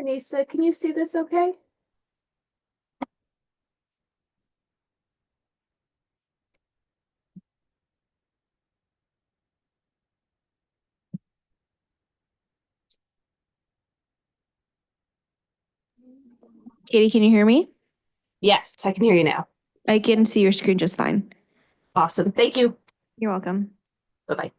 Anissa, can you see this okay? Katie, can you hear me? Yes, I can hear you now. I can see your screen just fine. Awesome. Thank you. You're welcome. Bye-bye.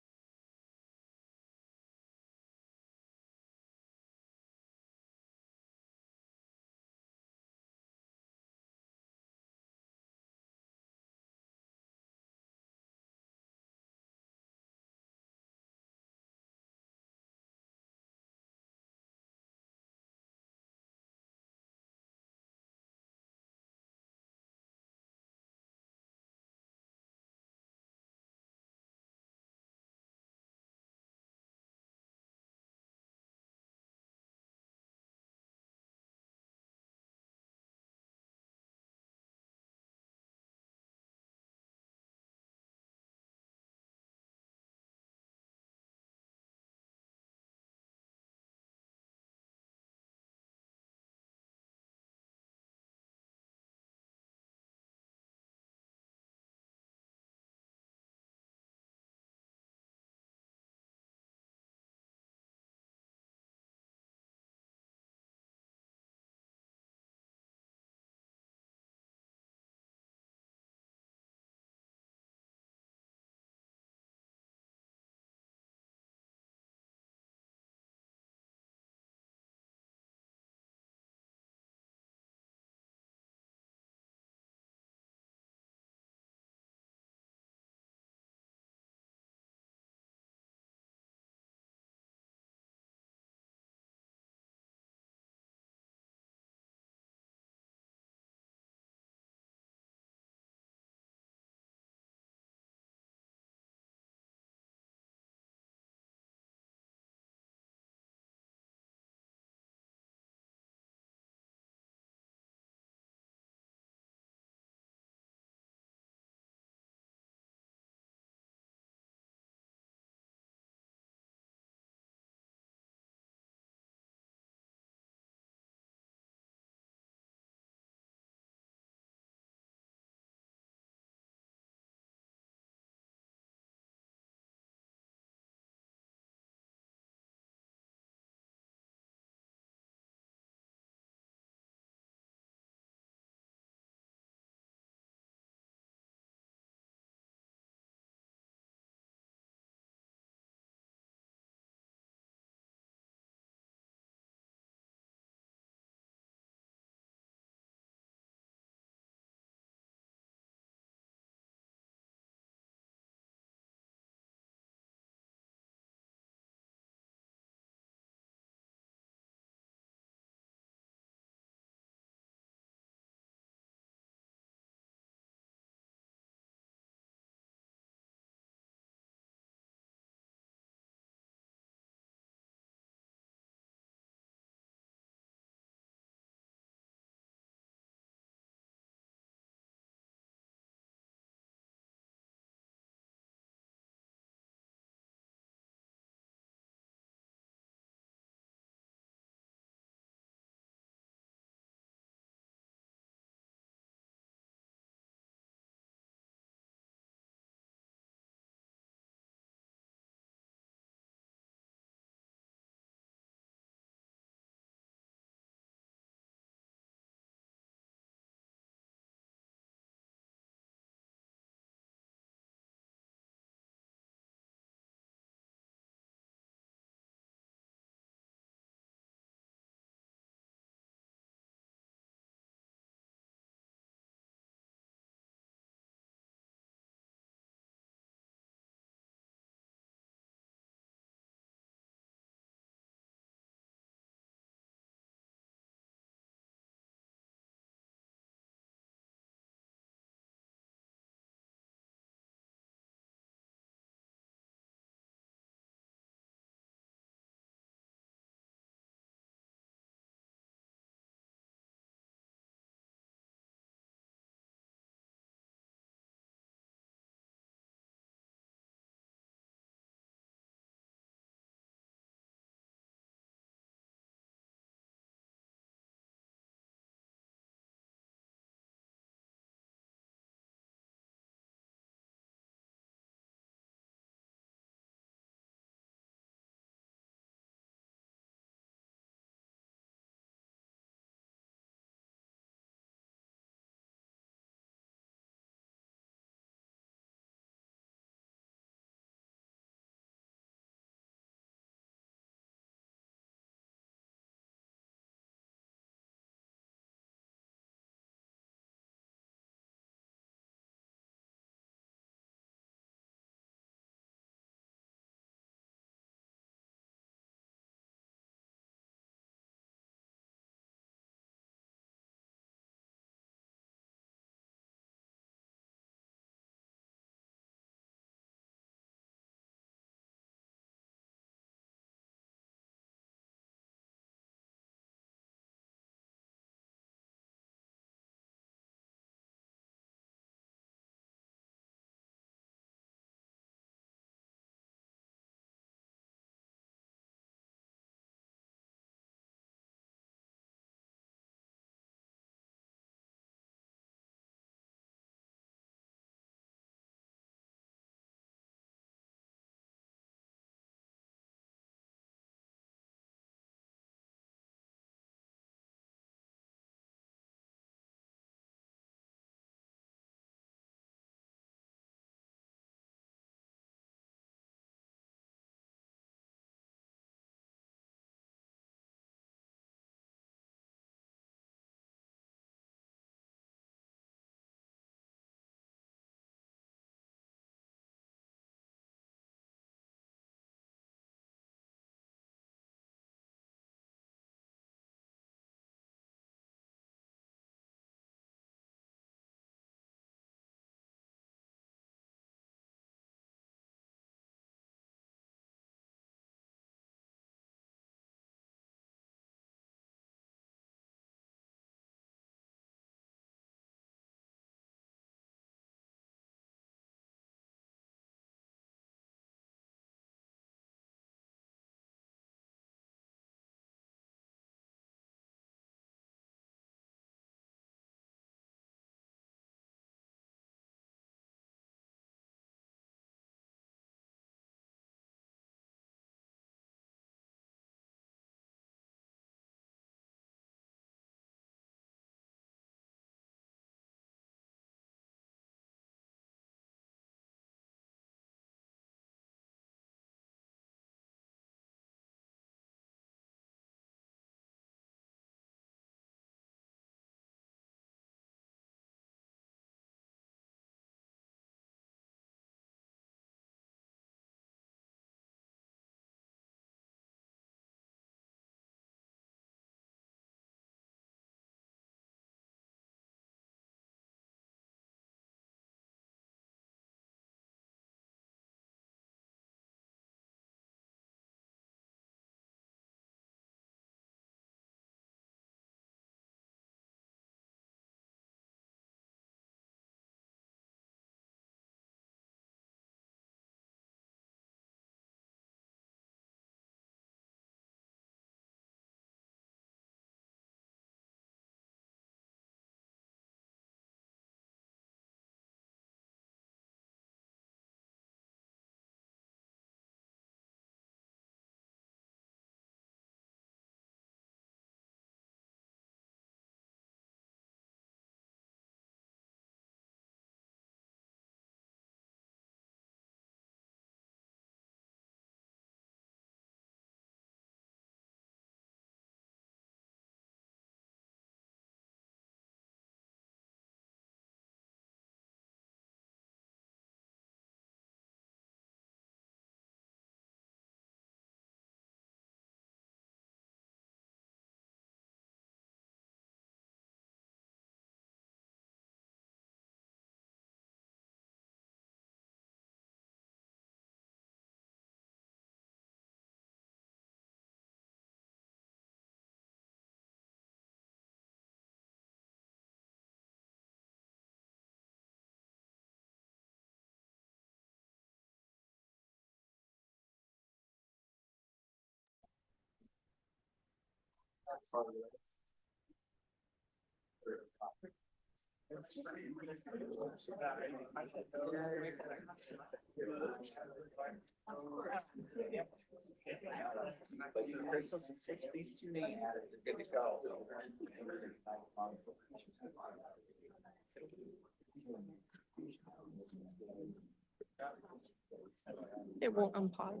It won't unpause.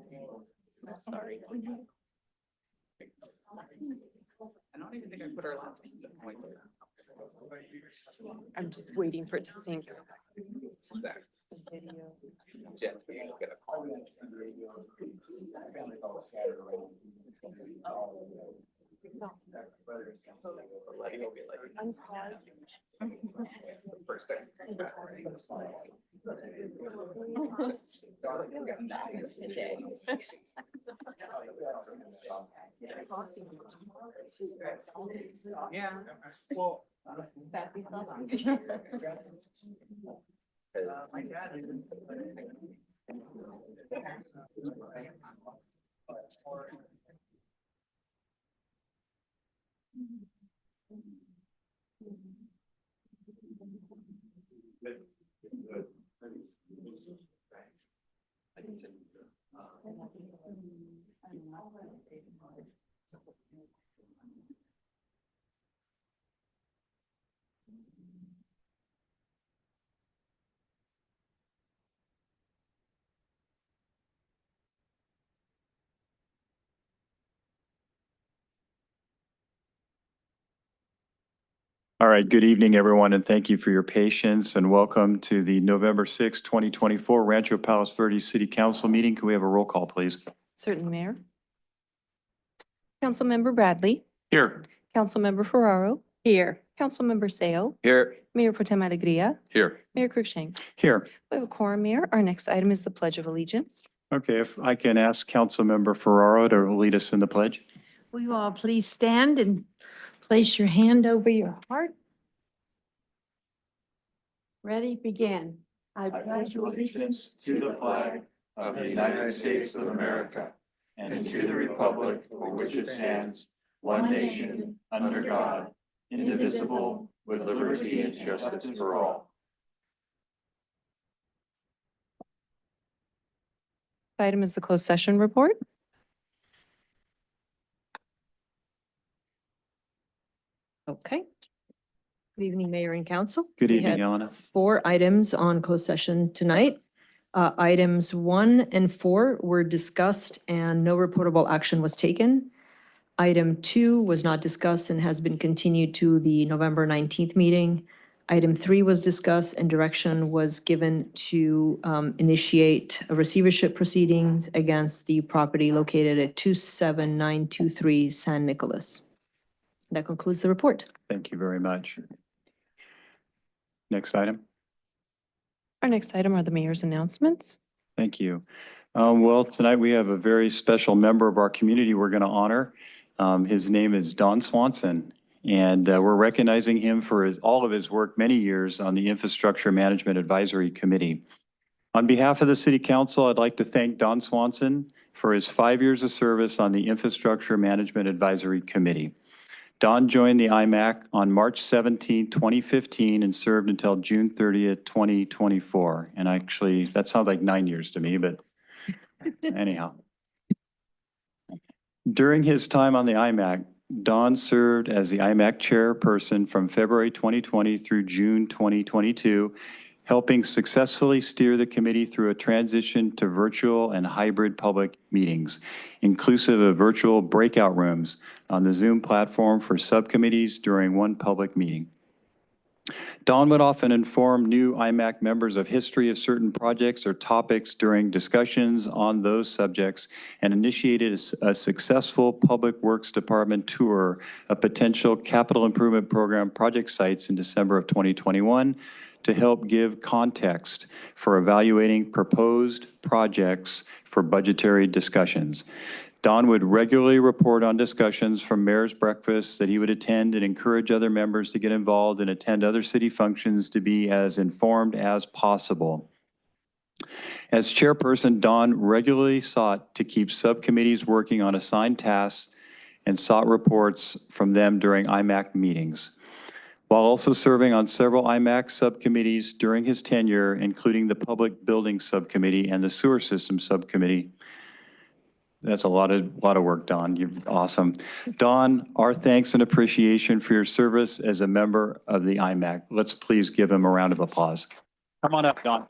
I'm sorry. I don't even think I put our laptop in the point. I'm just waiting for it to sync. Jen, we'll get a call. Letting it be like- First thing. Yeah, well. My dad is. All right, good evening, everyone, and thank you for your patience and welcome to the November 6, 2024 Rancho Palos Verdes City Council meeting. Can we have a roll call, please? Certainly, Mayor. Councilmember Bradley, Here. Councilmember Ferraro. Here. Councilmember Seo, Here. Mayor Pro Tem Alegria, Here. Mayor Cruikshank. Here. We have a quorum, Mayor. Our next item is the Pledge of Allegiance. Okay, if I can ask Councilmember Ferraro to lead us in the pledge. Will you all please stand and place your hand over your heart? Ready, begin. I pledge allegiance to the flag of the United States of America and to the republic for which it stands, one nation, under God, indivisible, with liberty and justice for all. Item is the closed session report. Okay. Good evening, Mayor and Council. Good We evening, had Elena. 4 items on closed session tonight. Items 1 and 4 were discussed and no reportable action was taken. Item 2 was not discussed and has been continued to the November 19th meeting. Item 3 was discussed and direction was given to initiate a receivership proceedings against the property located at 27923 San Nicolas. That concludes the report. Thank you very much. Next item. Our next item are the mayor's announcements. Thank you. Well, tonight we have a very special member of our community we're going to honor. His name is Don Swanson, and we're recognizing him for all of his work many years on the Infrastructure Management Advisory Committee. On behalf of the City Council, I'd like to thank Don Swanson for his 5 years of service on the Infrastructure Management Advisory Committee. Don joined the IMAC on March 17, 2015, and served until June 30th, 2024. And actually, that sounds like 9 years to me, but anyhow. During his time on the IMAC, Don served as the IMAC chairperson from February 2020 through June 2022, helping successfully steer the committee through a transition to virtual and hybrid public meetings, inclusive of virtual breakout rooms on the Zoom platform for subcommittees during one public meeting. Don would often inform new IMAC members of history of certain projects or topics during discussions on those subjects and initiated a successful Public Works Department tour of potential capital improvement program project sites in December of 2021 to help give context for evaluating proposed projects for budgetary discussions. Don would regularly report on discussions from mayor's breakfasts that he would attend and encourage other members to get involved and attend other city functions to be as informed as possible. As chairperson, Don regularly sought to keep subcommittees working on assigned tasks and sought reports from them during IMAC meetings, while also serving on several IMAC subcommittees during his tenure, including the Public Building Subcommittee and the Sewer System Subcommittee. That's a lot of work, Don. You're awesome. Don, our thanks and appreciation for your service as a member of the IMAC. Let's please give him a round of applause. Come on up, Don.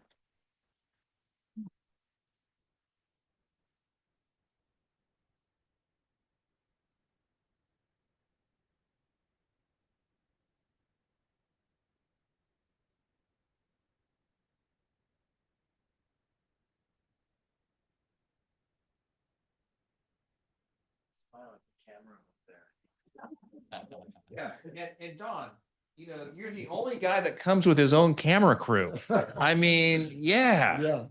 Yeah, and Don, you know, you're the only guy that comes with his own camera crew. I mean, yeah. Yeah,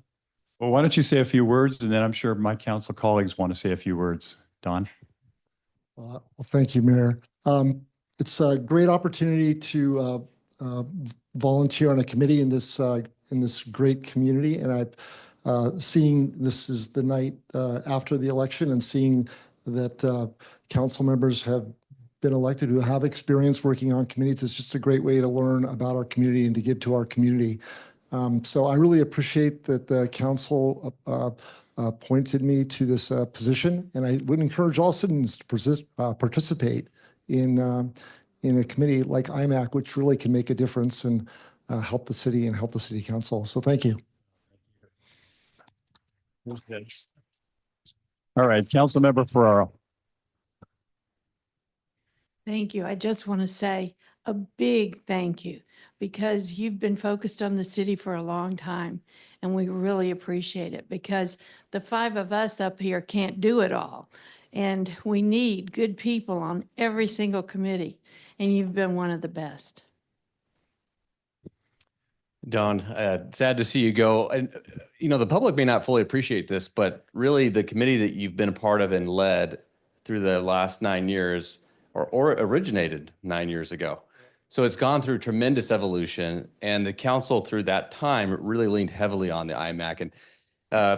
Well, why don't you say a few words, and then I'm sure my council colleagues want to say a few words. Don? well, thank you, Mayor. It's a great opportunity to volunteer on a committee in this great community, and I've seen this is the night after the election, and seeing that council members have been elected who have experience working on committees. It's just a great way to learn about our community and to give to our community. So I really appreciate that the council appointed me to this position, and I would encourage all citizens to participate in a committee like IMAC, which really can make a difference and help the city and help the city council. So thank you. All right, Councilmember Ferraro. thank you. I just want to say a big thank you because you've been focused on the city for a long time, and we really appreciate it because the five of us up here can't do it all. And we need good people on every single committee, and you've been one of the best. Don, sad to see you go. And, you know, the public may not fully appreciate this, but really the committee that you've been a part of and led through the last 9 years or originated 9 years ago. So it's gone through tremendous evolution, and the council through that time really leaned heavily on the IMAC. And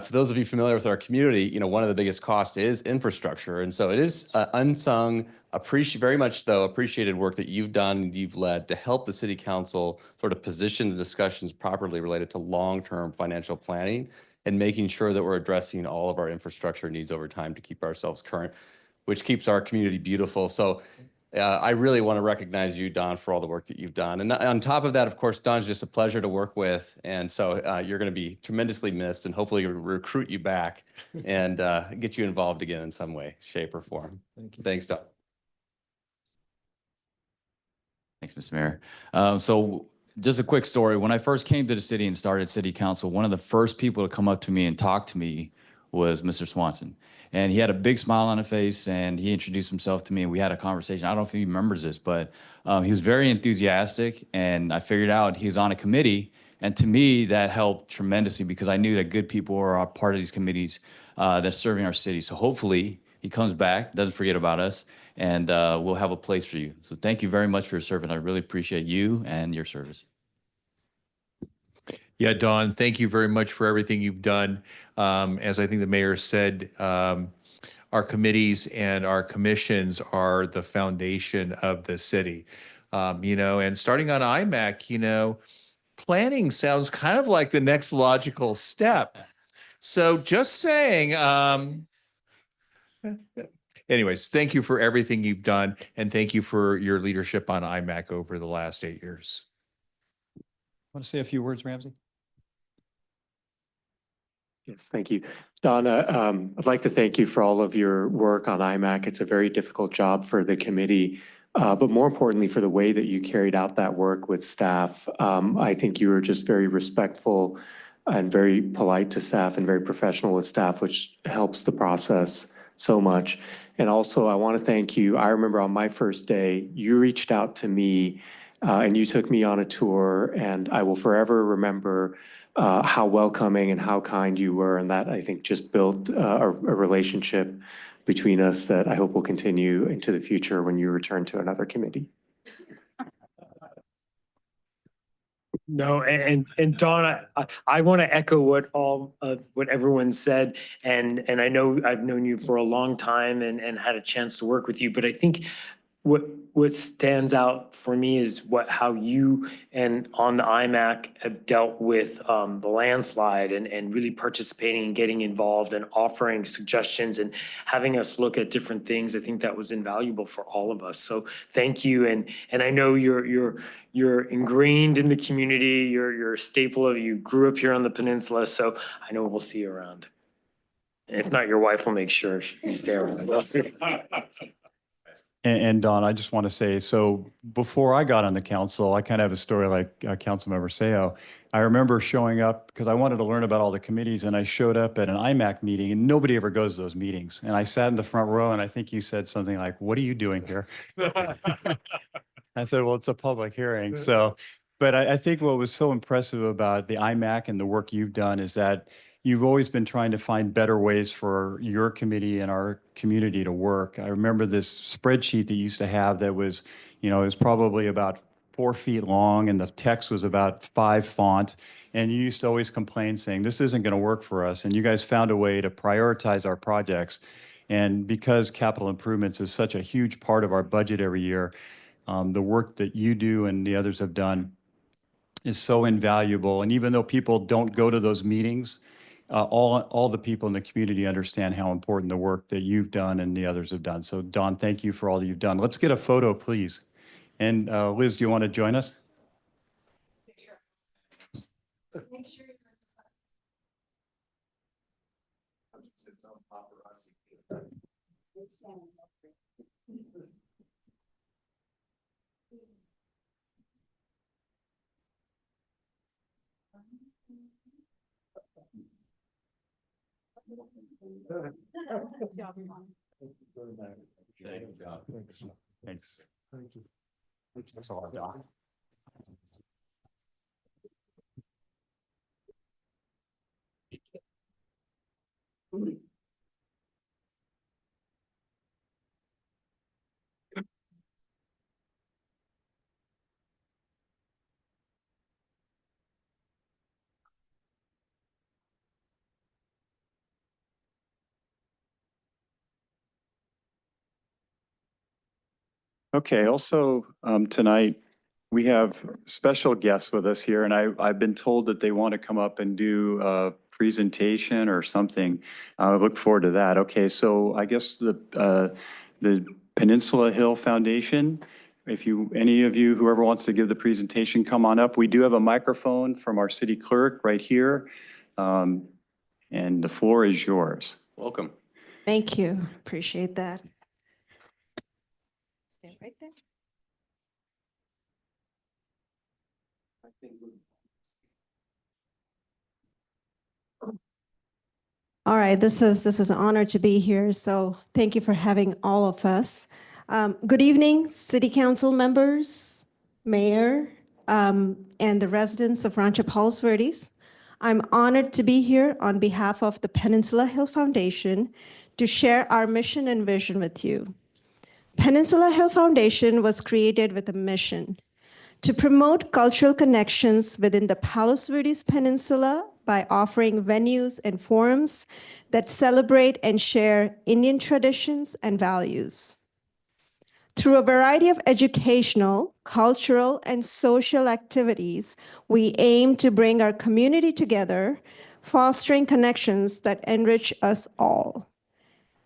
for those of you familiar with our community, you know, one of the biggest costs is infrastructure. And so it is unsung, very much though, appreciated work that you've done, you've led to help the city council sort of position the discussions properly related to long-term financial planning and making sure that we're addressing all of our infrastructure needs over time to keep ourselves current, which keeps our community beautiful. So I really want to recognize you, Don, for all the work that you've done. And on top of that, of course, Don's just a pleasure to work with. And so you're going to be tremendously missed, and hopefully recruit you back and get you involved again in some way, shape, or form. Thank you. Thanks, Don. Thanks, Mr. Mayor. So just a quick story. When I first came to the city and started city council, one of the first people to come up to me and talk to me was Mr. Swanson. And he had a big smile on his face, and he introduced himself to me, and we had a conversation. I don't know if he remembers this, but he was very enthusiastic, and I figured out he was on a committee. And to me, that helped tremendously because I knew that good people are a part of these committees that's serving our city. So hopefully he comes back, doesn't forget about us, and we'll have a place for you. So thank you very much for your service. I really appreciate you and your service. Yeah, Don, thank you very much for everything you've done. As I think the mayor said, our committees and our commissions are the foundation of the city. You know, and starting on IMAC, you know, planning sounds kind of like the next logical step. So just saying, anyways, thank you for everything you've done, and thank you for your leadership on IMAC over the last 8 years. Want to say a few words, Ramsey? Yes, thank you. Donna, I'd like to thank you for all of your work on IMAC. It's a very difficult job for the committee, but more importantly, for the way that you carried out that work with staff. I think you were just very respectful and very polite to staff and very professional with staff, which helps the process so much. And also, I want to thank you. I remember on my first day, you reached out to me and you took me on a tour, and I will forever remember how welcoming and how kind you were. And that, I think, just built a relationship between us that I hope will continue into the future when you return to another committee. No, and Dawn, I want to echo what what everyone said. And I know I've known you for a long time and had a chance to work with you, but I think what stands out for me is how you and on the IMAC have dealt with the landslide and really participating and getting involved and offering suggestions and having us look at different things. I think that was invaluable for all of us. So thank you. And I know you're ingrained in the community. You're a staple of, you grew up here on the peninsula. So I know we'll see you around. And if not, your wife will make sure you stay around. And Don, I just want to say, so before I got on the council, I kind of have a story like Councilmember Seo. I remember showing up because I wanted to learn about all the committees, and I showed up at an IMAC meeting, and nobody ever goes to those meetings. And I sat in the front row, and I think you said something like, "What are you doing here?" I said, "Well, it's a public hearing." So, but I think what was so impressive about the IMAC and the work you've done is that you've always been trying to find better ways for your committee and our community to work. I remember this spreadsheet that you used to have that was, it was probably about 4 feet long and the text was about 5 font. And you used to always complain saying, this isn't going to work for us. And you guys found a way to prioritize our projects. And because capital improvements is such a huge part of our budget every year, the work that you do and the others have done is so invaluable. And even though people don't go to those meetings, all the people in the community understand how important the work that you've done and the others have done. So Don, thank you for all that you've done. Let's get a photo, please. And Liz, do you want to join us? Thanks. Thank you. That's all I've got. Okay, also tonight, we have special guests with us here, and I've been told that they want to come up and do a presentation or something. I look forward to that. Okay, so I guess the Peninsula Hill Foundation, if any of you, whoever wants to give the presentation, come on up. We do have a microphone from our city clerk right here, and the floor is yours. Welcome. Thank you. Appreciate that. Stand right there. All right, this is an honor to be here. So thank you for having all of us. Good evening, City Council members, Mayor, and the residents of Rancho Palos Verdes. I'm honored to be here on behalf of the Peninsula Hill Foundation to share our mission and vision with you. Peninsula Hill Foundation was created with a mission to promote cultural connections within the Palos Verdes Peninsula by offering venues and forums that celebrate and share Indian traditions and values. Through a variety of educational, cultural, and social activities, we aim to bring our community together, fostering connections that enrich us all.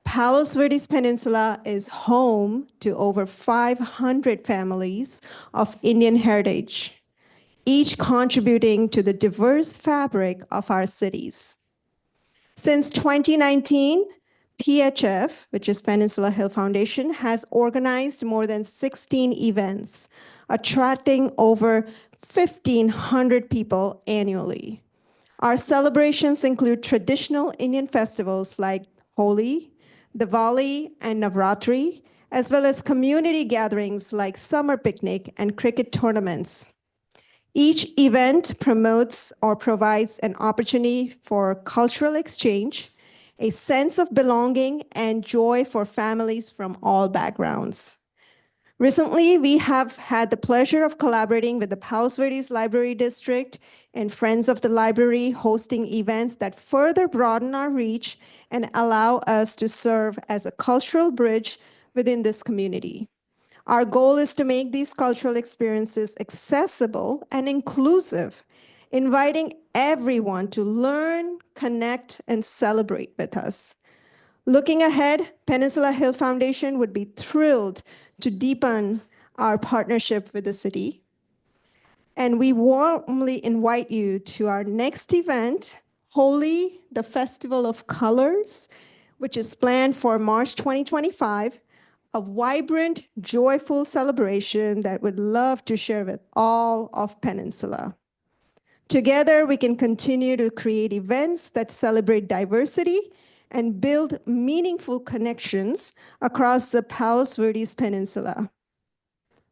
Palos Verdes Peninsula is home to over 500 families of Indian heritage, each contributing to the diverse fabric of our cities. Since 2019, PHF, which is Peninsula Hill Foundation, has organized more than 16 events, attracting over 1,500 people annually. Our celebrations include traditional Indian festivals like Holi, Diwali, and Navratri, as well as community gatherings like summer picnic and cricket tournaments. Each event promotes or provides an opportunity for cultural exchange, a sense of belonging, and joy for families from all backgrounds. Recently, we have had the pleasure of collaborating with the Palos Verdes Library District and Friends of the Library, hosting events that further broaden our reach and allow us to serve as a cultural bridge within this community. Our goal is to make these cultural experiences accessible and inclusive, inviting everyone to learn, connect, and celebrate with us. Looking ahead, Peninsula Hill Foundation would be thrilled to deepen our partnership with the city. And we warmly invite you to our next event, Holy, the Festival of Colors, which is planned for March 2025, a vibrant, joyful celebration that we'd love to share with all of Peninsula. Together, we can continue to create events that celebrate diversity and build meaningful connections across the Palos Verdes Peninsula.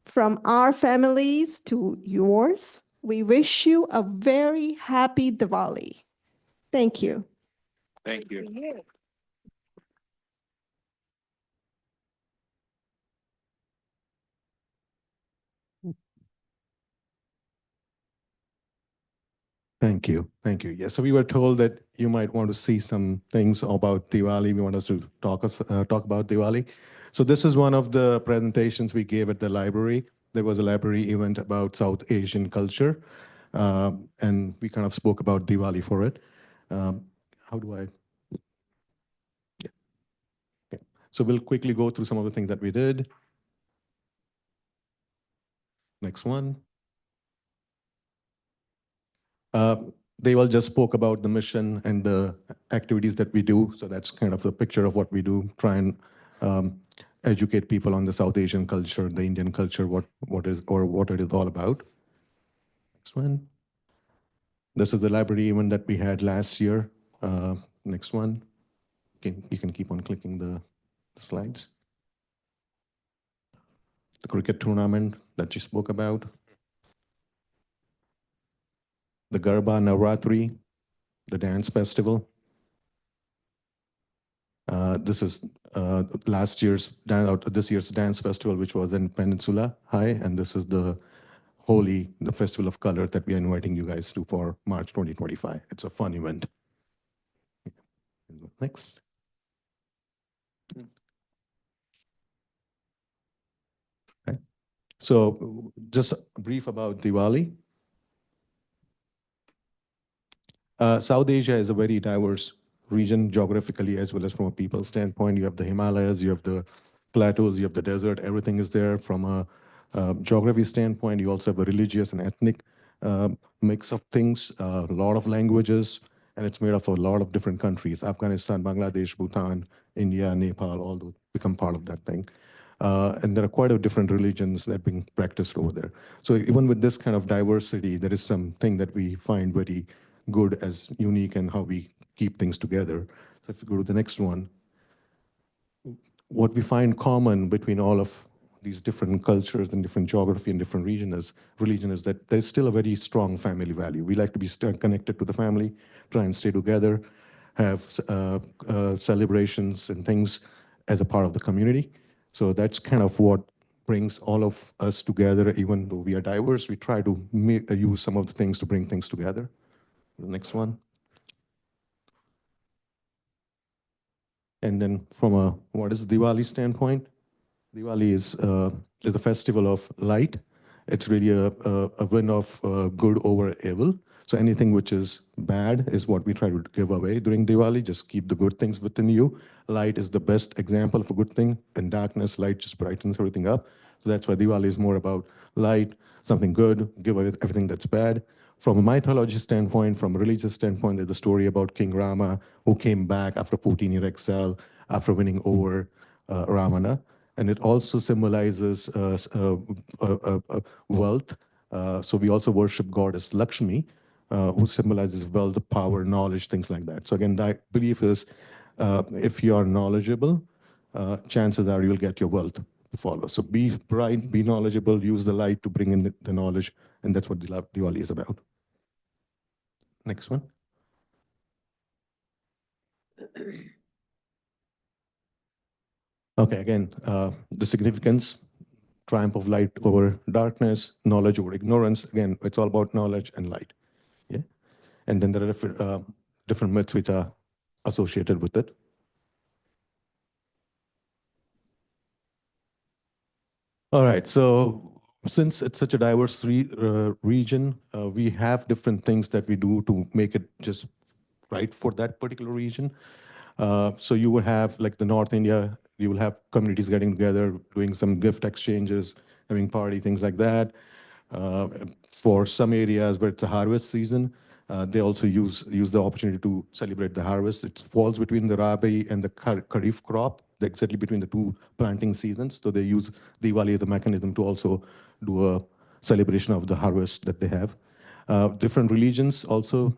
From our families to yours, we wish you a very happy Diwali. Thank you. Thank you. Thank you. Thank you. Yes, so we were told that you might want to see some things about Diwali. We want us to talk about Diwali. So this is one of the presentations we gave at the library. There was a library event about South Asian culture, and we kind of spoke about Diwali for it. How do I? Yeah. Okay. So we'll quickly go through some of the things that we did. Next one. They all just spoke about the mission and the activities that we do. So that's kind of a picture of what we do, try and educate people on the South Asian culture, the Indian culture, what it is all about. Next one. This is the library event that we had last year. Next one. You can keep on clicking the slides. The cricket tournament that you spoke about. The Garba Navratri, the dance festival. This is this year's dance festival, which was in Peninsula High, and this is the Holi, the Festival of Color that we are inviting you guys to for March 2025. It's a fun event. Next. Okay. So just brief about Diwali. South Asia is a very diverse region geographically as well as from a people standpoint. You have the Himalayas, you have the plateaus, you have the desert, everything is there. From a geography standpoint, you also have a religious and ethnic mix of things, a lot of languages, and it's made up of a lot of different countries. Afghanistan, Bangladesh, Bhutan, India, Nepal, all those become part of that thing. And there are quite a different religions that are being practiced over there. So even with this kind of diversity, there is something that we find very good as unique and how we keep things together. So if you go to the next one, what we find common between all of these different cultures and different geography and different religion is that there's still a very strong family value. We like to be connected to the family, try and stay together, have celebrations and things as a part of the community. So that's kind of what brings all of us together. Even though we are diverse, we try to use some of the things to bring things together. The next one. And then from a what is Diwali standpoint, Diwali is a festival of light. It's really a win of good over evil. So anything which is bad is what we try to give away during Diwali. Just keep the good things within you. Light is the best example of a good thing. In darkness, light just brightens everything up. So that's why Diwali is more about light, something good, give away everything that's bad. From a mythology standpoint, from a religious standpoint, there's the story about King Rama, who came back after 14-year exile, after winning over Ravana. And it also symbolizes wealth. So we also worship goddess Lakshmi, who symbolizes wealth, power, knowledge, things like that. So again, that belief is if you are knowledgeable, chances are you'll get your wealth to follow. So be bright, be knowledgeable, use the light to bring in the knowledge, and that's what Diwali is about. Next one. Okay, again, the significance, triumph of light over darkness, knowledge over ignorance. Again, it's all about knowledge and light. Yeah. And then there are different myths which are associated with it. All right, so since it's such a diverse region, we have different things that we do to make it just right for that particular region. So you will have, like the North India, you will have communities getting together, doing some gift exchanges, having party, things like that. For some areas where it's a harvest season, they also use the opportunity to celebrate the harvest. It falls between the Rabi and the Kharif crop, exactly between the two planting seasons. So they use Diwali as the mechanism to also do a celebration of the harvest that they have. Different religions also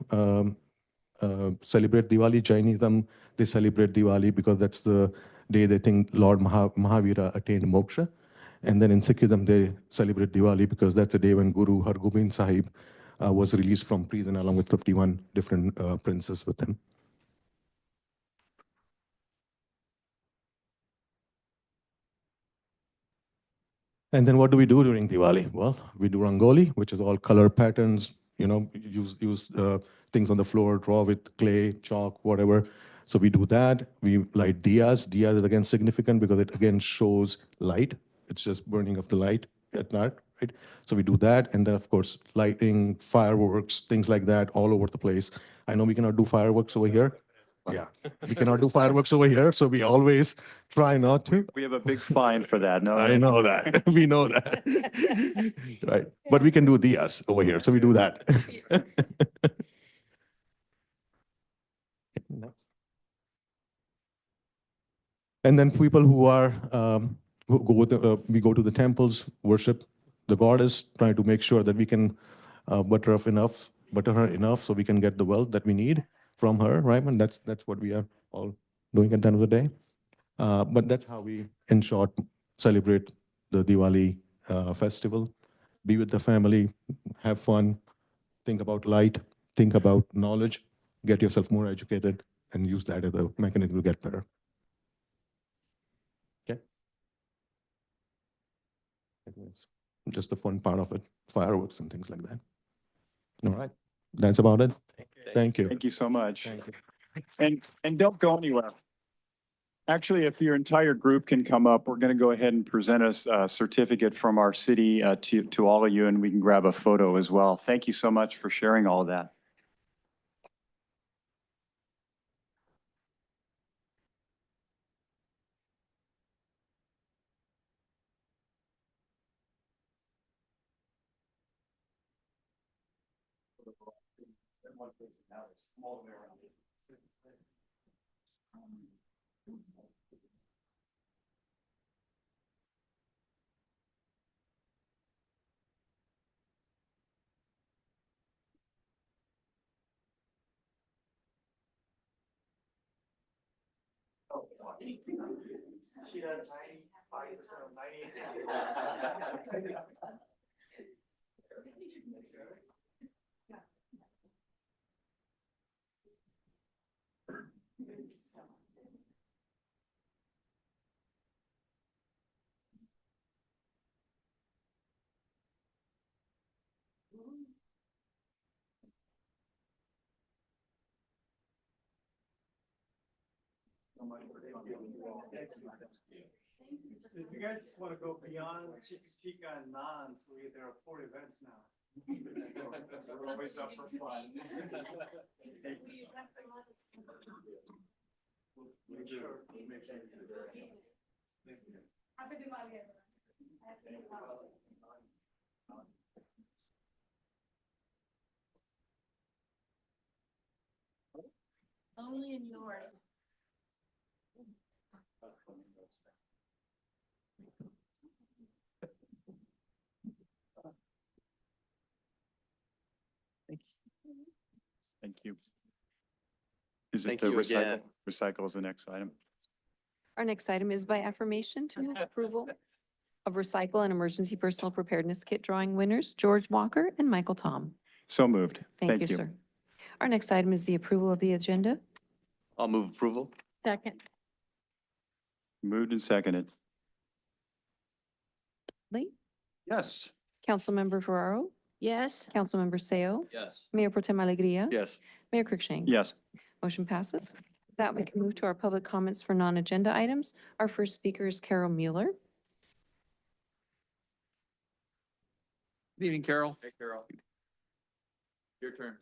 celebrate Diwali. Jainism, they celebrate Diwali because that's the day they think Lord Mahavira attained moksha. And then in Sikhism, they celebrate Diwali because that's the day when Guru Hargobind Sahib was released from prison along with 51 different princes with him. And then what do we do during Diwali? Well, we do Rangoli, which is all color patterns, use things on the floor, draw with clay, chalk, whatever. So we do that. We light diyas. Diyas is again significant because it again shows light. It's just burning of the light at night, right? So we do that. And then of course, lighting, fireworks, things like that all over the place. I know we cannot do fireworks over here. Yeah, we cannot do fireworks over here. So we always try not to. We have a big fine for that. No, I know that. We know that. Right. But we can do diyas over here. So we do that. And then people who are, who go with we go to the temples, worship the goddess, trying to make sure that we can butter her enough so we can get the wealth that we need from her, right? And that's what we are all doing at the end of the day. But that's how we, in short, celebrate the Diwali festival. Be with the family, have fun, think about light, think about knowledge, get yourself more educated, and use that as a mechanism to get better. Okay? It's just the fun part of it, fireworks and things like that. All right, that's about it. Thank you. Thank you so much. Thank you. And don't go anywhere. Actually, if your entire group can come up, we're going to go ahead and present a certificate from our city to all of you, and we can grab a photo as well. Thank you so much for sharing all of that. She does 95% of 90. If you guys want to go beyond Chica and Nans, there are 4 events now. We're always up for fun. Make sure. Happy Diwali. Only in yours. Thank you. Is it Thank the you recycle? again. Recycle is the next item. Our next item is by affirmation to move approval of recycle and emergency personal preparedness kit drawing winners, George Walker and Michael Tom. So moved. Thank you, sir. Our next item is the approval of the agenda. I'll move approval. Second. Moved and seconded. Lee, Yes. Councilmember Ferraro, Yes. Councilmember Seo, Yes. Mayor Pro Tem Alegria. Yes. Mayor Cruikshank. Yes. Motion passes. With that, we can move to our public comments for non-agenda items. Our first speaker is Carol Mueller. Good evening, Carol. Hey, Carol. Your turn.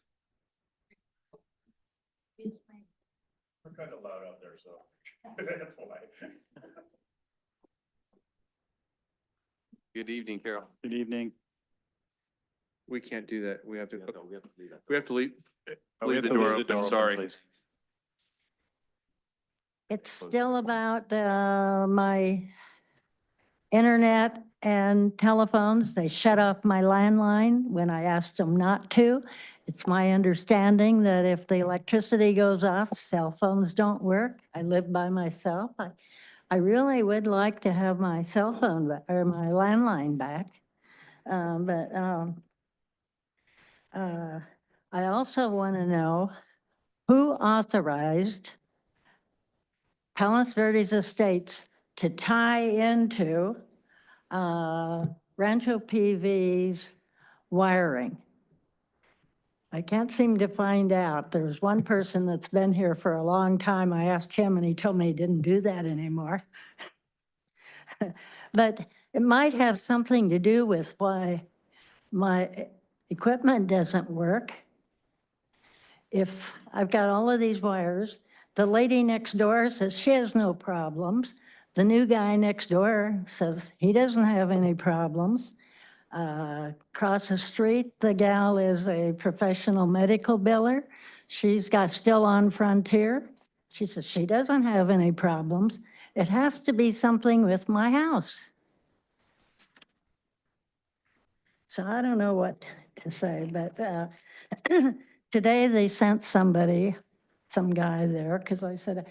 We're kind of loud out there, so that's why. Good evening, Carol. Good evening. We can't do that. We have to, We have to leave. Leave the door open, sorry. please. It's still about my internet and telephones. They shut off my landline when I asked them not to. It's my understanding that if the electricity goes off, cell phones don't work. I live by myself. I really would like to have my cell phone or my landline back. I also want to know who authorized Palos Verdes Estates to tie into Rancho PV's wiring. I can't seem to find out. There's one person that's been here for a long time. I asked him and he told me he didn't do that anymore. But it might have something to do with why my equipment doesn't work. If I've got all of these wires, the lady next door says she has no problems. The new guy next door says he doesn't have any problems. Across the street, the gal is a professional medical biller. She's got still on Frontier. She says she doesn't have any problems. It has to be something with my house. So I don't know what to say, but today they sent somebody, some guy there, because I said,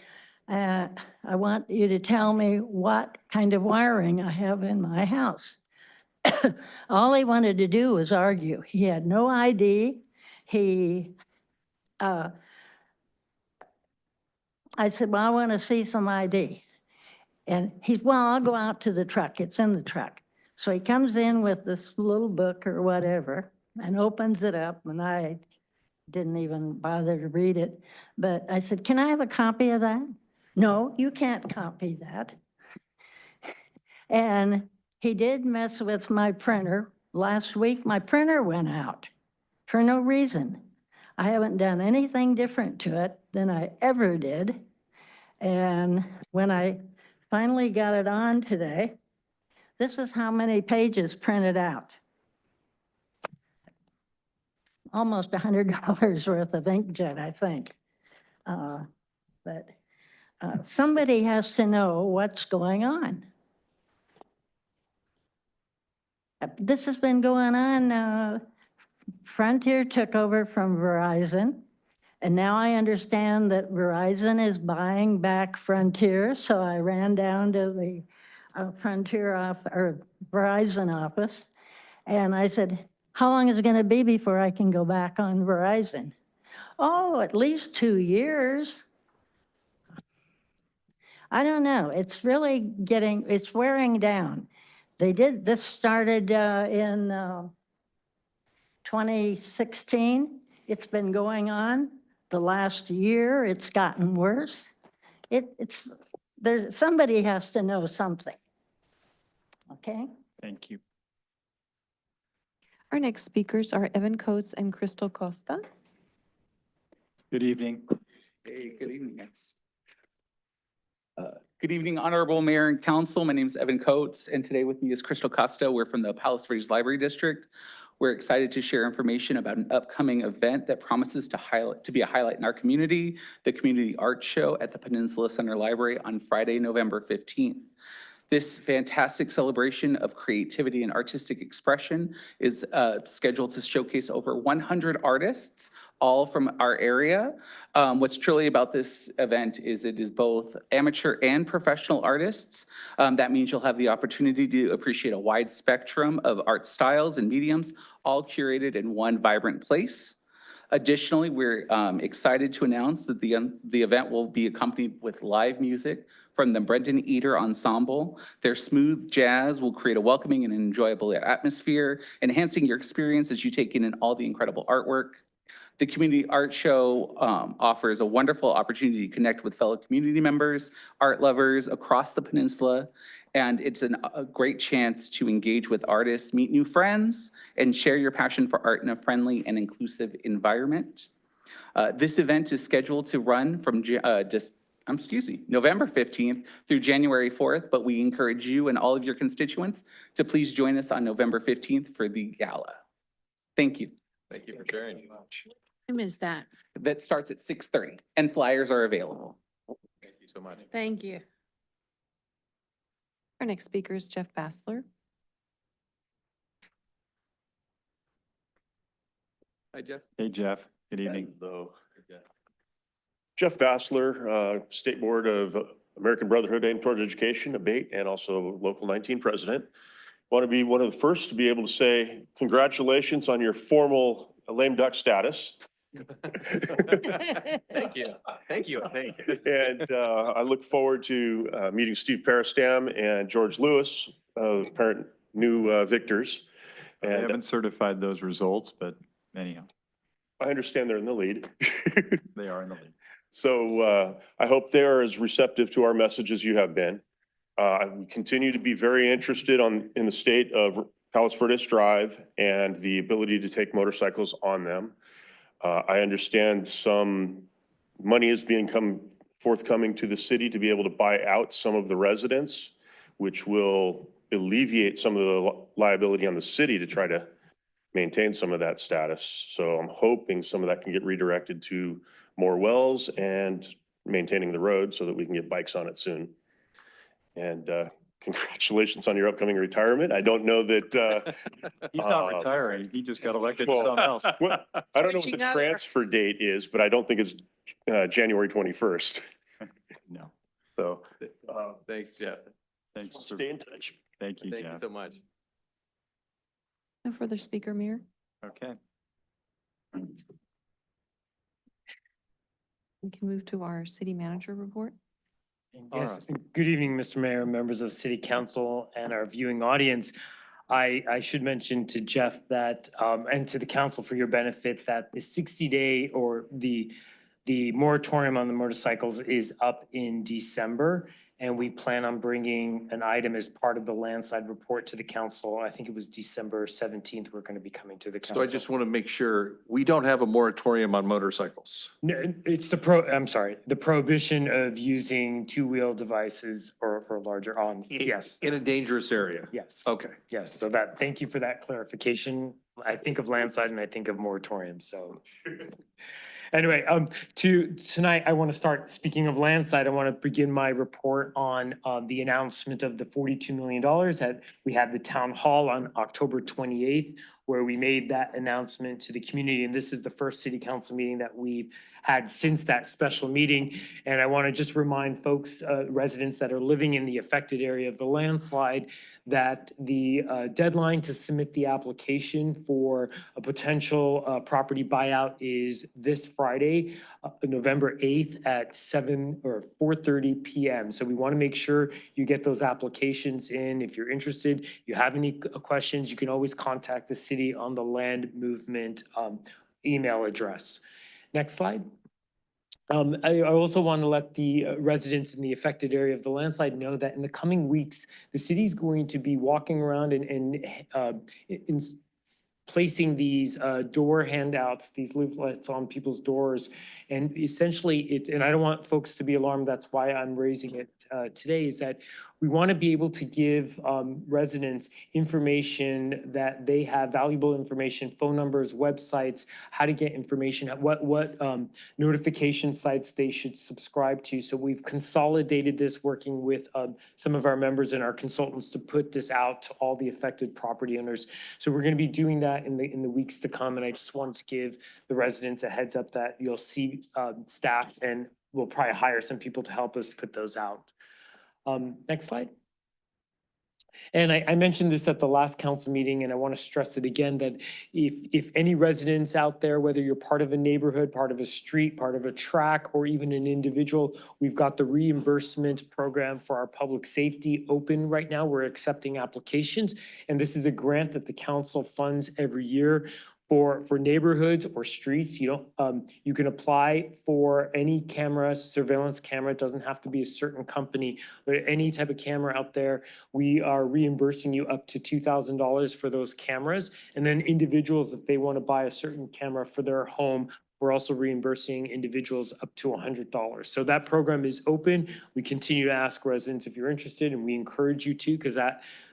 I want you to tell me what kind of wiring I have in my house. All he wanted to do was argue. He had no ID. I said, well, I want to see some ID. And well, I'll go out to the truck. It's in the truck. So he comes in with this little book or whatever and opens it up, and I didn't even bother to read it. But I said, can I have a copy of that? No, you can't copy that. And he did mess with my printer. Last week, my printer went out for no reason. I haven't done anything different to it than I ever did. And when I finally got it on today, this is how many pages printed out. Almost $100 worth of inkjet, I think. But somebody has to know what's going on. This has been going on. Frontier took over from Verizon, and now I understand that Verizon is buying back Frontier. So I ran down to the Frontier or Verizon office, and I said, how long is it going to be before I can go back on Verizon? Oh, at least 2 years. I don't know. It's really it's wearing down. This started in 2016. It's been going on. The last year, it's gotten worse. Somebody has to know something. Okay? Thank you. Our next speakers are Evan Coates and Crystal Costa. Good evening. Hey, good evening, guys. Good evening, Honorable Mayor and Council. My name is Evan Coates, and today with me is Crystal Costa. We're from the Palos Verdes Library District. We're excited to share information about an upcoming event that promises to be a highlight in our community, the Community Art Show at the Peninsula Center Library on Friday, November 15th. This fantastic celebration of creativity and artistic expression is scheduled to showcase over 100 artists, all from our area. What's truly about this event is it is both amateur and professional artists. That means you'll have the opportunity to appreciate a wide spectrum of art styles and mediums, all curated in one vibrant place. Additionally, we're excited to announce that the event will be accompanied with live music from the Brendan Eater Ensemble. Their smooth jazz will create a welcoming and enjoyable atmosphere, enhancing your experience as you take in all the incredible artwork. The Community Art Show offers a wonderful opportunity to connect with fellow community members, art lovers across the peninsula, and it's a great chance to engage with artists, meet new friends, and share your passion for art in a friendly and inclusive environment. This event is scheduled to run from November 15th through January 4th, but we encourage you and all of your constituents to please join us on November 15th for the gala. Thank you. Thank you for sharing. What time is that? That starts at 6:30 and flyers are available. Thank you so much. Thank you. Our next speaker is Jeff Bassler. Hi, Jeff. Hey, Jeff. Good evening. Hello. Jeff Bassler, State Board of American Brotherhood Aimed Toward Education, ABATE, and also Local 19 President. Want to be one of the first to be able to say congratulations on your formal lame duck status. Thank you. Thank you. Thank you. And I look forward to meeting Steve Peristam and George Lewis, apparent new victors. I And haven't certified those results, but anyhow, I understand they're in the lead. they are in the lead. So I hope they're as receptive to our message as you have been. We continue to be very interested in the state of Palos Verdes Drive and the ability to take motorcycles on them. I understand some money is being forthcoming to the city to be able to buy out some of the residents, which will alleviate some of the liability on the city to try to maintain some of that status. So I'm hoping some of that can get redirected to more wells and maintaining the road so that we can get bikes on it soon. And congratulations on your upcoming retirement. I don't know that. He's not retiring. He just got elected to well, something else. well, I don't know what the transfer date is, but I don't think it's January 21st. No. So Thanks, Jeff. Thanks. stay in touch. Thank you, Thank you Jeff. so much. No further speaker, Mayor. Okay. We can move to our city manager report. Yes, good evening, Mr. Mayor, members of City Council and our viewing audience. I should mention to Jeff that, and to the council for your benefit, that the 60-day or the moratorium on the motorcycles is up in December. And we plan on bringing an item as part of the landslide report to the council. I think it was December 17th, we're going to be coming to the council. So I just want to make sure, we don't have a moratorium on motorcycles. No, it's the prohibition of using two-wheel devices or larger on, yes. In a dangerous area? Yes. Okay. Yes, so thank you for that clarification. I think of landslide and I think of moratorium, so. Anyway, tonight I want to start, speaking of landslide, I want to begin my report on the announcement of the $42 million that we had the town hall on October 28th, where we made that announcement to the community. And this is the first city council meeting that we've had since that special meeting. And I want to just remind folks, residents that are living in the affected area of the landslide, that the deadline to submit the application for a potential property buyout is this Friday, November 8th at 4:30 p.m. So we want to make sure you get those applications in. If you're interested, you have any questions, you can always contact the city on the land movement email address. Next slide. I also want to let the residents in the affected area of the landslide know that in the coming weeks, the city's going to be walking around and placing these door handouts, these leaflets on people's doors. And essentially and I don't want folks to be alarmed, that's why I'm raising it today, is that we want to be able to give residents information that they have, valuable information, phone numbers, websites, how to get information, what notification sites they should subscribe to. So we've consolidated this, working with some of our members and our consultants to put this out to all the affected property owners. So we're going to be doing that in the weeks to come. And I just wanted to give the residents a heads up that you'll see staff, and we'll probably hire some people to help us put those out. Next slide. And I mentioned this at the last council meeting, and I want to stress it again, that if any residents out there, whether you're part of a neighborhood, part of a street, part of a track, or even an individual, we've got the reimbursement program for our public safety open right now. We're accepting applications, and this is a grant that the council funds every year for neighborhoods or streets. You can apply for any camera, surveillance camera. It doesn't have to be a certain company, but any type of camera out there. We are reimbursing you up to $2,000 for those cameras. And then individuals, if they want to buy a certain camera for their home, we're also reimbursing individuals up to $100. So that program is open. We continue to ask residents if you're interested, and we encourage you to, because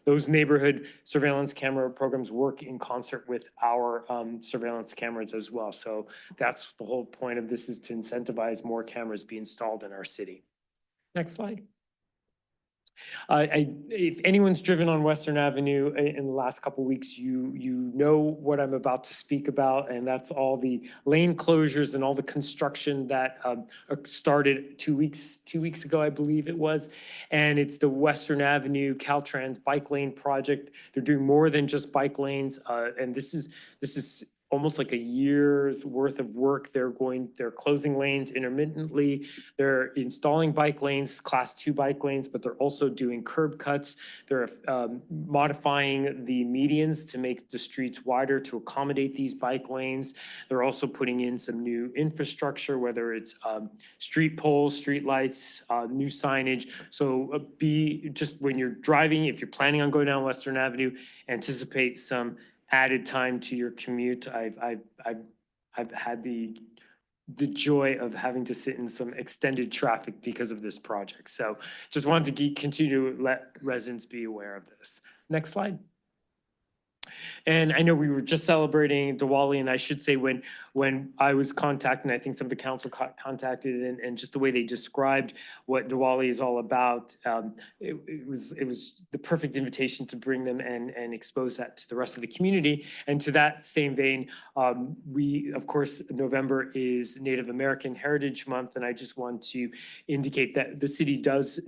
those neighborhood surveillance camera programs work in concert with our surveillance cameras as well. So that's the whole point of this, is to incentivize more cameras be installed in our city. Next slide. If anyone's driven on Western Avenue in the last couple of weeks, you know what I'm about to speak about, and that's all the lane closures and all the construction that started two weeks ago, I believe it was. And it's the Western Avenue Caltrans bike lane project. They're doing more than just bike lanes, and this is almost like a year's worth of work. They're closing lanes intermittently. They're installing bike lanes, class 2 bike lanes, but they're also doing curb cuts. They're modifying the medians to make the streets wider to accommodate these bike lanes. They're also putting in some new infrastructure, whether it's street poles, street lights, new signage. So just when you're driving, if you're planning on going down Western Avenue, anticipate some added time to your commute. I've had the joy of having to sit in some extended traffic because of this project. So just wanted to continue to let residents be aware of this. Next slide. And I know we were just celebrating Diwali, and I should say when I was contacted, and I think some of the council contacted, and just the way they described what Diwali is all about, it was the perfect invitation to bring them and expose that to the rest of the community. And to that same vein, of course, November is Native American Heritage Month, and I just want to indicate that the city does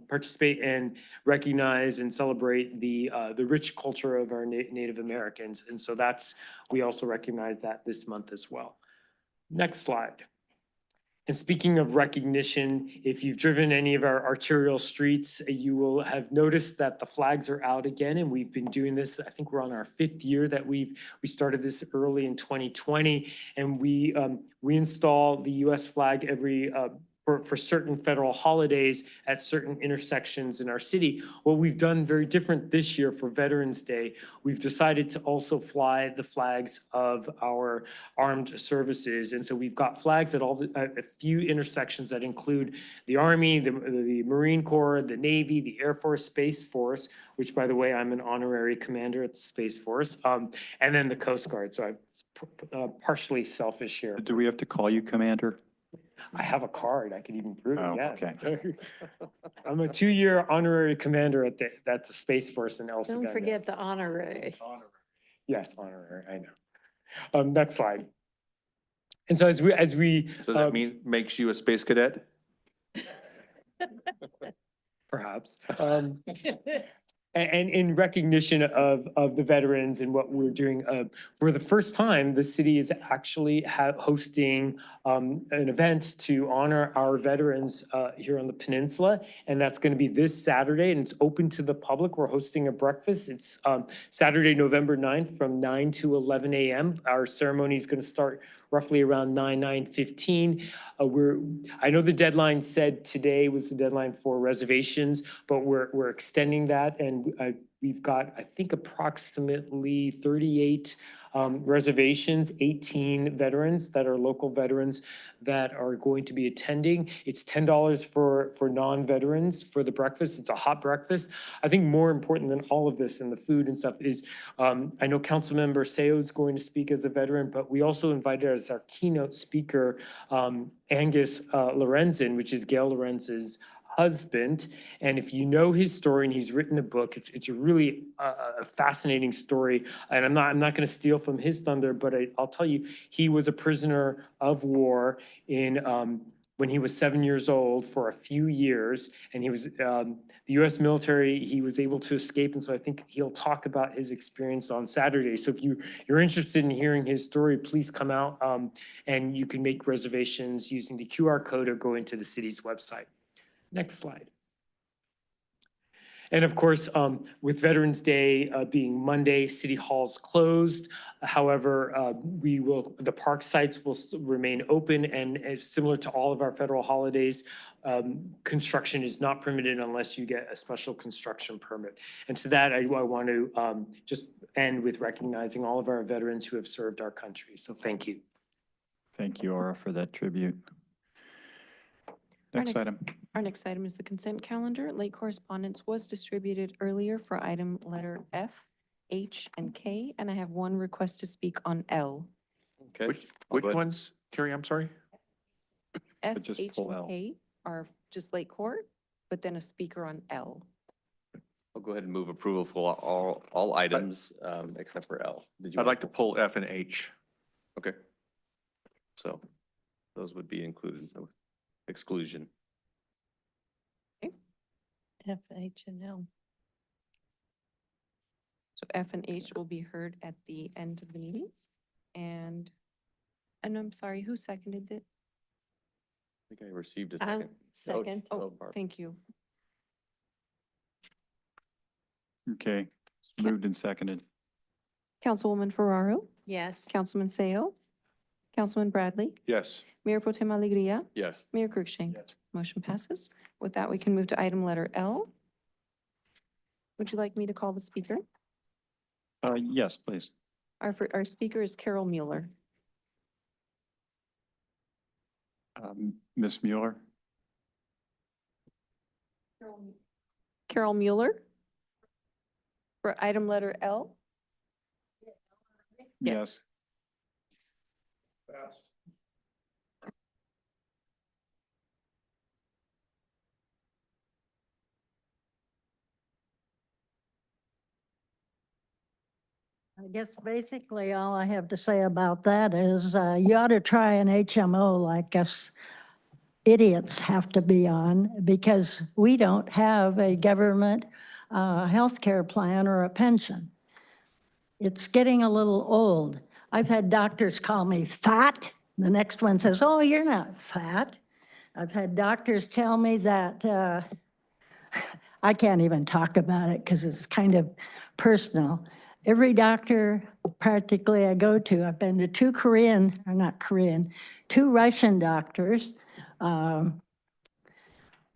participate and recognize and celebrate the rich culture of our Native Americans. And so we also recognize that this month as well. Next slide. And speaking of recognition, if you've driven any of our arterial streets, you will have noticed that the flags are out again, and we've been doing this. I think we're on our 5th year that we started this early in 2020, and we install the U.S. flag every for certain federal holidays at certain intersections in our city. What we've done very different this year for Veterans Day, we've decided to also fly the flags of our armed services. And so we've got flags at a few intersections that include the Army, the Marine Corps, the Navy, the Air Force, Space Force, which, by the way, I'm an honorary commander at the Space Force, and then the Coast Guard. So I'm partially selfish here. Do we have to call you Commander? I have a card. I can even prove it. Oh, Yes. okay. I'm a 2-year honorary commander at the Space Force in El Segundo. Don't forget the honorary. Yes, honorary. I know. Next slide. And so as we Does that mean makes you a space cadet? perhaps. And in recognition of the veterans and what we're doing, for the first time, the city is actually hosting an event to honor our veterans here on the peninsula. And that's going to be this Saturday, and it's open to the public. We're hosting a breakfast. It's Saturday, November 9th from 9 to 11 a.m. Our ceremony is going to start roughly around 9:15. I know the deadline said today was the deadline for reservations, but we're extending that, and we've got, I think, approximately 38 reservations, 18 veterans that are local veterans that are going to be attending. It's $10 for non-veterans for the breakfast. It's a hot breakfast. I think more important than all of this and the food and stuff is, I know Councilmember Seo is going to speak as a veteran, but we also invited as our keynote speaker, Angus Lorenzen, which is Gail Lorenz's husband. And if you know his story, and he's written a book, it's a really fascinating story. And I'm not going to steal from his thunder, but I'll tell you, he was a prisoner of war in when he was 7 years old for a few years, and he was the U.S. military. He was able to escape, and so I think he'll talk about his experience on Saturday. So if you're interested in hearing his story, please come out, and you can make reservations using the QR code or go into the city's website. Next slide. And of course, with Veterans Day being Monday, City Hall's closed. However, the park sites will remain open, and similar to all of our federal holidays, construction is not permitted unless you get a special construction permit. And to that, I want to just end with recognizing all of our veterans who have served our country. So thank you. Thank you, Aura, for that tribute. Next item. Our next item is the consent calendar. Late correspondence was distributed earlier for item letter F, H, and K, and I have one request to speak on L. Okay. Which ones, Carrie, I'm sorry? F, just H, pull and L. K are just late court, but then a speaker on L. I'll go ahead and move approval for all items except for L. Did you I'd want- like to pull F and H. Okay. So those would be included, so exclusion. F, H, and L. So F and H will be heard at the end of the meeting. And I'm sorry, who seconded it? I think I received a second. Second. Oh, Barb. thank you. Okay, moved and seconded. Councilwoman Ferraro, Yes. Councilman Seo, Councilman Bradley, Yes. Mayor Pro Tem Alegria, Yes. Mayor Cruikshank. Motion passes. With that, we can move to item letter L. Would you like me to call the speaker? Yes, please. Our speaker is Carol Mueller. Ms. Mueller? Carol Mueller? For item letter L? Yes. Fast. I guess basically all I have to say about that is you ought to try an HMO like us idiots have to be on, because we don't have a government healthcare plan or a pension. It's getting a little old. I've had doctors call me fat. The next one says, oh, you're not fat. I've had doctors tell me that I can't even talk about it because it's kind of personal. Every doctor practically I go to, I've been to two Russian doctors.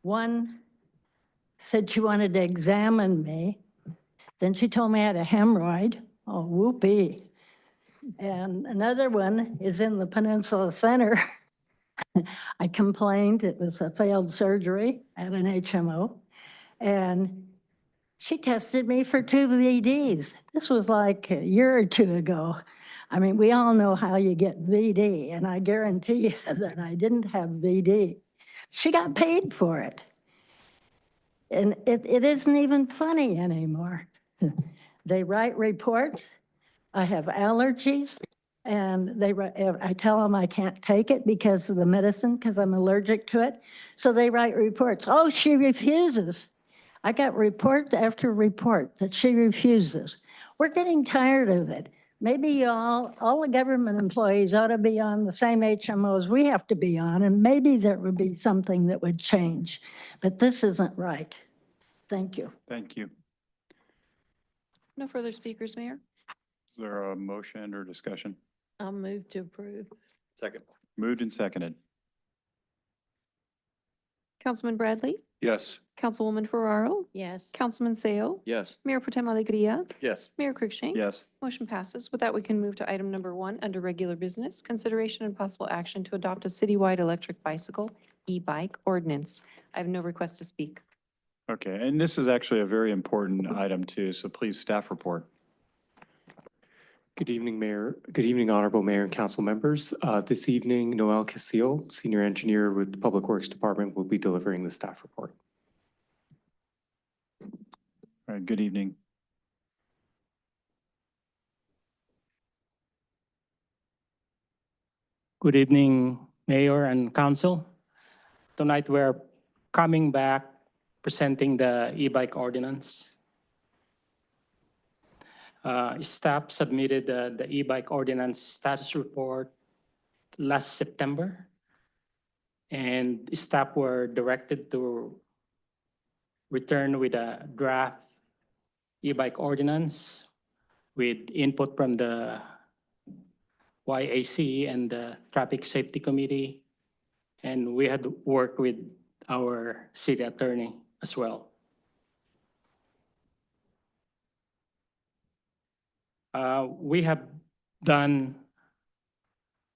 One said she wanted to examine me. Then she told me I had a hemorrhoid. Oh, whoopee. And another one is in the Peninsula Center. I complained it was a failed surgery at an HMO. And she tested me for 2 VDs. This was like a year or two ago. I mean, we all know how you get VD, and I guarantee you that I didn't have VD. She got paid for it. And it isn't even funny anymore. They write reports. I have allergies, and I tell them I can't take it because of the medicine, because I'm allergic to it. So they write reports. Oh, she refuses. I got report after report that she refuses. We're getting tired of it. Maybe all the government employees ought to be on the same HMOs we have to be on, and maybe there would be something that would change. But this isn't right. Thank you. Thank you. No further speakers, Mayor? Is there a motion or discussion? I'll move to approve. Second. Moved and seconded. Councilman Bradley? Yes. Councilwoman Ferraro? Yes. Councilman Seo? Yes. Mayor Pro Tem Alegria? Yes. Mayor Cruikshank? Yes. Motion passes. With that, we can move to item number 1 under regular business, consideration and possible action to adopt a citywide electric bicycle, e-bike ordinance. I have no request to speak. Okay, and this is actually a very important item too, so please, staff report. Good evening, Mayor. Good evening, Honorable Mayor and Council members. This evening, Noel Casil, Senior Engineer with the Public Works Department, will be delivering the staff report. All right, good evening. Good evening, Mayor and Council. Tonight, we're coming back presenting the e-bike ordinance. Staff submitted the e-bike ordinance status report last September, and staff were directed to return with a draft e-bike ordinance with input from the YAC and the Traffic Safety Committee, and we had worked with our city attorney as well. We have done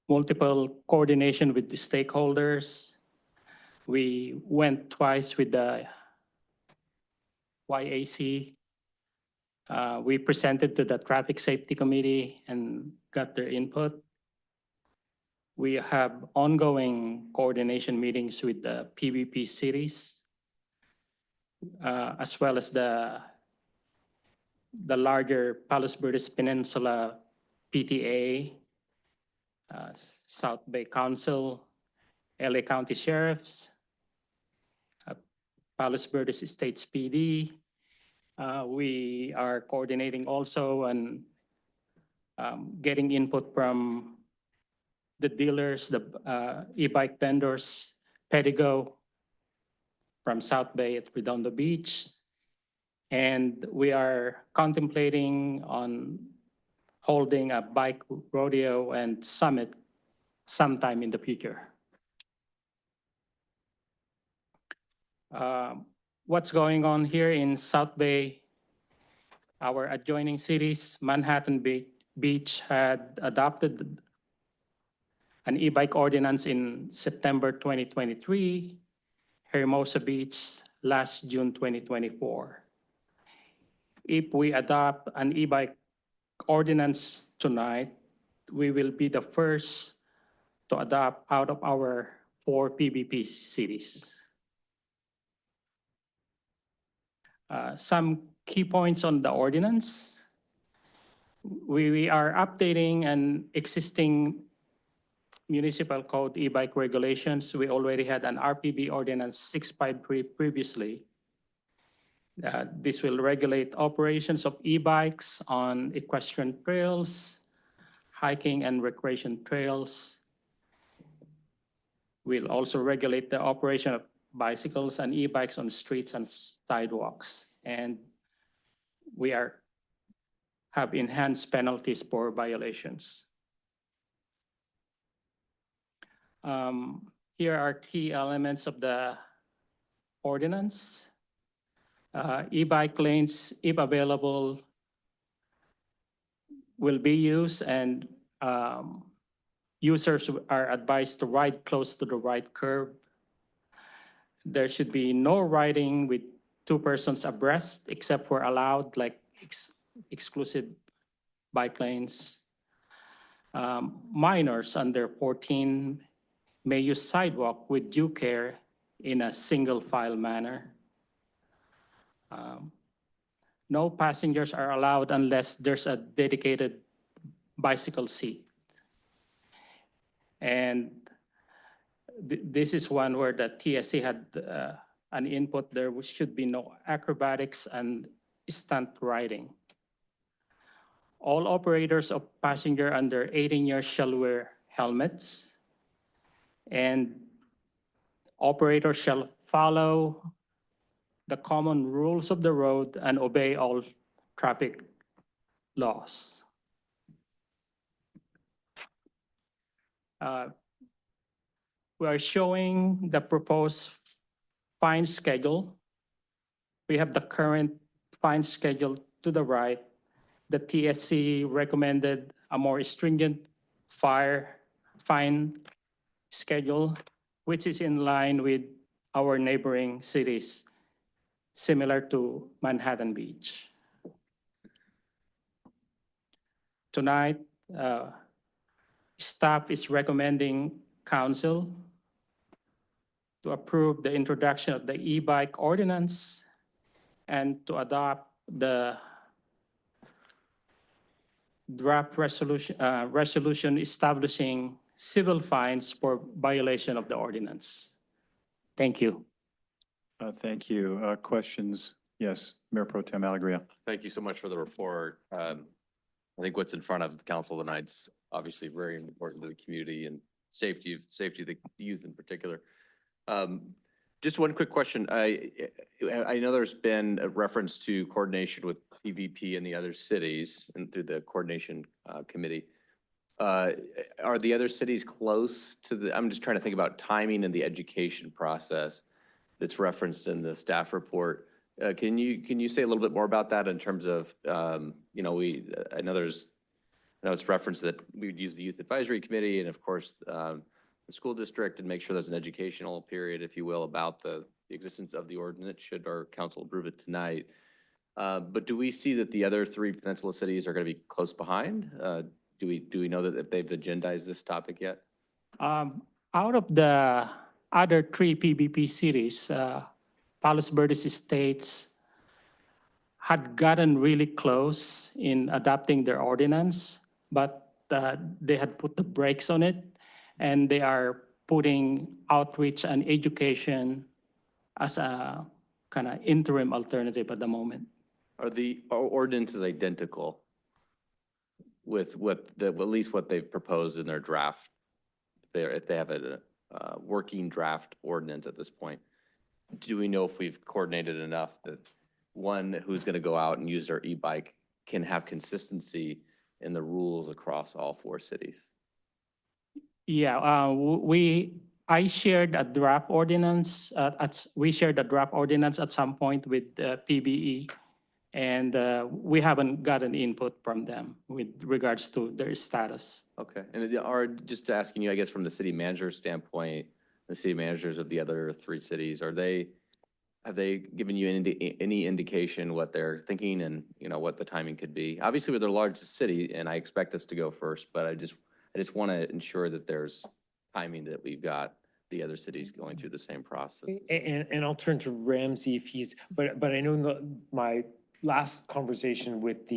multiple coordination with the stakeholders. We went twice with the YAC. We presented to the Traffic Safety Committee and got their input. We have ongoing coordination meetings with the PVP cities, as well as the larger Palos Verdes Peninsula PTA, South Bay Council, LA County Sheriffs, Palos Verdes Estates PD. We are coordinating also and getting input from the dealers, the e-bike vendors, Pedigo from South Bay at Redondo Beach. And we are contemplating on holding a bike rodeo and summit sometime in the future. What's going on here in South Bay? Our adjoining cities, Manhattan Beach had adopted an e-bike ordinance in September 2023, Hermosa Beach last June 2024. If we adopt an e-bike ordinance tonight, we will be the first to adopt out of our 4 PVP cities. Some key points on the ordinance. We are updating an existing municipal code e-bike regulations. We already had an RPV ordinance 653 previously. This will regulate operations of e-bikes on equestrian trails, hiking and recreation trails. We'll also regulate the operation of bicycles and e-bikes on streets and sidewalks. And we have enhanced penalties for violations. Here are key elements of the ordinance. E-bike lanes, if available, will be used, and users are advised to ride close to the right curb. There should be no riding with 2 persons abreast, except for allowed like exclusive bike lanes. Minors under 14 may use sidewalk with due care in a single file manner. No passengers are allowed unless there's a dedicated bicycle seat. And this is one where the TSC had an input. There should be no acrobatics and stunt riding. All operators of passenger under 18 years shall wear helmets, and operators shall follow the common rules of the road and obey all traffic laws. We are showing the proposed fine schedule. We have the current fine schedule to the right. The TSC recommended a more stringent fine schedule, which is in line with our neighboring cities, similar to Manhattan Beach. Tonight, staff is recommending council to approve the introduction of the e-bike ordinance and to adopt the draft resolution establishing civil fines for violation of the ordinance. Thank you. Thank you. Questions? Yes, Mayor Pro Tem Alegria. Thank you so much for the report. I think what's in front of council tonight's obviously very important to the community and safety of the youth in particular. Just one quick question. I know there's been a reference to coordination with PVP and the other cities and through the coordination committee. Are the other cities close to I'm just trying to think about timing and the education process that's referenced in the staff report. Can you say a little bit more about that in terms of, you know, I know it's referenced that we would use the Youth Advisory Committee and of course, the school district and make sure there's an educational period, if you will, about the existence of the ordinance should our council approve it tonight. But do we see that the other three peninsula cities are going to be close behind? Do we know that if they've agendized this topic yet? Out of the other three PBP cities, Palos Verdes Estates had gotten really close in adopting their ordinance, but they had put the brakes on it, and they are putting outreach and education as a kind of interim alternative at the moment. Are the ordinances identical with at least what they've proposed in their draft? If they have a working draft ordinance at this point, do we know if we've coordinated enough that one who's going to go out and use their e-bike can have consistency in the rules across all four cities? Yeah, I shared a draft ordinance. We shared a draft ordinance at some point with PBE, and we haven't gotten input from them with regards to their status. Okay, and are just asking you, I guess, from the city manager standpoint, the city managers of the other three cities, have they given you any indication what they're thinking and you know what the timing could be? Obviously, we're the largest city, and I expect us to go first, but I just want to ensure that there's timing that we've got the other cities going through the same process. And I'll turn to Ramsey if but I know my last conversation with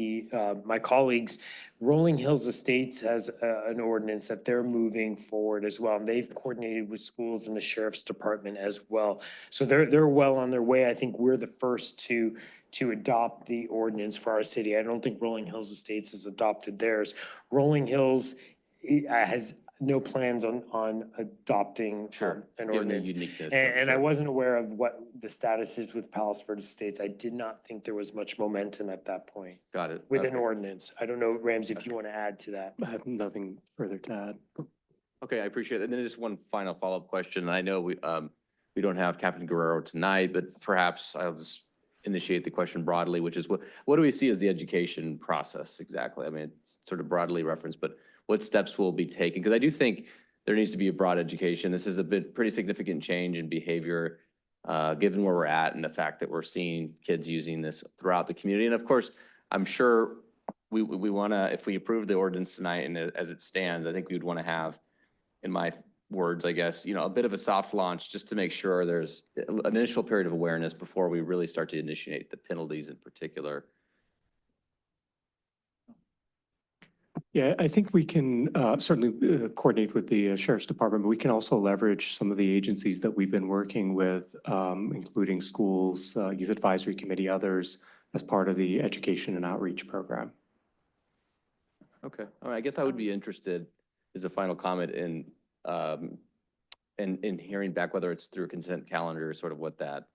my colleagues, Rolling Hills Estates has an ordinance that they're moving forward as well. And they've coordinated with schools and the sheriff's department as well. So they're well on their way. I think we're the first to adopt the ordinance for our city. I don't think Rolling Hills Estates has adopted theirs. Rolling Hills has no plans on adopting an Given the ordinance. uniqueness. And I wasn't aware of what the status is with Palos Verdes Estates. I did not think there was much momentum at that point Got it. with an Okay. ordinance. I don't know, Ramsey, if you want to add to that. I have nothing further to add. Okay, I appreciate it. And then just one final follow-up question. I know we don't have Captain Guerrero tonight, but perhaps I'll just initiate the question broadly, which is what do we see as the education process exactly? I mean, it's sort of broadly referenced, but what steps will be taken? Because I do think there needs to be a broad education. This is a pretty significant change in behavior, given where we're at and the fact that we're seeing kids using this throughout the community. And of course, I'm sure we want to, if we approve the ordinance tonight and as it stands, I think we would want to have, in my words, I guess, you know, a bit of a soft launch just to make sure there's an initial period of awareness before we really start to initiate the penalties in particular. Yeah, I think we can certainly coordinate with the sheriff's department, but we can also leverage some of the agencies that we've been working with, including schools, Youth Advisory Committee, others, as part of the education and outreach program. Okay, all right, I guess I would be interested as a final comment in hearing back whether it's through a consent calendar, sort of what that,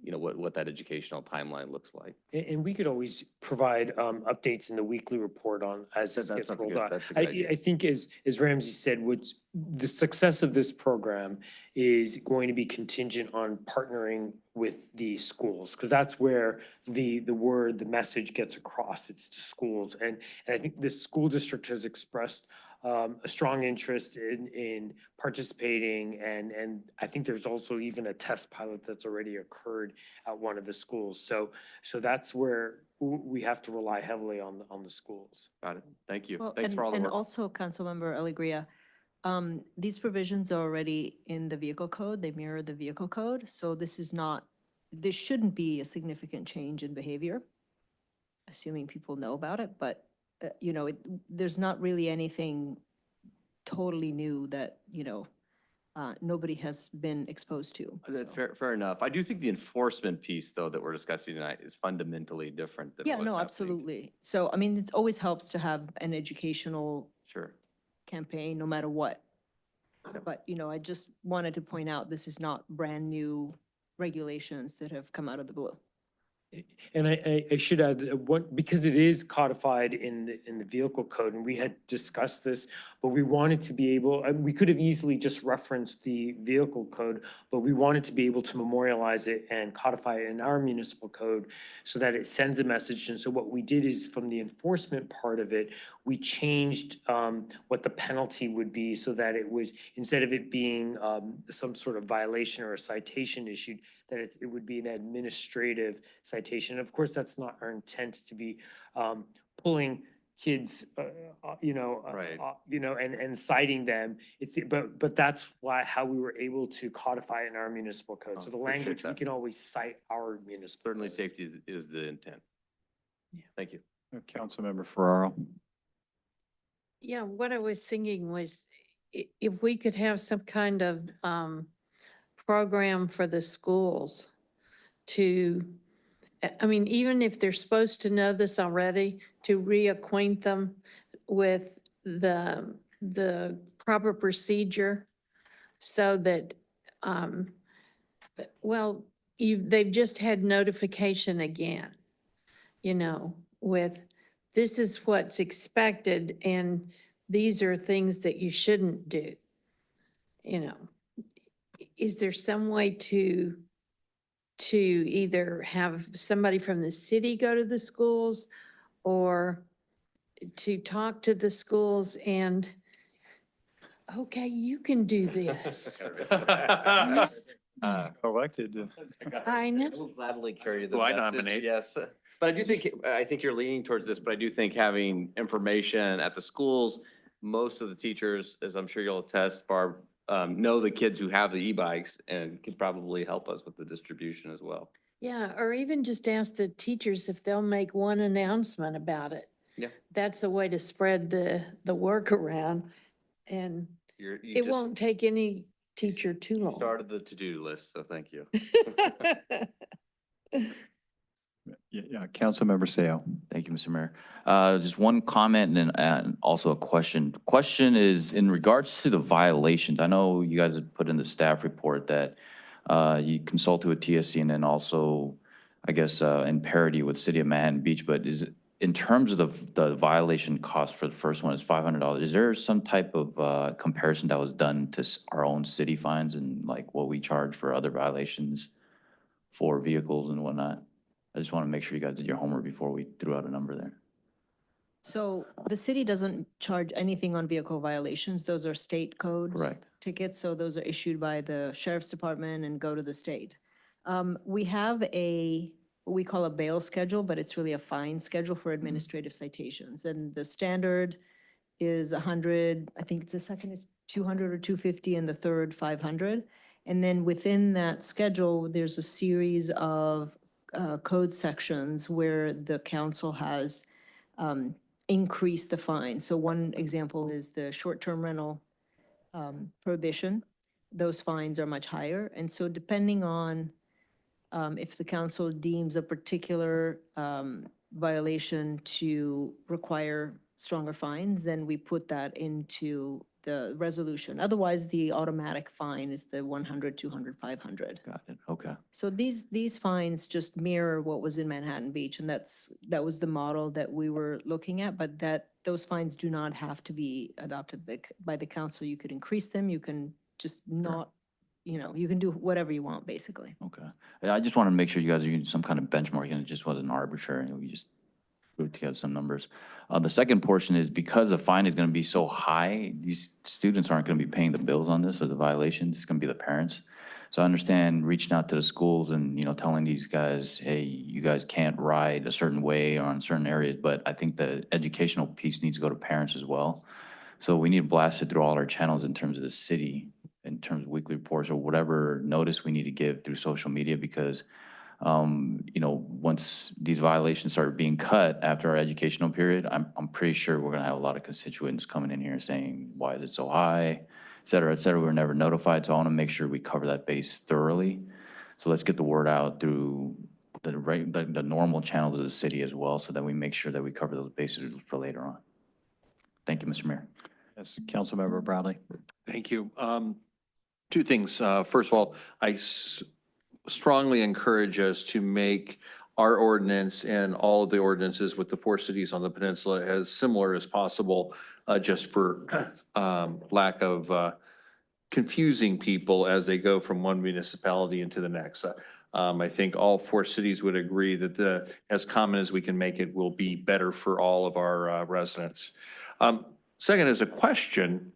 you know, what that educational timeline looks like. And we could always provide updates in the weekly report on as this gets rolled out. I think as Ramsey said, what's the success of this program is going to be contingent on partnering with the schools, because that's where the message gets across. It's to schools. And I think the school district has expressed a strong interest in participating, and I think there's also even a test pilot that's already occurred at one of the schools. So that's where we have to rely heavily on the schools. Got it. Thank you. Well, Thanks for all the and work. also, Councilmember Alegria, these provisions are already in the vehicle code. They mirror the vehicle code. So this shouldn't be a significant change in behavior, assuming people know about it. But, you know, there's not really anything totally new that, you know, nobody has been exposed to. so. Fair enough. I do think the enforcement piece, though, that we're discussing tonight is fundamentally different than Yeah, what's no, happening. absolutely. So, I mean, it always helps to have an educational Sure. campaign, no matter what. But, I just wanted to point out, this is not brand-new regulations that have come out of the blue. And I should add, because it is codified in the vehicle code, and we had discussed this, but we wanted to be able, we could have easily just referenced the vehicle code, but we wanted to be able to memorialize it and codify it in our municipal code so that it sends a message. And so what we did is, from the enforcement part of it, we changed what the penalty would be so that it was, instead of it being some sort of violation or a citation issued, that it would be an administrative citation. Of course, that's not our intent to be pulling kids, Right. and citing them. But that's how we were able to codify it in our municipal code. So the Appreciate language, we that. can always cite our municipal. Certainly safety is the intent. Thank you. Councilmember Ferraro. Yeah, what I was thinking was if we could have some kind of program for the schools to, I mean, even if they're supposed to know this already, to reacquaint them with the proper procedure so that, well, they've just had notification again, with this is what's expected and these are things that you shouldn't do. Is there some way to either have somebody from the city go to the schools or to talk to the schools and, okay, you can do this. Elected. I know. I will gladly carry the Who I message, nominate. yes. But I think you're leaning towards this, but I do think having information at the schools, most of the teachers, as I'm sure you'll attest, Barb, know the kids who have the e-bikes and could probably help us with the distribution as well. Yeah, or even just ask the teachers if they'll make one announcement about it. Yeah. That's a way to spread the work around, and it won't take any teacher too long. Started the to-do list, so thank you. Yeah, Councilmember Seo. Thank you, Mr. Mayor. Just one comment and also a question. Question is in regards to the violations. I know you guys have put in the staff report that you consulted with TSC and then also, I guess, in parity with City of Manhattan Beach. But is it, in terms of the violation cost for the first one is $500, is there some type of comparison that was done to our own city fines and like what we charge for other violations for vehicles and whatnot? I just want to make sure you guys did your homework before we threw out a number there. So the city doesn't charge anything on vehicle violations. Those are state code Correct. tickets, so those are issued by the sheriff's department and go to the state. We have what we call a bail schedule, but it's really a fine schedule for administrative citations. And the standard is 100, I think the second is 200 or 250, and the third 500. And then within that schedule, there's a series of code sections where the council has increased the fine. So one example is the short-term rental prohibition. Those fines are much higher. And so depending on if the council deems a particular violation to require stronger fines, then we put that into the resolution. Otherwise, the automatic fine is the 100, 200, 500. Got it. Okay. So these fines just mirror what was in Manhattan Beach, and that was the model that we were looking at, but those fines do not have to be adopted by the council. You could increase them, you can just not, you can do whatever you want, basically. Okay. Yeah, I just want to make sure you guys are using some kind of benchmark and it just wasn't arbitrary. We just put together some numbers. The second portion is because the fine is going to be so high, these students aren't going to be paying the bills on this or the violations. It's going to be the parents. So I understand reaching out to the schools and, telling these guys, hey, you guys can't ride a certain way or on certain areas, but I think the educational piece needs to go to parents as well. So we need to blast it through all our channels in terms of the city, in terms of weekly reports or whatever notice we need to give through social media, because once these violations start being cut after our educational period, I'm pretty sure we're going to have a lot of constituents coming in here saying, why is it so high? et cetera, we were never notified. So I want to make sure we cover that base thoroughly. So let's get the word out through the normal channels of the city as well, so that we make sure that we cover those bases for later on. Thank you, Mr. Mayor. Yes, Councilmember Bradley. Thank you. Two things. First of all, I strongly encourage us to make our ordinance and all of the ordinances with the 4 cities on the peninsula as similar as possible, just for lack of confusing people as they go from one municipality into the next. I think all 4 cities would agree that as common as we can make it will be better for all of our residents. Second is a question.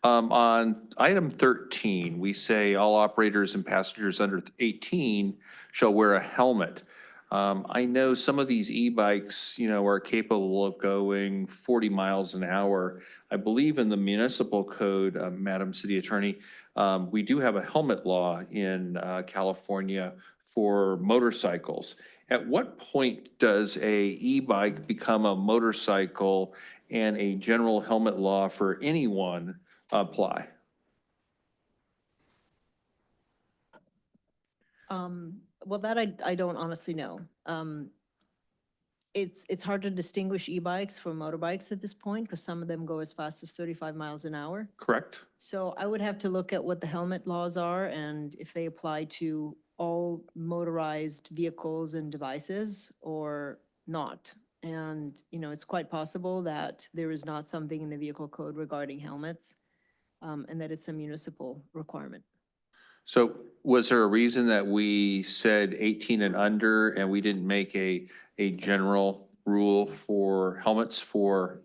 On item 13, we say all operators and passengers under 18 shall wear a helmet. I know some of these e-bikes, are capable of going 40 miles an hour. I believe in the municipal code, Madam City Attorney, we do have a helmet law in California for motorcycles. At what point does a e-bike become a motorcycle and a general helmet law for anyone apply? Well, that I don't honestly know. It's hard to distinguish e-bikes from motorbikes at this point because some of them go as fast as 35 miles an hour. Correct. So I would have to look at what the helmet laws are and if they apply to all motorized vehicles and devices or not. And, it's quite possible that there is not something in the vehicle code regarding helmets, and that it's a municipal requirement. So was there a reason that we said 18 and under and we didn't make a general rule for helmets for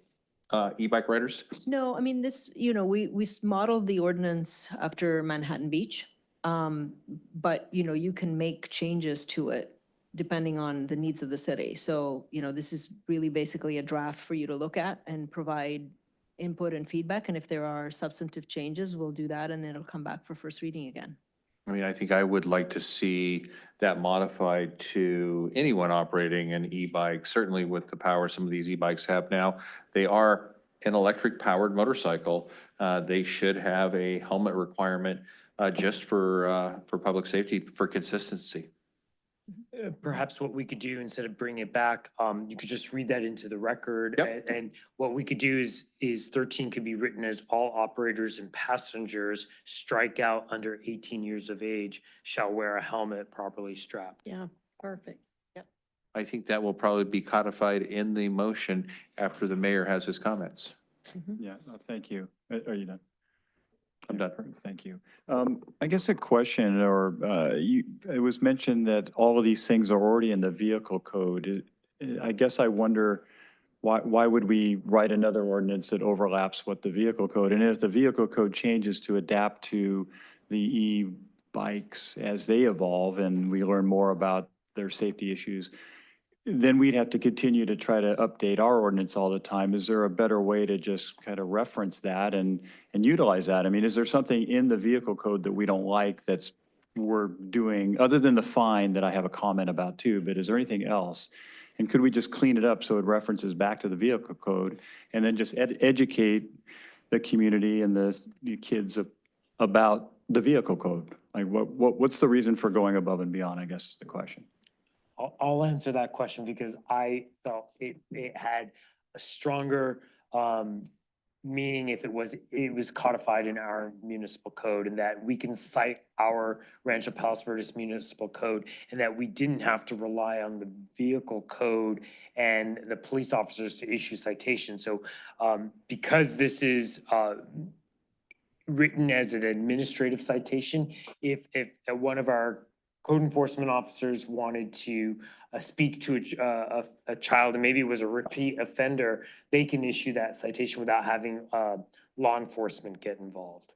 e-bike riders? No, I mean, this, we modeled the ordinance after Manhattan Beach. But, you can make changes to it depending on the needs of the city. So, this is really basically a draft for you to look at and provide input and feedback. And if there are substantive changes, we'll do that and then it'll come back for first reading again. I mean, I think I would like to see that modified to anyone operating an e-bike, certainly with the power some of these e-bikes have now. They are an electric powered motorcycle. They should have a helmet requirement just for public safety, for consistency. Perhaps what we could do instead of bringing it back, you could just read that into the record. Yep. And what we could do is 13 could be written as all operators and passengers strike out under 18 years of age shall wear a helmet properly strapped. Yeah, perfect. I think that will probably be codified in the motion after the mayor has his comments. Yeah, thank you. Are you done? I'm done. Thank you. I guess a question, or it was mentioned that all of these things are already in the vehicle code. I guess I wonder why would we write another ordinance that overlaps with the vehicle code? And if the vehicle code changes to adapt to the e-bikes as they evolve and we learn more about their safety issues, then we'd have to continue to try to update our ordinance all the time. Is there a better way to just kind of reference that and utilize that? I mean, is there something in the vehicle code that we don't like that's we're doing, other than the fine that I have a comment about too, but is there anything else? And could we just clean it up so it references back to the vehicle code and then just educate the community and the kids about the vehicle code? Like what's the reason for going above and beyond, I guess is the question. I'll answer that question because I felt it had a stronger meaning if it was codified in our municipal code, and that we can cite our Rancho Palos Verdes municipal code, and that we didn't have to rely on the vehicle code and the police officers to issue citations. So because this is written as an administrative citation, if one of our code enforcement officers wanted to speak to a child and maybe it was a repeat offender, they can issue that citation without having law enforcement get involved.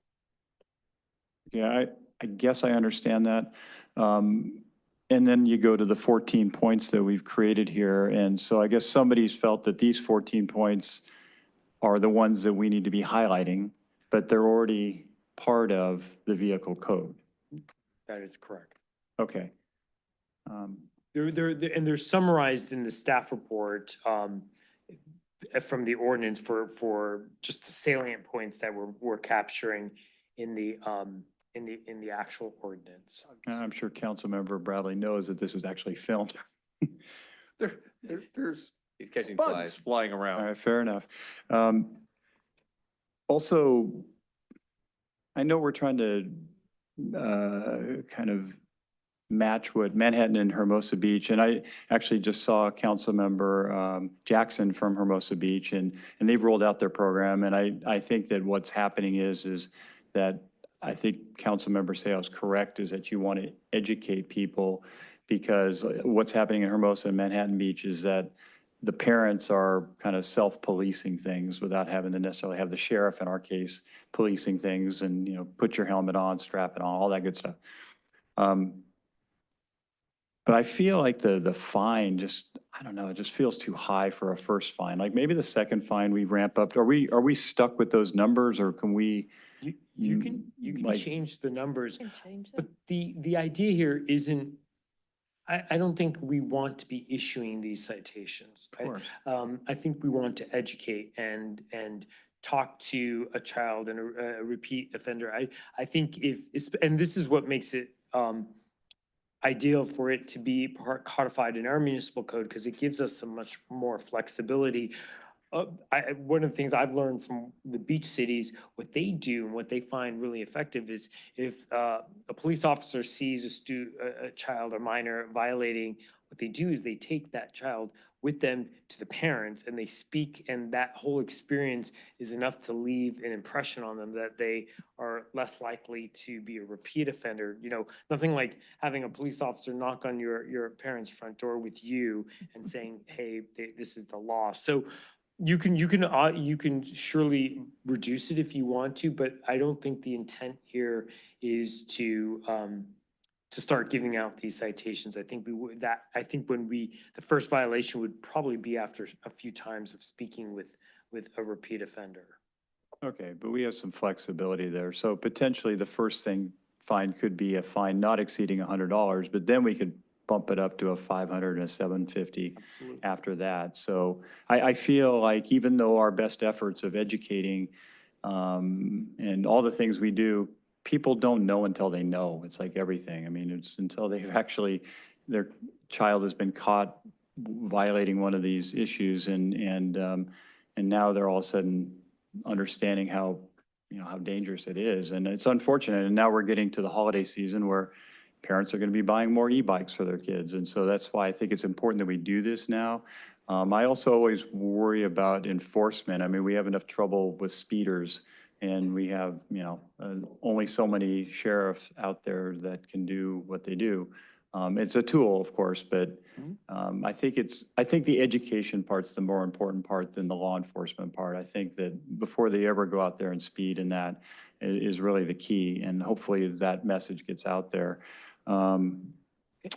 Yeah, I guess I understand that. And then you go to the 14 points that we've created here. And so I guess somebody's felt that these 14 points are the ones that we need to be highlighting, but they're already part of the vehicle code. That is correct. Okay. They're summarized in the staff report from the ordinance for just salient points that we're capturing in the actual ordinance. I'm sure Councilmember Bradley knows that this is actually filmed. There's He's catching bugs flies. flying All around. right, fair enough. Also, I know we're trying to kind of match what Manhattan and Hermosa Beach, and I actually just saw Councilmember Jackson from Hermosa Beach, and they've rolled out their program, and I think that what's happening is that I think Councilmember Sales correct, is that you want to educate people, because what's happening in Hermosa and Manhattan Beach is that the parents are kind of self-policing things without having to necessarily have the sheriff, in our case, policing things and, you know, put your helmet on, strap it on, all that good stuff. But I feel like the fine just, I don't know, it just feels too high for a first fine. Like maybe the second fine we ramp up. Are we stuck with those numbers, or can we? You can like- change the numbers, but the idea here isn't, I don't think we want to be issuing these citations. Of course. I think we want to educate and talk to a child and a repeat offender. I think and this is what makes it ideal for it to be codified in our municipal code, because it gives us some much more flexibility. One of the things I've learned from the beach cities, what they do and what they find really effective is if a police officer sees a child or minor violating, what they do is they take that child with them to the parents and they speak, and that whole experience is enough to leave an impression on them that they are less likely to be a repeat offender. You know, nothing like having a police officer knock on your parents' front door with you and saying, hey, this is the law. So you can surely reduce it if you want to, but I don't think the intent here is to start giving out these citations. I think the first violation would probably be after a few times of speaking with a repeat offender. Okay, but we have some flexibility there. So potentially the first fine could be a fine not exceeding $100, but then we could bump it up to a 500 and a 750 after that. So I feel like even though our best efforts of educating and all the things we do, people don't know until they know. It's like everything. I mean, it's until they've actually, their child has been caught violating one of these issues, and now they're all of a sudden understanding how, you know, how dangerous it is. And it's unfortunate. And now we're getting to the holiday season where parents are going to be buying more e-bikes for their kids. And so that's why I think it's important that we do this now. I also always worry about enforcement. I mean, we have enough trouble with speeders, and we have, you know, only so many sheriffs out there that can do what they do. It's a tool, of course, but I think the education part's the more important part than the law enforcement part. I think that before they ever go out there and speed, and that is really the key, and hopefully that message gets out there.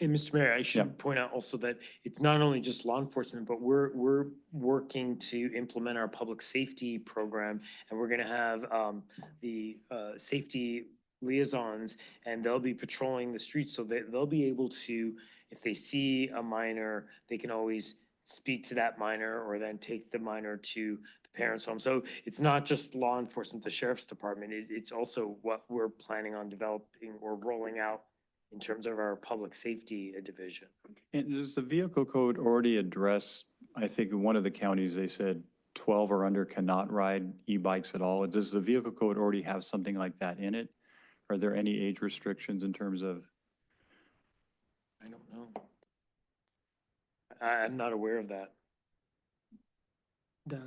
And Mr. Mayor, I should point out also that it's not only just law enforcement, but we're working to implement our public safety program, and we're gonna have the safety liaisons, and they'll be patrolling the streets, so that they'll be able to, if they see a minor, they can always speak to that minor or then take the minor to the parents' home. So it's not just law enforcement, the sheriff's department, it's also what we're planning on developing or rolling out in terms of our public safety division. And does the vehicle code already address, I think in one of the counties, they said 12 or under cannot ride e-bikes at all. Does the vehicle code already have something like that in it? Are there any age restrictions in terms of? I don't know. I'm not aware of that.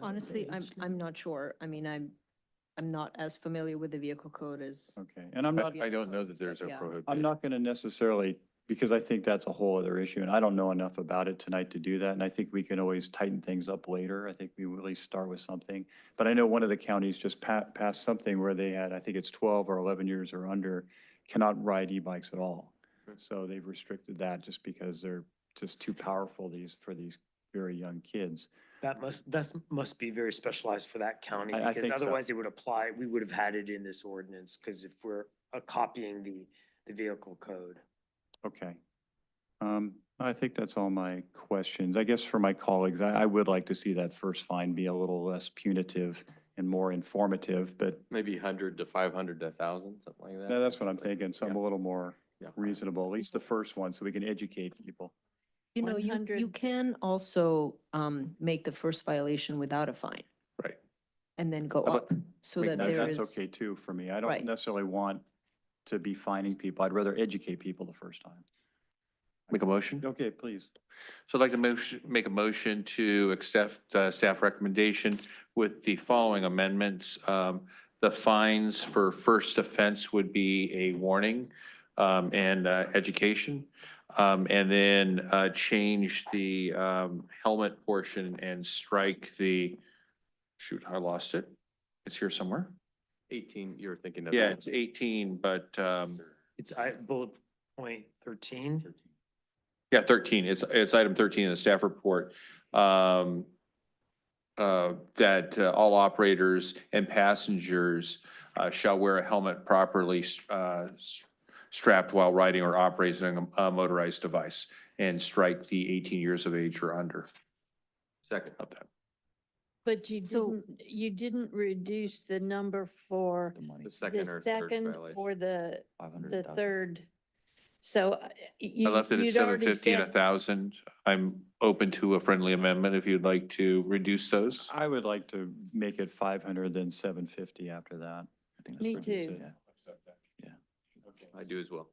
Honestly, I'm not sure. I mean, I'm not as familiar with the vehicle code as. Okay, and I'm not, I don't know that there's a Yeah. prohibition. I'm not going to necessarily, because I think that's a whole other issue, and I don't know enough about it tonight to do that, and I think we can always tighten things up later. I think we really start with something. But I know one of the counties just passed something where they had, I think it's 12 or 11 years or under, cannot ride e-bikes at all. So they've restricted that just because they're just too powerful for these very young kids. That must be very specialized for that county, I because think so. otherwise it would apply, we would have had it in this ordinance, because if we're copying the vehicle code. Okay. I think that's all my questions. I guess for my colleagues, I would like to see that first fine be a little less punitive and more informative, but Maybe 100 to 500 to 1,000, something like that. that's what I'm thinking, some a little more Yeah. reasonable, at least the first one, so we can educate people. You know, you 100. can also make the first violation without a fine. Right. And then go How about up so make that that- there That's is. okay too for me. I don't Right. necessarily want to be fining people. I'd rather educate people the first time. Make a motion? Okay, please. So I'd like to make a motion to accept staff recommendation with the following amendments. The fines for first offense would be a warning and education. And then change the helmet portion and strike the, shoot, I lost it. It's here somewhere. 18, you're thinking of. Yeah, it's 18, but It's bullet point 13. yeah, 13. It's item 13 in the staff report. That all operators and passengers shall wear a helmet properly strapped while riding or operating a motorized device, and strike the 18 years of age or under. Second. Of that. But you didn't reduce the number for The the second or third second violation. or the 500,000. third. So I left it at 750 and 1,000. I'm open to a friendly amendment if you'd like to reduce those. I would like to make it 500, then 750 after that. I think Me that's pretty too. good. Yeah. I do as well.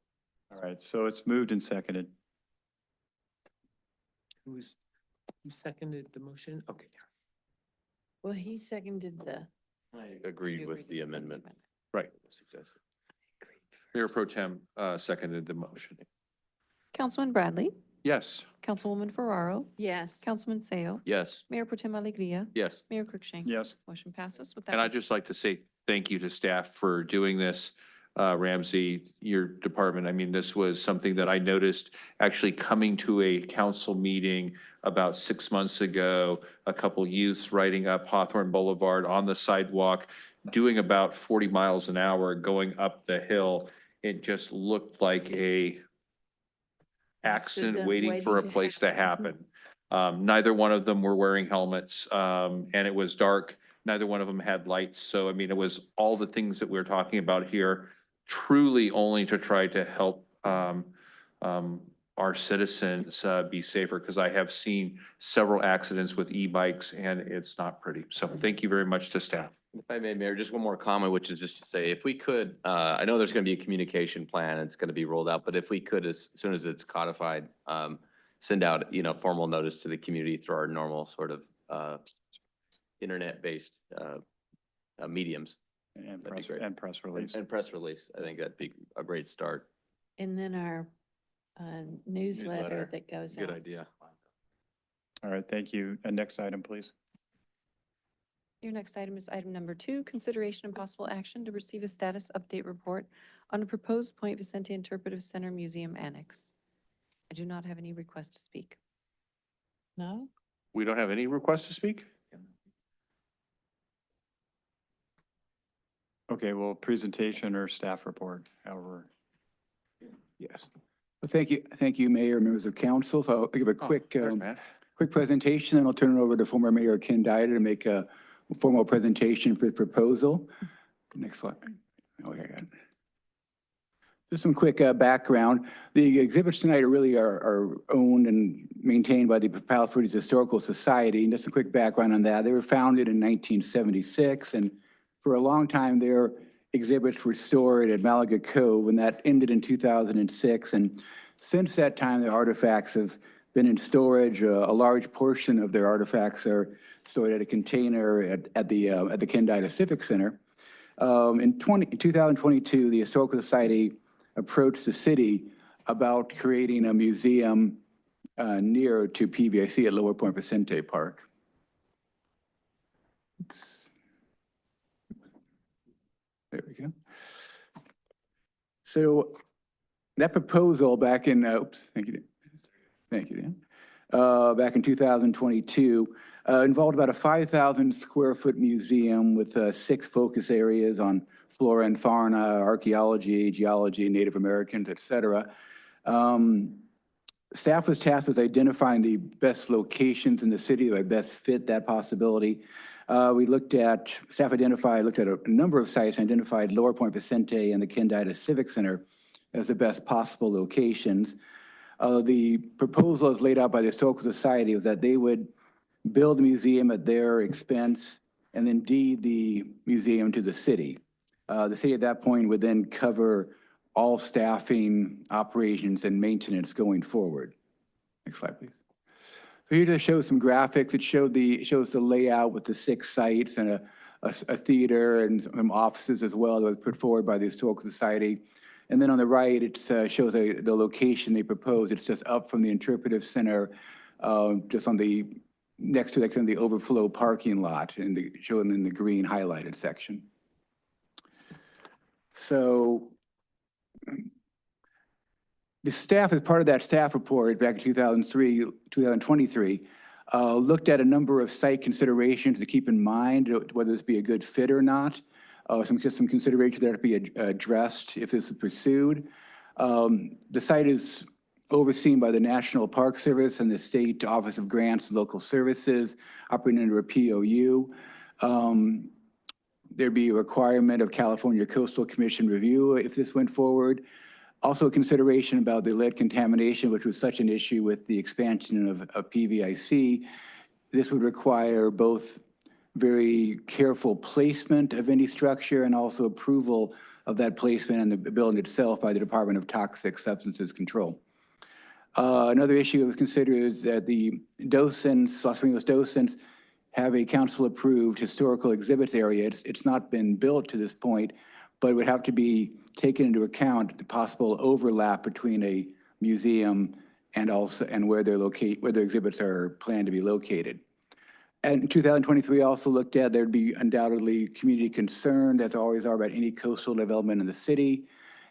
All right, so it's moved and seconded. Who seconded the motion? Okay. Well, he seconded the. I agreed with the amendment. Right. Suggested. Mayor Pro Tem seconded the motion. Councilman Bradley, Yes. Councilwoman Ferraro, Yes. Councilman Seo, Yes. Mayor Pro Tem Alegria, Yes. Mayor Cruikshank. Yes. Motion passes with that. And I'd just like to say thank you to staff for doing this. Ramsey, your department, I mean, this was something that I noticed actually coming to a council meeting about 6 months ago, a couple youths riding up Hawthorne Boulevard on the sidewalk, doing about 40 miles an hour going up the hill. It just looked like a accident waiting for a place to happen. Neither one of them were wearing helmets, and it was dark. Neither one of them had lights. So, I mean, it was all the things that we're talking about here, truly only to try to help our citizens be safer, because I have seen several accidents with e-bikes and it's not pretty. So thank you very much to staff. If I may, Mayor, just one more comment, which is just to say, if we could, I know there's going to be a communication plan, and it's going to be rolled out, but if we could, as soon as it's codified, send out, formal notice to the community through our normal sort of internet-based mediums. And That'd be press, great. and press release. And press release. I think that'd be a great start. And then our newsletter that goes out. Good idea. All right, thank you. Next item, please. Your next item is item number 2, consideration and possible action to receive a status update report on a proposed Point Vicente Interpretive Center Museum Annex. I do not have any requests to speak. No? We don't have any requests to speak? Okay, well, presentation or staff report, however. Yes. Well, thank you, Mayor, members of council. So I'll give a quick, There's Matt. quick presentation, and I'll turn it over to former Mayor Ken Dyer to make a formal presentation for his proposal. Next slide. Oh, yeah, I got it. Just some quick background. The exhibits tonight really are owned and maintained by the Palos Verdes Historical Society. And just a quick background on that. They were founded in 1976, and for a long time, their exhibits were stored at Malaga Cove, and that ended in 2006. And since that time, their artifacts have been in storage. A large portion of their artifacts are stored at a container at the Ken Dyer Civic Center. In 2022, the Historical Society approached the city about creating a museum near to PVIC at Lower Point Vicente Park. There we go. So that proposal back in, oops, thank you, Dan. Thank you, Dan. Back in 2022, involved about a 5,000 square foot museum with 6 focus areas on flora and fauna, archaeology, geology, Native Americans, et cetera. Staff was tasked with identifying the best locations in the city that would best fit that possibility. Staff looked at a number of sites, identified Lower Point Vicente and the Kendida Civic Center as the best possible locations. The proposal as laid out by the Historical Society was that they would build the museum at their expense and then deed the museum to the city. The city at that point would then cover all staffing, operations, and maintenance going forward. Next slide, please. So here to show some graphics. It shows the layout with the 6 sites and a theater and some offices as well that was put forward by the Historical Society. And then on the right, it shows the location they proposed. It's just up from the Interpretive Center, just on the next to the overflow parking lot, shown in the green highlighted section. So the staff, as part of that staff report back in 2023, looked at a number of site considerations to keep in mind, whether this be a good fit or not. Some considerations that have to be addressed if this is pursued. The site is overseen by the National Park Service and the State Office of Grants and Local Services, operating under a POU. There'd be a requirement of California Coastal Commission review if this went forward. Also a consideration about the lead contamination, which was such an issue with the expansion of PVIC. This would require both very careful placement of any structure and also approval of that placement and the building itself by the Department of Toxic Substances Control. Another issue that was considered is that the docents, Los Flamingos docents, have a council-approved historical exhibits area. It's not been built to this point, but it would have to be taken into account the possible overlap between a museum and where their exhibits are planned to be located. And in 2023, also looked at there'd be undoubtedly community concern, as always are, about any coastal development in the city,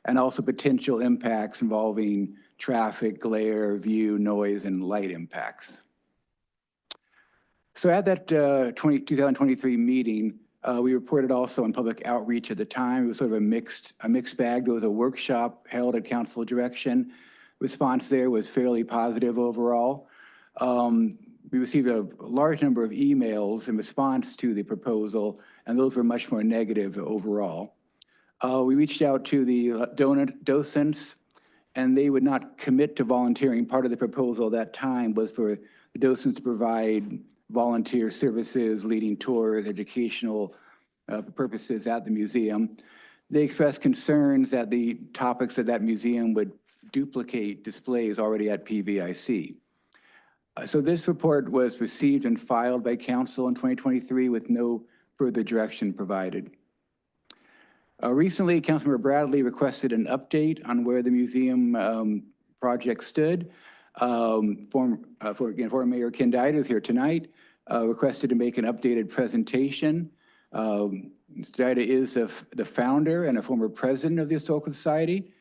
and also potential impacts involving traffic, glare, view, noise, and light impacts. So at that 2023 meeting, we reported also on public outreach at the time. It was sort of a mixed bag. There was a workshop held at council direction. Response there was fairly positive overall. We received a large number of emails in response to the proposal, and those were much more negative overall. We reached out to the docents, and they would not commit to volunteering. Part of the proposal at that time was for the docents to provide volunteer services, leading tours, educational purposes at the museum. They expressed concerns that the topics of that museum would duplicate displays already at PVIC. So this report was received and filed by council in 2023 with no further direction provided. Recently, Councilmember Bradley requested an update on where the museum project stood. Former Mayor Ken Dyda is here tonight, requested to make an updated presentation. Mr. Dyda is the founder and a former president of the Historical Society.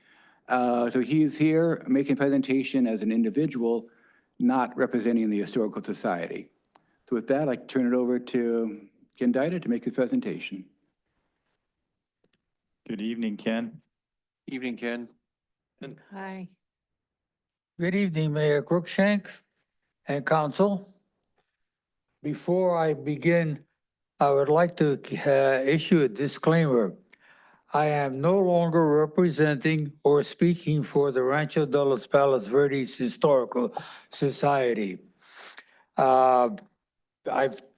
So he's here making a presentation as an individual, not representing the Historical Society. So with that, I'd like to turn it over to Ken Dyda to make his presentation. Good evening, Ken. Evening, Ken. Hi. Good evening, Mayor Cruikshank and council. Before I begin, I would like to issue a disclaimer. I am no longer representing or speaking for the Rancho de los Palos Verdes Historical Society. I've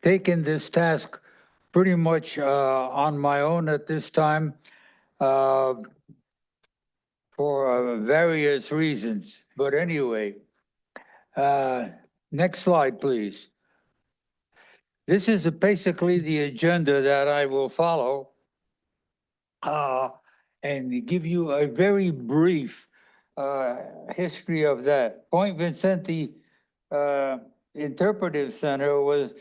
taken this task pretty much on my own at this time for various reasons. But anyway, next slide, please. This is basically the agenda that I will follow and give you a very brief history of that. Point Vicente Interpretive Center was,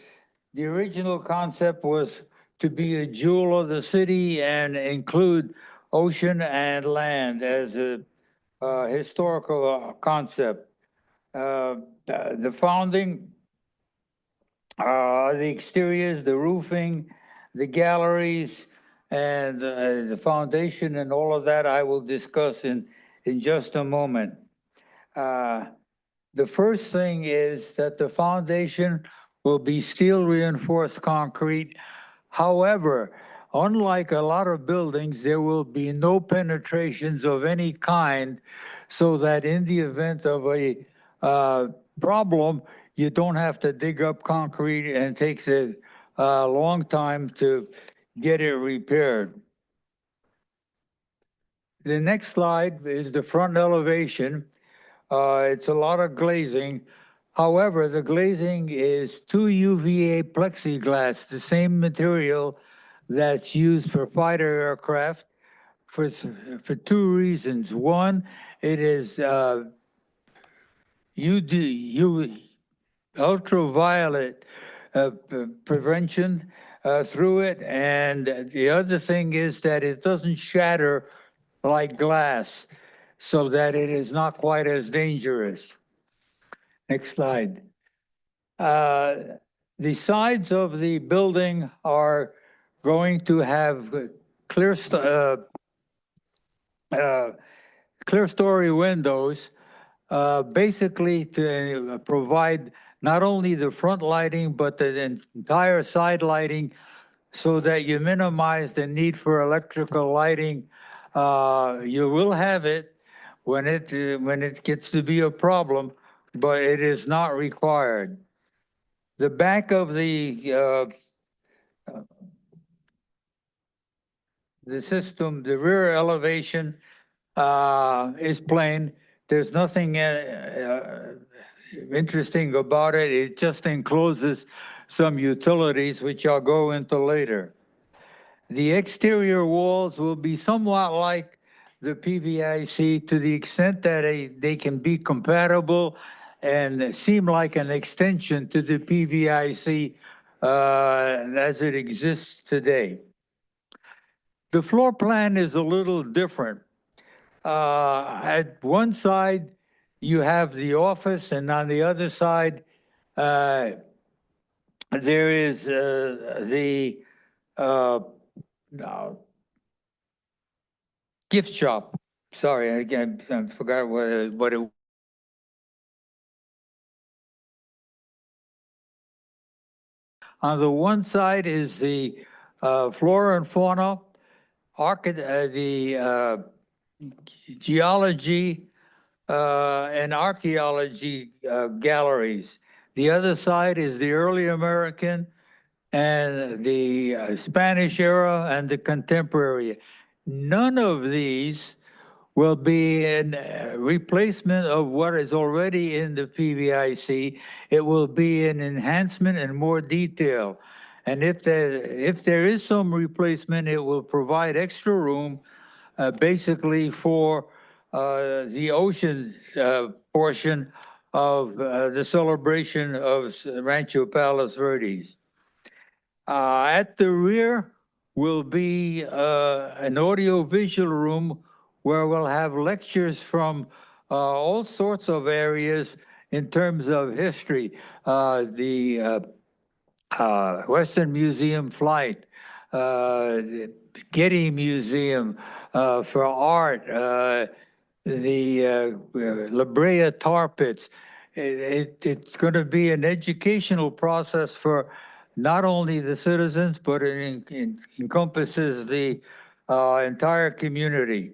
the original concept was to be a jewel of the city and include ocean and land as a historical concept. The founding, the exteriors, the roofing, the galleries, and the foundation and all of that I will discuss in just a moment. The first thing is that the foundation will be steel reinforced concrete. However, unlike a lot of buildings, there will be no penetrations of any kind, so that in the event of a problem, you don't have to dig up concrete and it takes a long time to get it repaired. The next slide is the front elevation. It's a lot of glazing. However, the glazing is 2 UVA plexiglass, the same material that's used for fighter aircraft for two reasons. One, it is ultraviolet prevention through it, and the other thing is that it doesn't shatter like glass, so that it is not quite as dangerous. Next slide. The sides of the building are going to have clear story windows, basically to provide not only the front lighting, but the entire side lighting, so that you minimize the need for electrical lighting. You will have it when it gets to be a problem, but it is not required. The back of the system, the rear elevation is plain. There's nothing interesting about it. It just encloses some utilities, which I'll go into later. The exterior walls will be somewhat like the PVIC to the extent that they can be compatible and seem like an extension to the PVIC as it exists today. The floor plan is a little different. At one side, you have the office, and on the other side, there is the gift shop. Sorry, I forgot what it. On the one side is the flora and fauna, the geology and archaeology galleries. The other side is the early American and the Spanish era and the contemporary. None of these will be a replacement of what is already in the PVIC. It will be an enhancement and more detail. And if there is some replacement, it will provide extra room basically for the ocean portion of the celebration of Rancho Palos Verdes. At the rear will be an audio-visual room where we'll have lectures from all sorts of areas in terms of history. The Western Museum flight, the Getty Museum for art, the La Brea tar pits. It's going to be an educational process for not only the citizens, but it encompasses the entire community.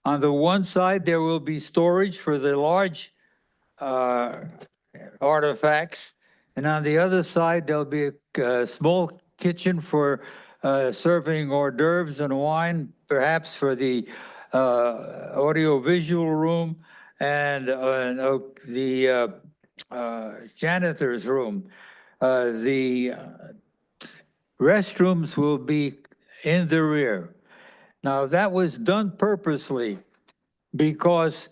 On the one side, there will be storage for the large artifacts, and on the other side, there'll be a small kitchen for serving hors d'oeuvres and wine, perhaps for the audio-visual room and the janitor's room. The restrooms will be in the rear. Now, that was done purposely because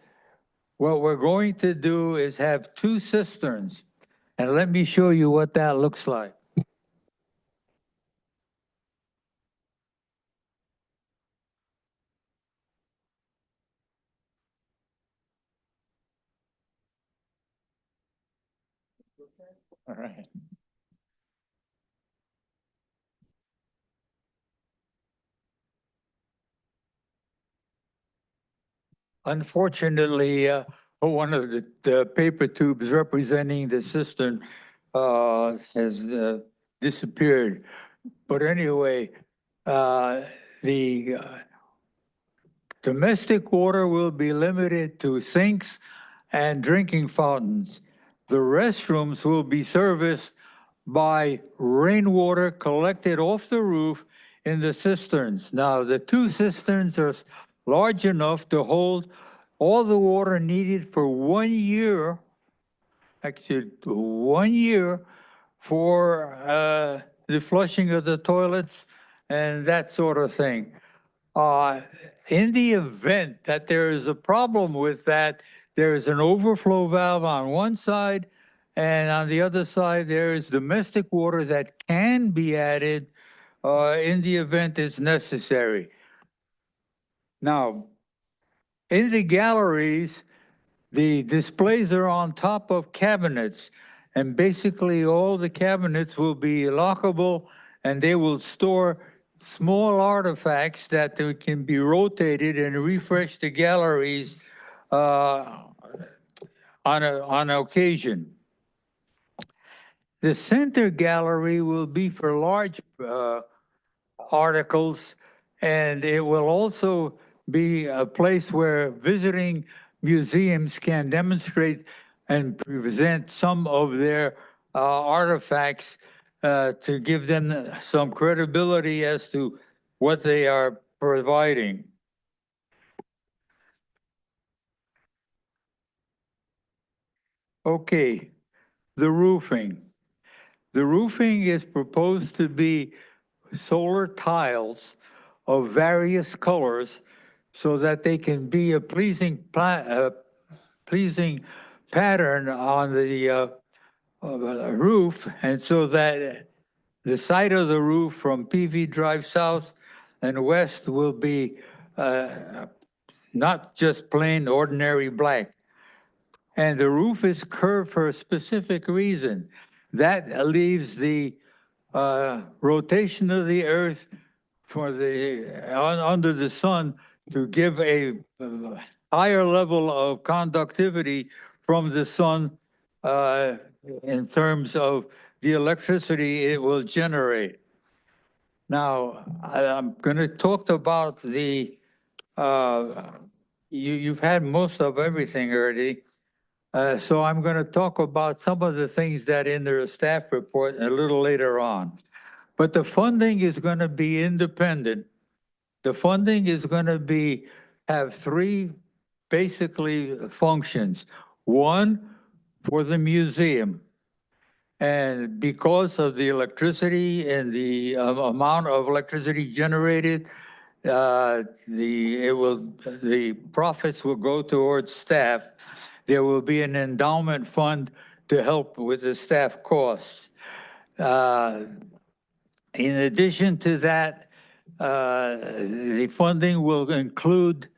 what we're going to do is have two cisterns. And let me show you what that looks like. All right. Unfortunately, one of the paper tubes representing the cistern has disappeared. But anyway, the domestic water will be limited to sinks and drinking fountains. The restrooms will be serviced by rainwater collected off the roof in the cisterns. Now, the two cisterns are large enough to hold all the water needed for 1 year, actually 1 year, for the flushing of the toilets and that sort of thing. In the event that there is a problem with that, there is an overflow valve on one side, and on the other side, there is domestic water that can be added in the event it's necessary. Now, in the galleries, the displays are on top of cabinets, and basically all the cabinets will be lockable, and they will store small artifacts that they can be rotated and refresh the galleries on occasion. The center gallery will be for large articles, and it will also be a place where visiting museums can demonstrate and present some of their artifacts to give them some credibility as to what they are providing. Okay, the roofing. The roofing is proposed to be solar tiles of various colors so that they can be a pleasing pattern on the roof, and so that the side of the roof from PV Drive South and West will be not just plain ordinary black. And the roof is curved for a specific reason. That leaves the rotation of the earth for the under the sun to give a higher level of conductivity from the sun in terms of the electricity it will generate. Now, I'm going to talk about the, you've had most of everything already. So I'm going to talk about some of the things that in their staff report a little later on. But the funding is going to be independent. The funding is going to have three basically functions. One, for the museum. And because of the electricity and the amount of electricity generated, the profits will go towards staff. There will be an endowment fund to help with the staff costs. In addition to that, the funding will include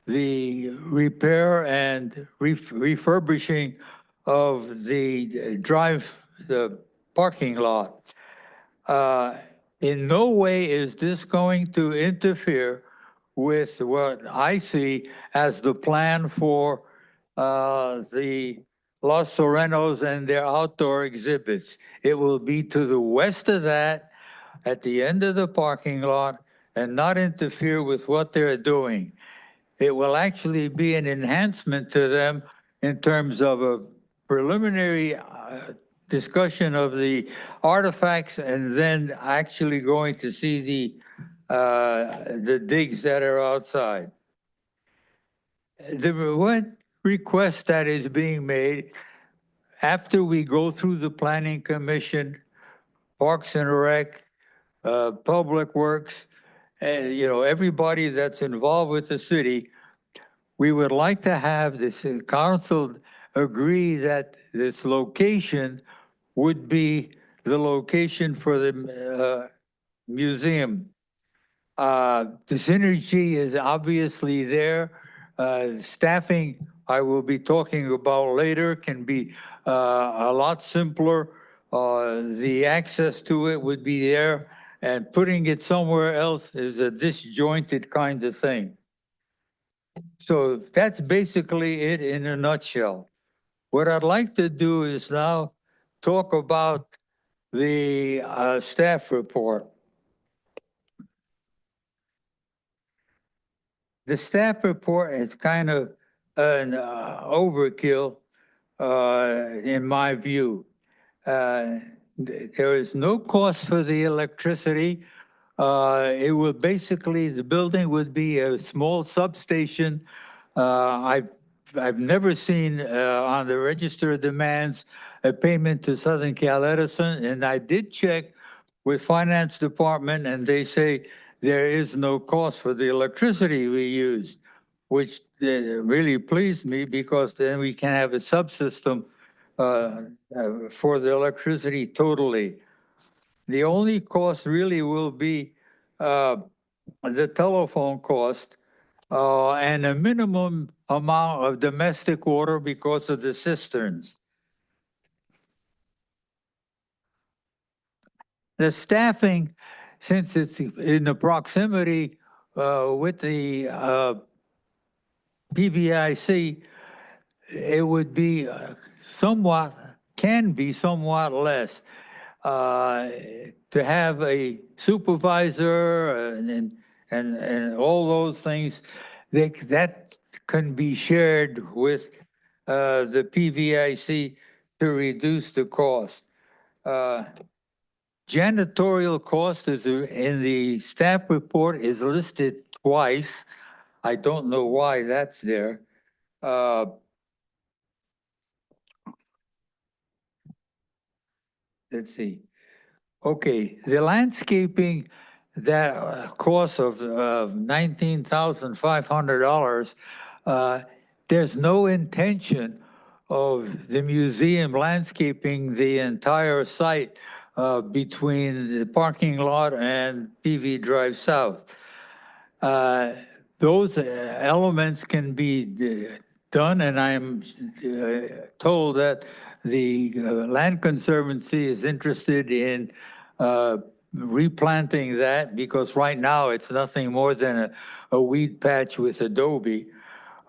the repair and refurbishing of the parking lot. In no way is this going to interfere with what I see as the plan for the Los Serenos and their outdoor exhibits. It will be to the west of that, at the end of the parking lot, and not interfere with what they're doing. It will actually be an enhancement to them in terms of a preliminary discussion of the artifacts, and then actually going to see the digs that are outside. The one request that is being made, after we go through the Planning Commission, Parks and Rec, Public Works, everybody that's involved with the city, we would like to have this council agree that this location would be the location for the museum. The synergy is obviously there. Staffing, I will be talking about later, can be a lot simpler. The access to it would be there, and putting it somewhere else is a disjointed kind of thing. So that's basically it in a nutshell. What I'd like to do is now talk about the staff report. The staff report is kind of an overkill, in my view. There is no cost for the electricity. It will basically, the building would be a small substation. I've never seen on the register of demands a payment to Southern Cal Edison, and I did check with finance department, and they say there is no cost for the electricity we used, which really pleased me because then we can have a subsystem for the electricity totally. The only cost really will be the telephone cost and a minimum amount of domestic water because of the cisterns. The staffing, since it's in the proximity with the PVIC, it would be somewhat, can be somewhat less. To have a supervisor and all those things, that can be shared with the PVIC to reduce the cost. Janitorial cost is in the staff report is listed twice. I don't know why that's there. Let's see. Okay, the landscaping, that cost of $19,500, there's no intention of the museum landscaping the entire site between the parking lot and PV Drive South. Those elements can be done, and I'm told that the Land Conservancy is interested in replanting that because right now it's nothing more than a weed patch with adobe.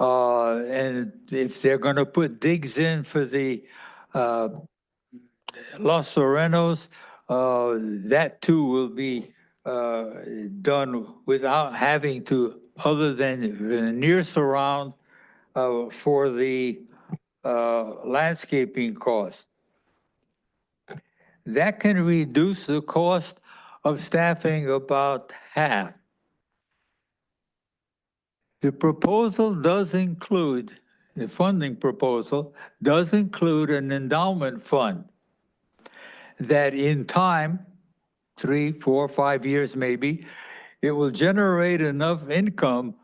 And if they're going to put digs in for the Los Serenos, that too will be done without having to, other than near surround for the landscaping cost. That can reduce the cost of staffing about half. The proposal does include, the funding proposal does include an endowment fund that in time, 3, 4, 5 years maybe, it will generate enough income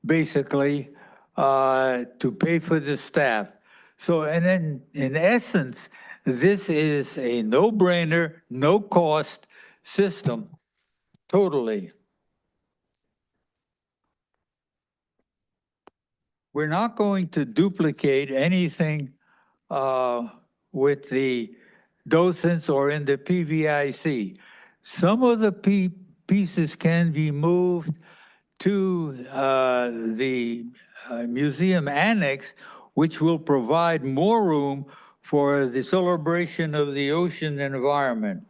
basically to pay for the staff. So, and then in essence, this is a no-brainer, no-cost system, totally. We're not going to duplicate anything with the docents or in the PVIC. Some of the pieces can be moved to the museum annex, which will provide more room for the celebration of the ocean environment.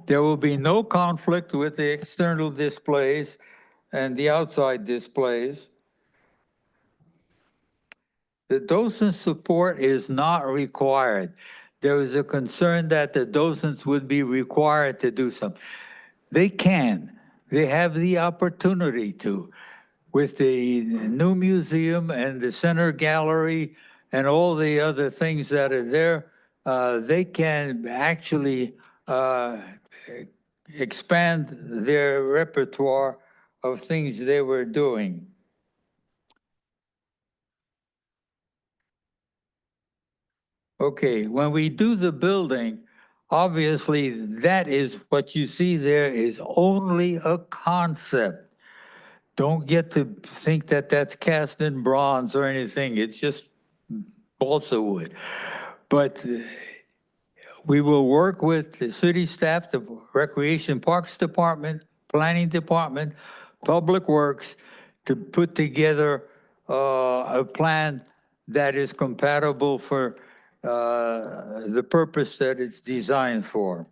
There will be no conflict with the external displays and the outside displays. The docent support is not required. There was a concern that the docents would be required to do something. They can. They have the opportunity to. With the new museum and the center gallery and all the other things that are there, they can actually expand their repertoire of things they were doing. Okay, when we do the building, obviously that is what you see there is only a concept. Don't get to think that that's cast in bronze or anything. It's just balsa wood. But we will work with the city staff, the Recreation Parks Department, Planning Department, Public Works to put together a plan that is compatible for the purpose that it's designed for.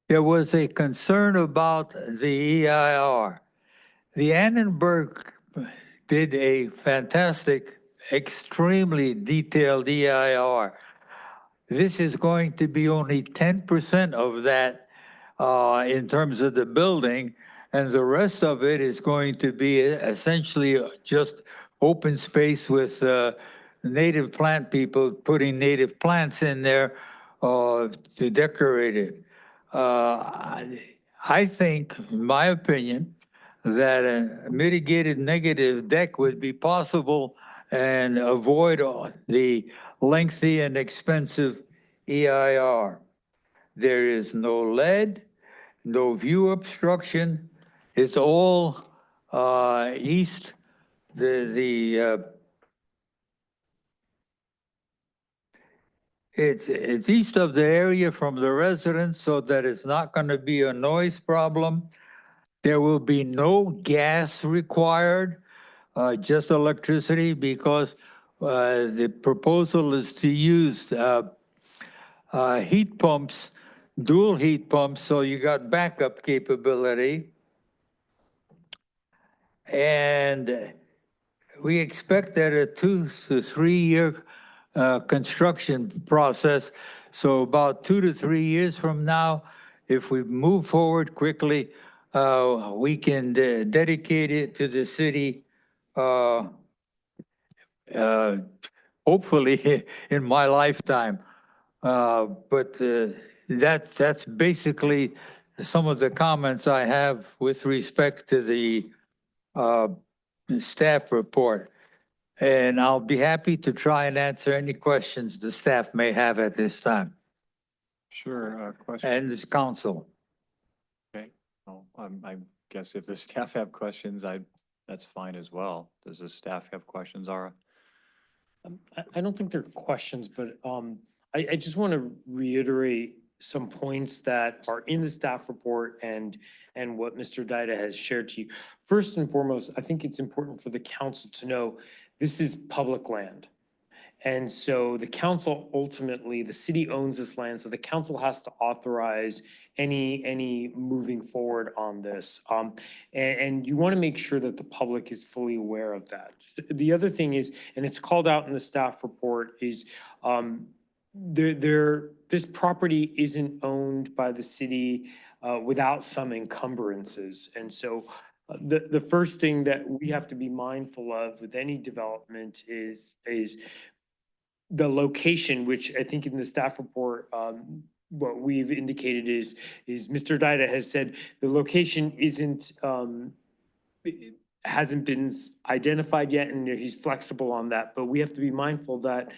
There was a concern about the EIR. The Annenberg did a fantastic, extremely detailed EIR. This is going to be only 10% of that in terms of the building, and the rest of it is going to be essentially just open space with native plant people putting native plants in there to decorate it. I think, in my opinion, that a mitigated negative deck would be possible and avoid the lengthy and expensive EIR. There is no lead, no view obstruction. It's all east. It's east of the area from the residents, so that it's not going to be a noise problem. There will be no gas required, just electricity, because the proposal is to use heat pumps, dual heat pumps, so you got backup capability. And we expect that a 2 to 3 year construction process. So about 2 to 3 years from now, if we move forward quickly, we can dedicate it to the city, hopefully in my lifetime. But that's basically some of the comments I have with respect to the staff report. And I'll be happy to try and answer any questions the staff may have at this time. Sure, question. And this council. Okay, well, I guess if the staff have questions, that's fine as well. Does the staff have questions, Ara? I don't think they're questions, but I just want to reiterate some points that are in the staff report and what Mr. Dida has shared to you. First and foremost, I think it's important for the council to know this is public land. And so the council ultimately, the city owns this land, so the council has to authorize any moving forward on this. And you want to make sure that the public is fully aware of that. The other thing is, and it's called out in the staff report, is this property isn't owned by the city without some encumbrances. And so the first thing that we have to be mindful of with any development is the location, which I think in the staff report, what we've indicated is Mr. Dida has said the location hasn't been identified yet, and he's flexible on that. But we have to be mindful that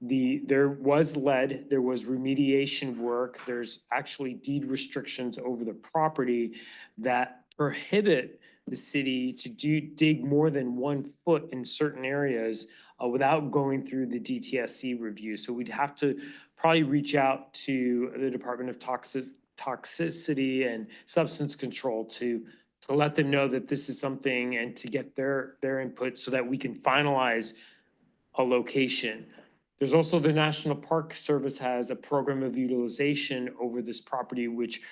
there was lead, there was remediation work, there's actually deed restrictions over the property that prohibit the city to dig more than 1 foot in certain areas without going through the DTSC review. So we'd have to probably reach out to the Department of Toxicity and Substance Control to let them know that this is something and to get their input so that we can finalize a location. There's also the National Park Service has a program of utilization over this property, which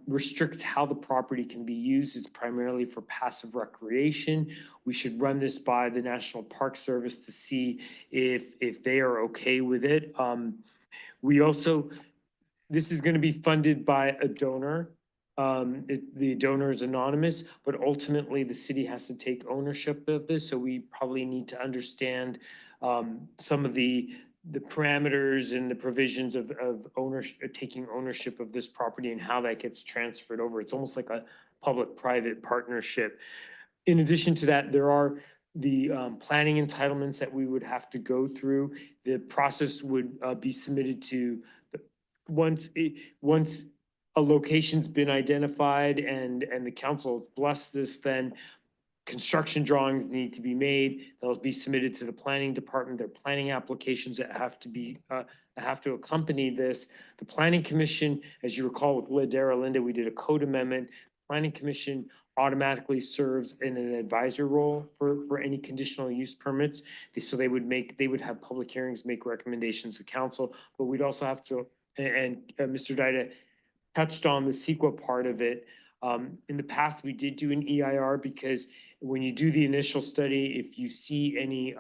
restricts how the property can be used. It's primarily for passive recreation. We should run this by the National Park Service to see if they are okay with it. This is going to be funded by a donor. The donor is anonymous, but ultimately the city has to take ownership of this. So we probably need to understand some of the parameters and the provisions of ownership, taking ownership of this property and how that gets transferred over. It's almost like a public-private partnership. In addition to that, there are the planning entitlements that we would have to go through. The process would be submitted to, once a location's been identified and the council has blessed this, then construction drawings need to be made. They'll be submitted to the planning department. There are planning applications that have to accompany this. The planning commission, as you recall with Ladera Linda, we did a code amendment. Planning commission automatically serves in an advisor role for any conditional use permits. So they would have public hearings, make recommendations to council, but we'd also have to, and Mr. Dida touched on the CEQA part of it. In the past, we did do an EIR because when you do the initial study, if you see any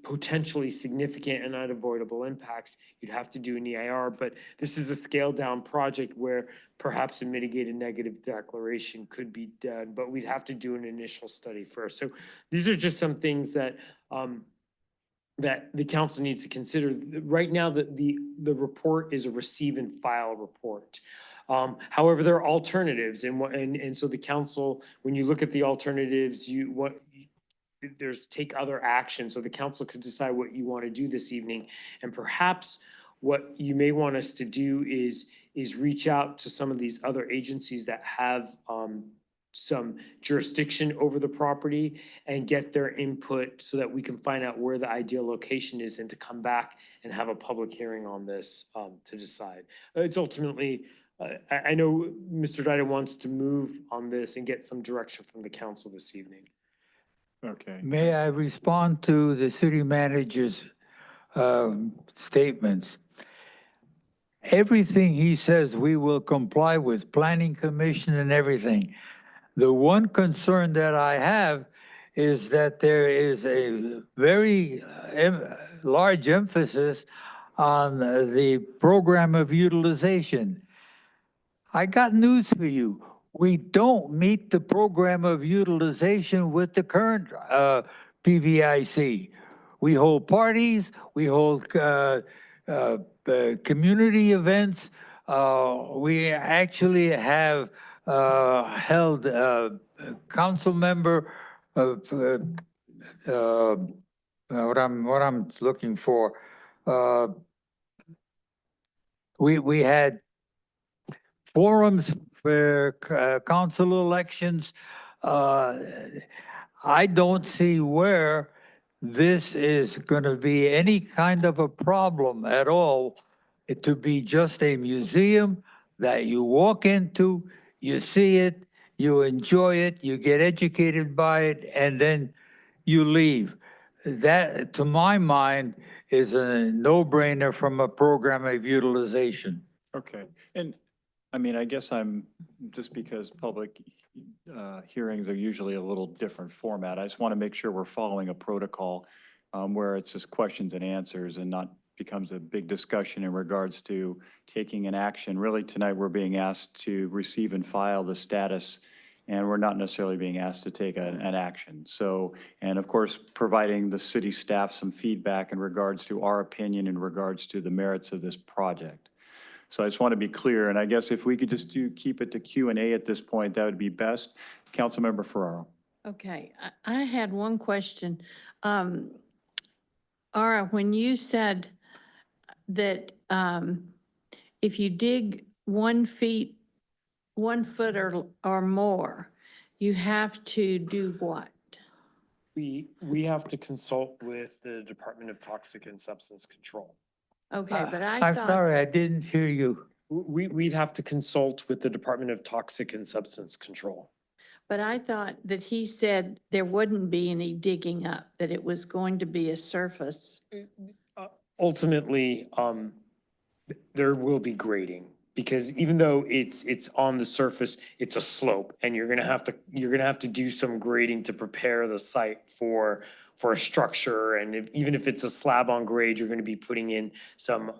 potentially significant and unavoidable impacts, you'd have to do an EIR. But this is a scaled down project where perhaps a mitigated negative declaration could be done, but we'd have to do an initial study first. So these are just some things that that the council needs to consider. Right now, the report is a receive and file report. However, there are alternatives, and so the council, when you look at the alternatives, there's take other action. So the council could decide what you want to do this evening, and perhaps what you may want us to do is reach out to some of these other agencies that have some jurisdiction over the property and get their input so that we can find out where the ideal location is and to come back and have a public hearing on this to decide. It's ultimately, I know Mr. Dida wants to move on this and get some direction from the council this evening. Okay. May I respond to the city manager's statements? Everything he says, we will comply with, planning commission and everything. The one concern that I have is that there is a very large emphasis on the program of utilization. I got news for you. We don't meet the program of utilization with the current PVIC. We hold parties, we hold community events. We actually have held council member what I'm looking for. We had forums for council elections. I don't see where this is going to be any kind of a problem at all. It to be just a museum that you walk into, you see it, you enjoy it, you get educated by it, and then you leave. That, to my mind, is a no-brainer from a program of utilization. Okay, and I mean, I guess just because public hearings are usually a little different format, I just want to make sure we're following a protocol where it's just questions and answers and not becomes a big discussion in regards to taking an action. Really, tonight, we're being asked to receive and file the status, and we're not necessarily being asked to take an action. So, and of course, providing the city staff some feedback in regards to our opinion in regards to the merits of this project. So I just want to be clear, and I guess if we could just keep it to Q&A at this point, that would be best. Councilmember Ferraro. Okay, I had one question. Ara, when you said that if you dig 1 foot or more, you have to do what? We have to consult with the Department of Toxic and Substance Control. Okay, but I'm sorry, I didn't hear you. We'd have to consult with the Department of Toxic and Substance Control. But I thought that he said there wouldn't be any digging up, that it was going to be a surface. Ultimately, there will be grading, because even though it's on the surface, it's a slope, and you're gonna have to do some grading to prepare the site for a structure. And even if it's a slab on grade, you're gonna be putting in some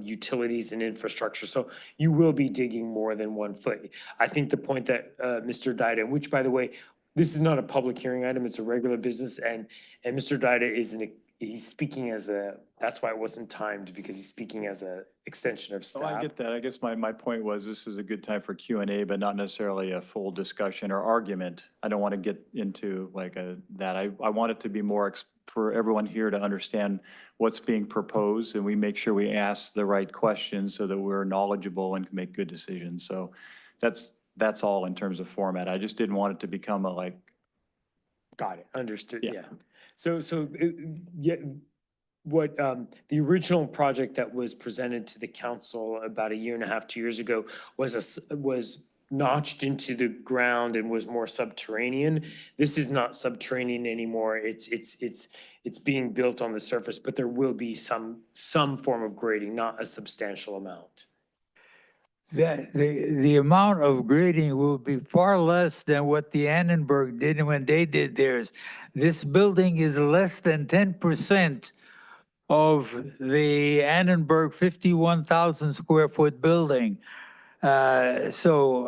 utilities and infrastructure. So you will be digging more than 1 foot. I think the point that Mr. Dida, which, by the way, this is not a public hearing item, it's a regular business, and Mr. Dida he's speaking as that's why it wasn't timed, because he's speaking as a extension of staff. Oh, I get that. I guess my point was this is a good time for Q&A, but not necessarily a full discussion or argument. I don't want to get into that. I want it to be more for everyone here to understand what's being proposed, and we make sure we ask the right questions so that we're knowledgeable and can make good decisions. So that's all in terms of format. I just didn't want it to become Got it, understood, yeah. So what the original project that was presented to the council about 1.5 years, 2 years ago was notched into the ground and was more subterranean. This is not subterranean anymore. It's being built on the surface, but there will be some form of grading, not a substantial amount. The amount of grading will be far less than what the Annenberg did when they did theirs. This building is less than 10% of the Annenberg 51,000 square foot building. So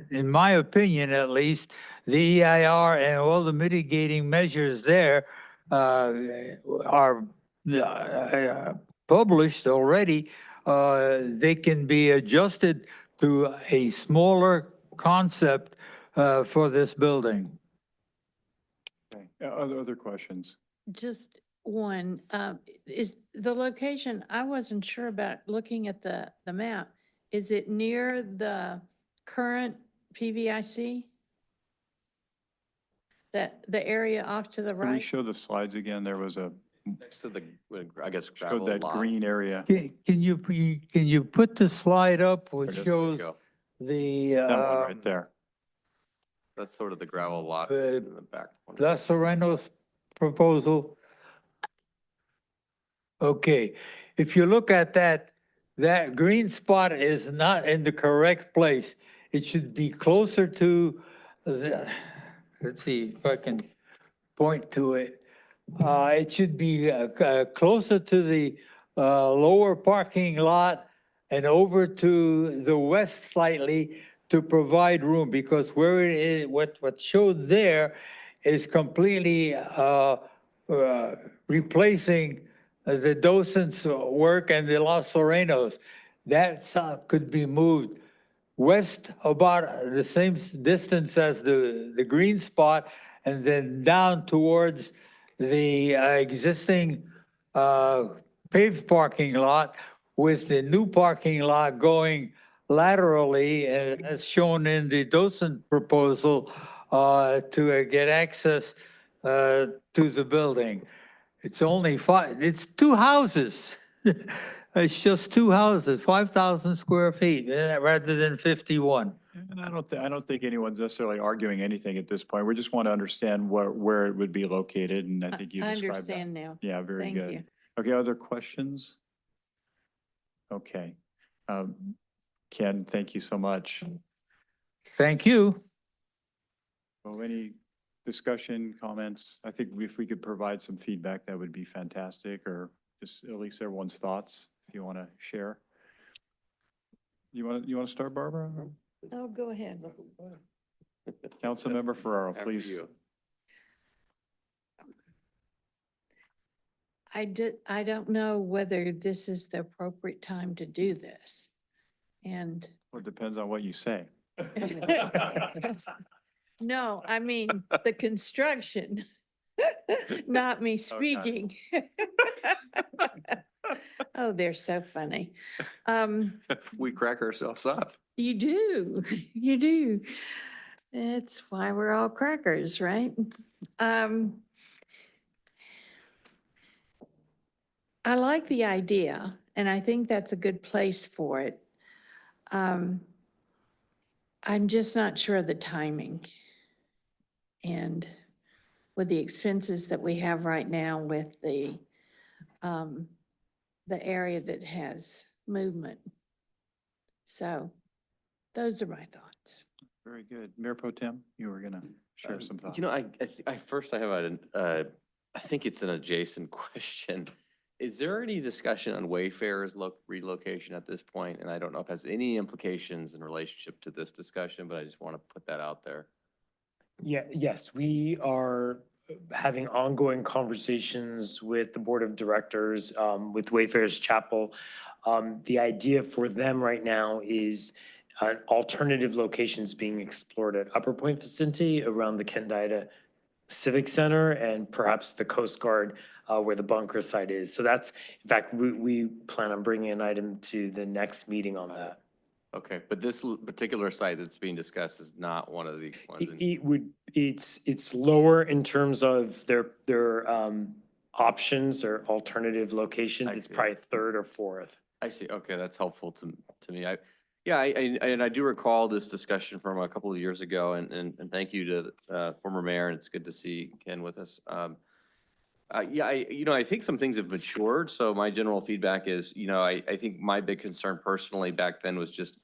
in my opinion, at least, the EIR and all the mitigating measures there are published already. They can be adjusted to a smaller concept for this building. Okay. Other questions? Just one, is the location, I wasn't sure about looking at the map. Is it near the current PVIC? The area off to the Can we right? show the slides again? There was a, Next to the, I guess, showed gravel that lot. green area. Can you put the slide up which There you shows go. the That one right there. That's sort of the gravel lot Uh, in the back. corner. La Sereno's proposal? Okay, if you look at that, that green spot is not in the correct place. It should be closer to the, let's see if I can point to it. It should be closer to the lower parking lot and over to the west slightly to provide room, because where it is, what showed there is completely replacing the docents' work and the Los Serenos. That could be moved west about the same distance as the green spot, and then down towards the existing paved parking lot, with the new parking lot going laterally, and as shown in the docent proposal, to get access to the building. It's only it's two houses. It's just two houses, 5,000 square feet rather than 51. And I don't think anyone's necessarily arguing anything at this point. We just want to understand where it would be located, and I think you I described that. understand now. Yeah, very Thank good. you. Okay, other questions? Okay. Ken, thank you so much. Thank you. Well, any discussion, comments? I think if we could provide some feedback, that would be fantastic, or just at least everyone's thoughts, if you want to share. You want to start, Barbara? Oh, go ahead. Councilmember Ferraro, After please. you. I don't know whether this is the appropriate time to do this. And Well, it depends on what you say. no, I mean, the construction, not me speaking. Oh, they're so funny. We crack ourselves up. You do, you do. It's why we're all crackers, right? I like the idea, and I think that's a good place for it. I'm just not sure of the timing. And with the expenses that we have right now with the area that has movement. So those are my thoughts. Very good. Mayor Pro Tem, you were going to share some thoughts. You know, I first I have I think it's an adjacent question. Is there any discussion on Wayfair's relocation at this point? And I don't know if it has any implications in relationship to this discussion, but I just want to put that out there. Yeah, yes, we are having ongoing conversations with the board of directors, with Wayfair's Chapel. The idea for them right now is alternative locations being explored at Upper Point vicinity around the Kendida Civic Center and perhaps the Coast Guard where the bunker site is. So that's, in fact, we plan on bringing an item to the next meeting on that. Okay, but this particular site that's being discussed is not one of the ones. It's lower in terms of their options or alternative locations. It's probably third or fourth. I see. Okay, that's helpful to me. Yeah, and I do recall this discussion from a couple of years ago, and thank you to the former mayor, and it's good to see Ken with us. Yeah, I think some things have matured, so my general feedback is, I think my big concern personally back then was just,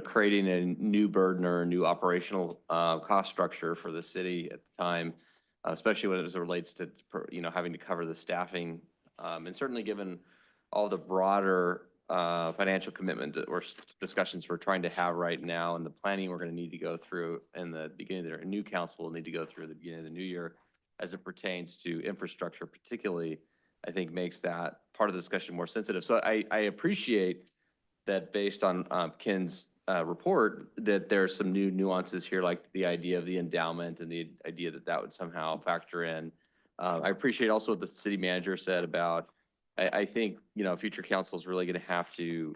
creating a new burden or a new operational cost structure for the city at the time, especially when it relates to, having to cover the staffing. And certainly given all the broader financial commitment or discussions we're trying to have right now and the planning we're going to need to go through in the beginning of the new council will need to go through at the beginning of the new year as it pertains to infrastructure particularly, I think makes that part of the discussion more sensitive. So I appreciate that based on Ken's report, that there are some new nuances here, like the idea of the endowment and the idea that that would somehow factor in. I appreciate also what the city manager said about, I think, future council is really going to have to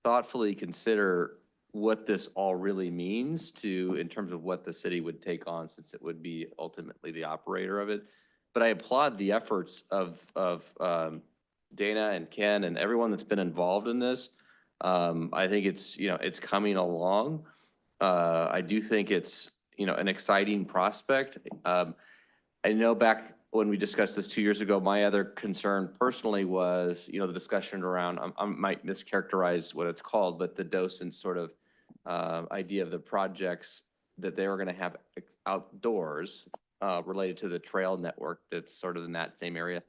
thoughtfully consider what this all really means in terms of what the city would take on, since it would be ultimately the operator of it. But I applaud the efforts of Dana and Ken and everyone that's been involved in this. I think it's coming along. I do think it's, an exciting prospect. I know back when we discussed this 2 years ago, my other concern personally was, the discussion around, I might mischaracterize what it's called, but the docent sort of idea of the projects that they were going to have outdoors related to the trail network that's sort of in that same area.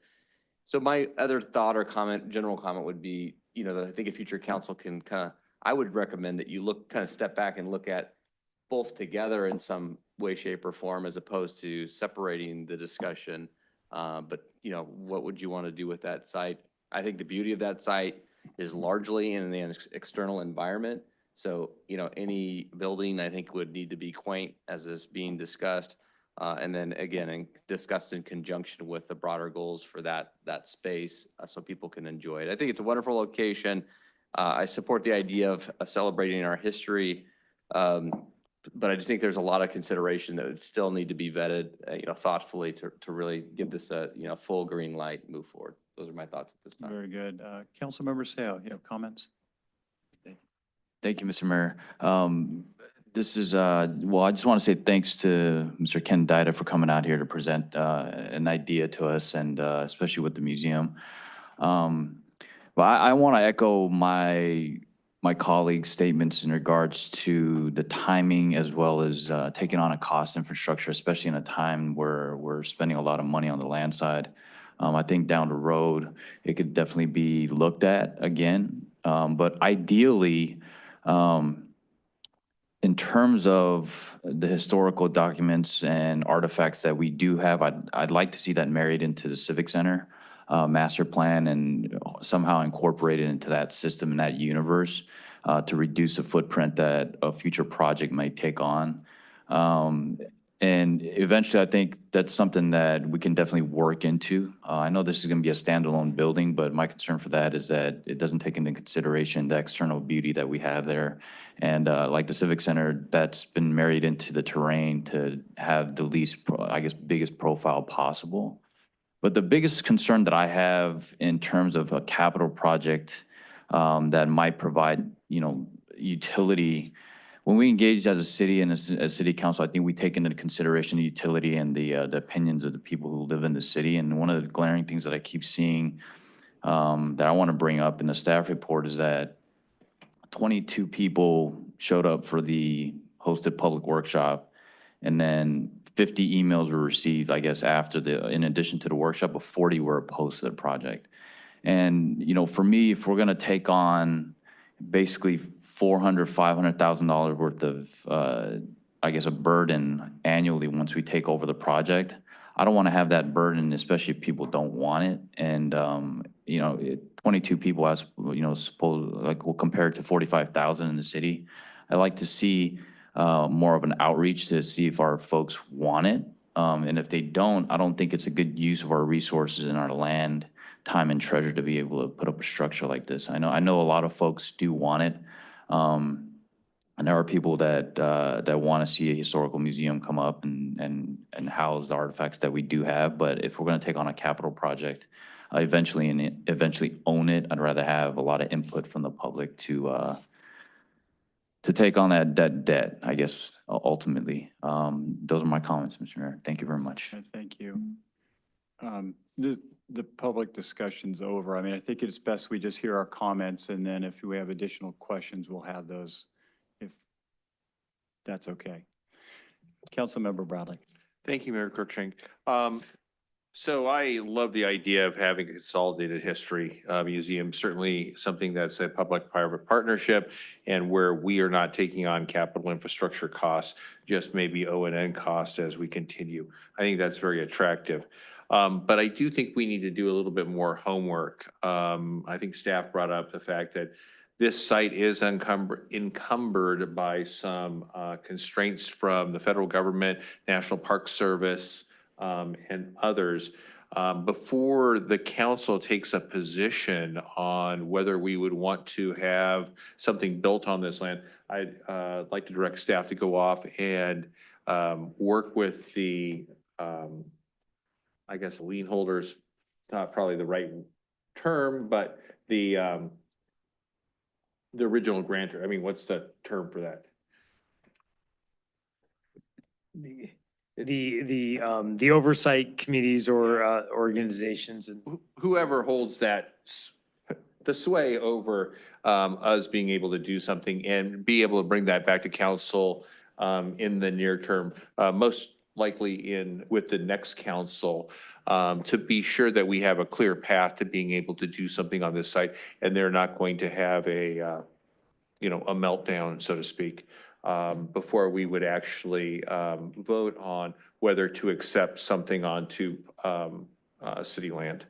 So my other thought or general comment would be, I think a future council can I would recommend that you step back and look at both together in some way, shape, or form, as opposed to separating the discussion. But, what would you want to do with that site? I think the beauty of that site is largely in the external environment. So, any building I think would need to be quaint as is being discussed. And then again, discussed in conjunction with the broader goals for that space so people can enjoy it. I think it's a wonderful location. I support the idea of celebrating our history. But I just think there's a lot of consideration that would still need to be vetted, thoughtfully to really give this a, full green light and move forward. Those are my thoughts at this time. Very good. Councilmember Sale, you have comments? Thank you, Mr. Mayor. This is, well, I just want to say thanks to Mr. Ken Dida for coming out here to present an idea to us, and especially with the museum. But I want to echo my colleagues' statements in regards to the timing as well as taking on a cost infrastructure, especially in a time where we're spending a lot of money on the land side. I think down the road, it could definitely be looked at again. But ideally, in terms of the historical documents and artifacts that we do have, I'd like to see that married into the Civic Center master plan and somehow incorporated into that system and that universe to reduce the footprint that a future project might take on. And eventually, I think that's something that we can definitely work into. I know this is going to be a standalone building, but my concern for that is that it doesn't take into consideration the external beauty that we have there. And like the Civic Center, that's been married into the terrain to have the least, biggest profile possible. But the biggest concern that I have in terms of a capital project that might provide, utility. When we engage as a city and as city council, I think we take into consideration the utility and the opinions of the people who live in the city. And one of the glaring things that I keep seeing that I want to bring up in the staff report is that 22 people showed up for the hosted public workshop, and then 50 emails were received, I guess, in addition to the workshop, but 40 were opposed to the project. And, for me, if we're going to take on basically $400,000, $500,000 worth of, a burden annually once we take over the project. I don't want to have that burden, especially if people don't want it. And, 22 people, as we'll compare it to 45,000 in the city. I like to see more of an outreach to see if our folks want it. And if they don't, I don't think it's a good use of our resources and our land, time, and treasure to be able to put up a structure like this. I know a lot of folks do want it. And there are people that want to see a historical museum come up and house the artifacts that we do have. But if we're going to take on a capital project, eventually own it, I'd rather have a lot of input from the public to to take on that debt, I guess, ultimately. Those are my comments, Mr. Mayor. Thank you very much. Thank you. The public discussion's over. I mean, I think it's best we just hear our comments, and then if we have additional questions, we'll have those, if that's okay. Councilmember Bradley. Thank you, Mayor Cruikshank. So I love the idea of having a consolidated history museum, certainly something that's a public-private partnership and where we are not taking on capital infrastructure costs, just maybe O&M costs as we continue. I think that's very attractive. But I do think we need to do a little bit more homework. I think staff brought up the fact that this site is encumbered by some constraints from the federal government, National Park Service, and others. Before the council takes a position on whether we would want to have something built on this land, I'd like to direct staff to go off and work with the, I guess, lien holders, not probably the right term, but the original grantor. I mean, what's the term for that? The oversight committees or organizations and whoever holds that the sway over us being able to do something and be able to bring that back to council in the near term, most likely with the next council, to be sure that we have a clear path to being able to do something on this site, and they're not going to have a meltdown, so to speak, before we would actually vote on whether to accept something onto city land.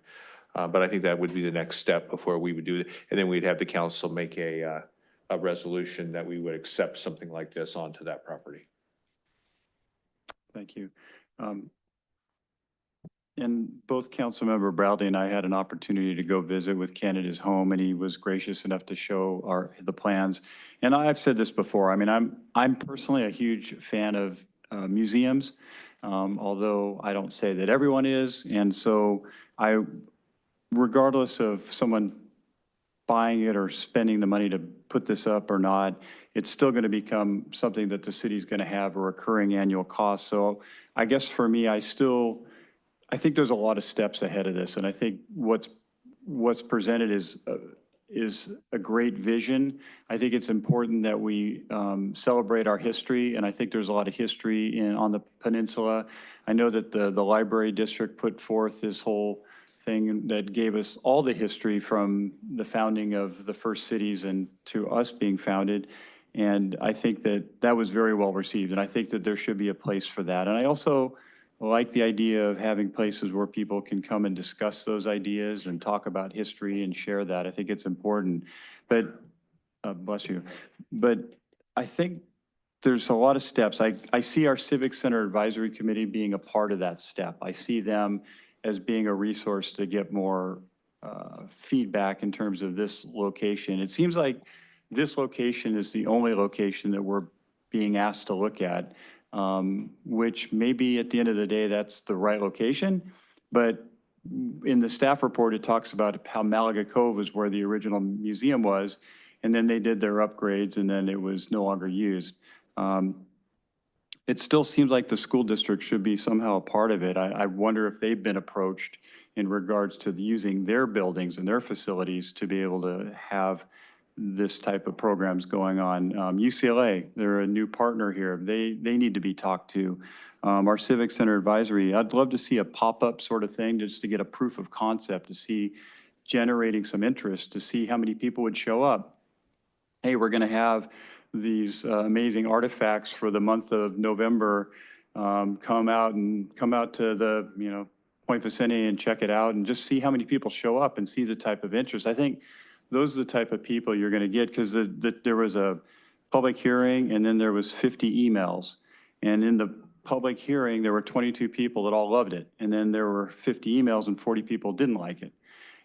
But I think that would be the next step before we would do it. And then we'd have the council make a resolution that we would accept something like this onto that property. Thank you. And both Councilmember Bradley and I had an opportunity to go visit with Ken at his home, and he was gracious enough to show the plans. And I've said this before. I mean, I'm personally a huge fan of museums, although I don't say that everyone is. And so regardless of someone buying it or spending the money to put this up or not, it's still going to become something that the city's going to have a recurring annual cost. So I guess for me, I think there's a lot of steps ahead of this, and I think what's presented is a great vision. I think it's important that we celebrate our history, and I think there's a lot of history on the peninsula. I know that the library district put forth this whole thing that gave us all the history from the founding of the first cities and to us being founded. And I think that was very well received, and I think that there should be a place for that. And I also like the idea of having places where people can come and discuss those ideas and talk about history and share that. I think it's important. But, bless you. But I think there's a lot of steps. I see our Civic Center Advisory Committee being a part of that step. I see them as being a resource to get more feedback in terms of this location. It seems like this location is the only location that we're being asked to look at. Which maybe at the end of the day, that's the right location. But in the staff report, it talks about how Malaga Cove is where the original museum was, and then they did their upgrades, and then it was no longer used. It still seems like the school district should be somehow a part of it. I wonder if they've been approached in regards to using their buildings and their facilities to be able to have this type of programs going on. UCLA, they're a new partner here. They need to be talked to. Our Civic Center Advisory, I'd love to see a pop-up sort of thing just to get a proof of concept, to see generating some interest, to see how many people would show up. Hey, we're gonna have these amazing artifacts for the month of November. Come out to the, Point Vicente and check it out and just see how many people show up and see the type of interest. I think those are the type of people you're going to get, because there was a public hearing and then there was 50 emails. And in the public hearing, there were 22 people that all loved it. And then there were 50 emails and 40 people didn't like it.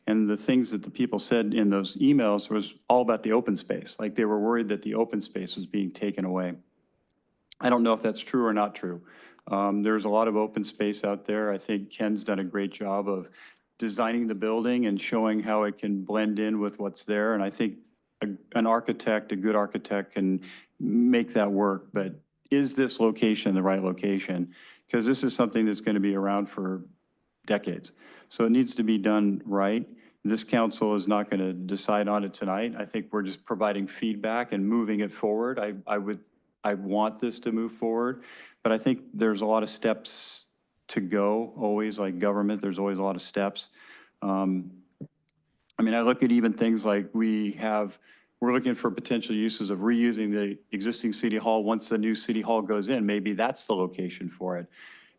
And the things that the people said in those emails was all about the open space. Like they were worried that the open space was being taken away. I don't know if that's true or not true. There's a lot of open space out there. I think Ken's done a great job of designing the building and showing how it can blend in with what's there. And I think an architect, a good architect can make that work, but is this location the right location? Because this is something that's going to be around for decades. So it needs to be done right. This council is not going to decide on it tonight. I think we're just providing feedback and moving it forward. I want this to move forward, but I think there's a lot of steps to go, always like government, there's always a lot of steps. I mean, I look at even things like we're looking for potential uses of reusing the existing city hall once the new city hall goes in. Maybe that's the location for it.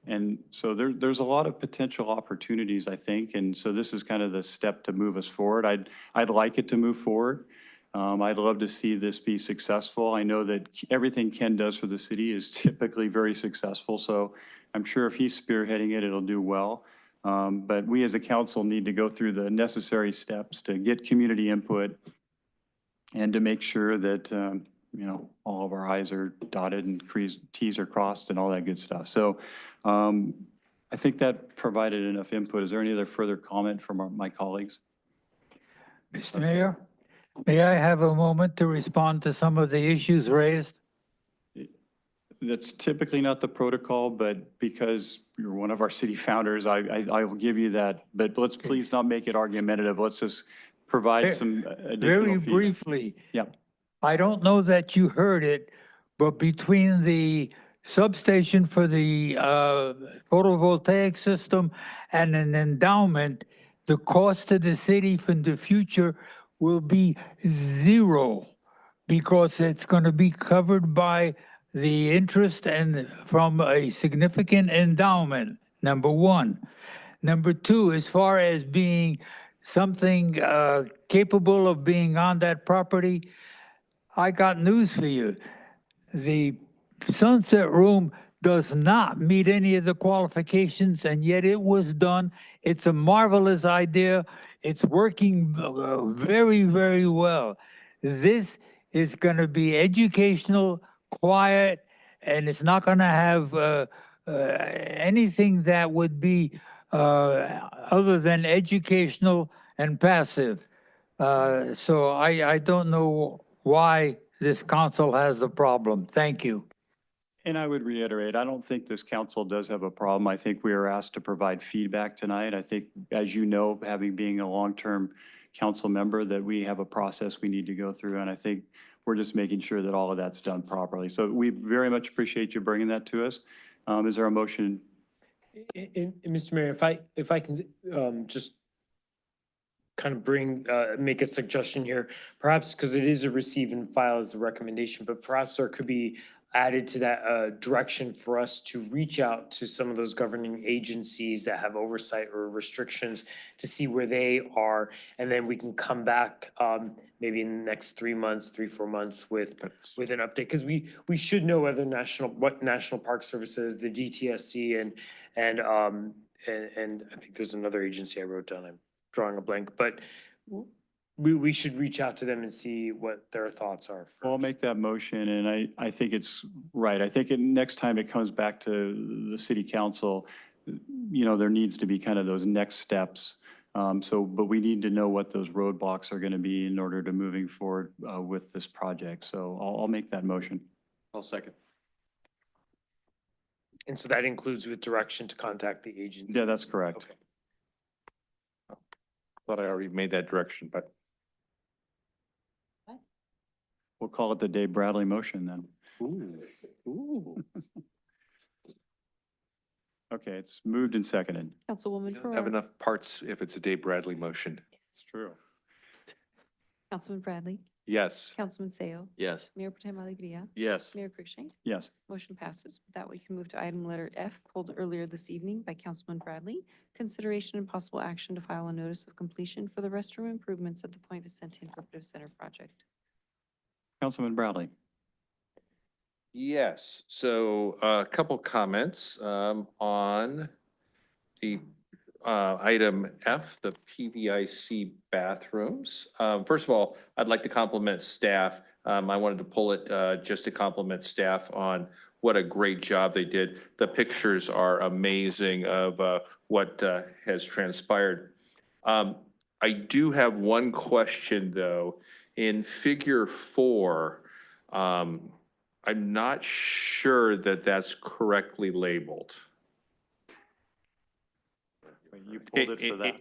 And so there's a lot of potential opportunities, I think. And so this is kind of the step to move us forward. I'd like it to move forward. I'd love to see this be successful. I know that everything Ken does for the city is typically very successful. So I'm sure if he's spearheading it, it'll do well. But we as a council need to go through the necessary steps to get community input and to make sure that, all of our I's are dotted and T's are crossed and all that good stuff. So I think that provided enough input. Is there any other further comment from my colleagues? Mr. Mayor, may I have a moment to respond to some of the issues raised? That's typically not the protocol, but because you're one of our city founders, I will give you that. But let's please not make it argumentative. Let's just provide some additional Very feedback. briefly. Yeah. I don't know that you heard it, but between the substation for the photovoltaic system and an endowment, the cost to the city from the future will be zero because it's going to be covered by the interest and from a significant endowment, number one. Number two, as far as being something capable of being on that property, I got news for you. The Sunset Room does not meet any of the qualifications, and yet it was done. It's a marvelous idea. It's working very, very well. This is going to be educational, quiet, and it's not going to have anything that would be other than educational and passive. So I don't know why this council has a problem. Thank you. And I would reiterate, I don't think this council does have a problem. I think we are asked to provide feedback tonight. I think, as you know, being a long-term council member, that we have a process we need to go through. And I think we're just making sure that all of that's done properly. So we very much appreciate you bringing that to us. Is there a motion? And Mr. Mayor, if I can just kind of make a suggestion here, perhaps because it is a receive and file as a recommendation, but perhaps there could be added to that direction for us to reach out to some of those governing agencies that have oversight or restrictions to see where they are. And then we can come back maybe in the next 3 months, 4 months with an update. Because we should know whether what National Park Service is, the DTSC, and I think there's another agency I wrote down. I'm drawing a blank, but we should reach out to them and see what their thoughts are. I'll make that motion, and I think it's right. I think next time it comes back to the city council, there needs to be kind of those next steps. But we need to know what those roadblocks are going to be in order to moving forward with this project. So I'll make that motion. I'll second. And so that includes with direction to contact the agency. Yeah, that's correct. Okay. Thought I already made that direction, but. We'll call it the Dave Bradley motion then. Ooh. Okay, it's moved and seconded. Councilwoman Have Farrar. enough parts if it's a Dave Bradley motion. It's true. Councilman Bradley. Yes. Councilman Seo. Yes. Mayor Potem Alegria. Yes. Mayor Cruikshank. Yes. Motion passes. With that, we can move to item letter F, pulled earlier this evening by Councilman Bradley. Consideration and possible action to file a notice of completion for the restroom improvements at the Point Vicente Interpretive Center project. Councilman Bradley. Yes, so a couple comments on the item F, the PVIC bathrooms. First of all, I'd like to compliment staff. I wanted to pull it just to compliment staff on what a great job they did. The pictures are amazing of what has transpired. I do have one question though. In figure 4, I'm not sure that that's correctly labeled. You pulled it for that.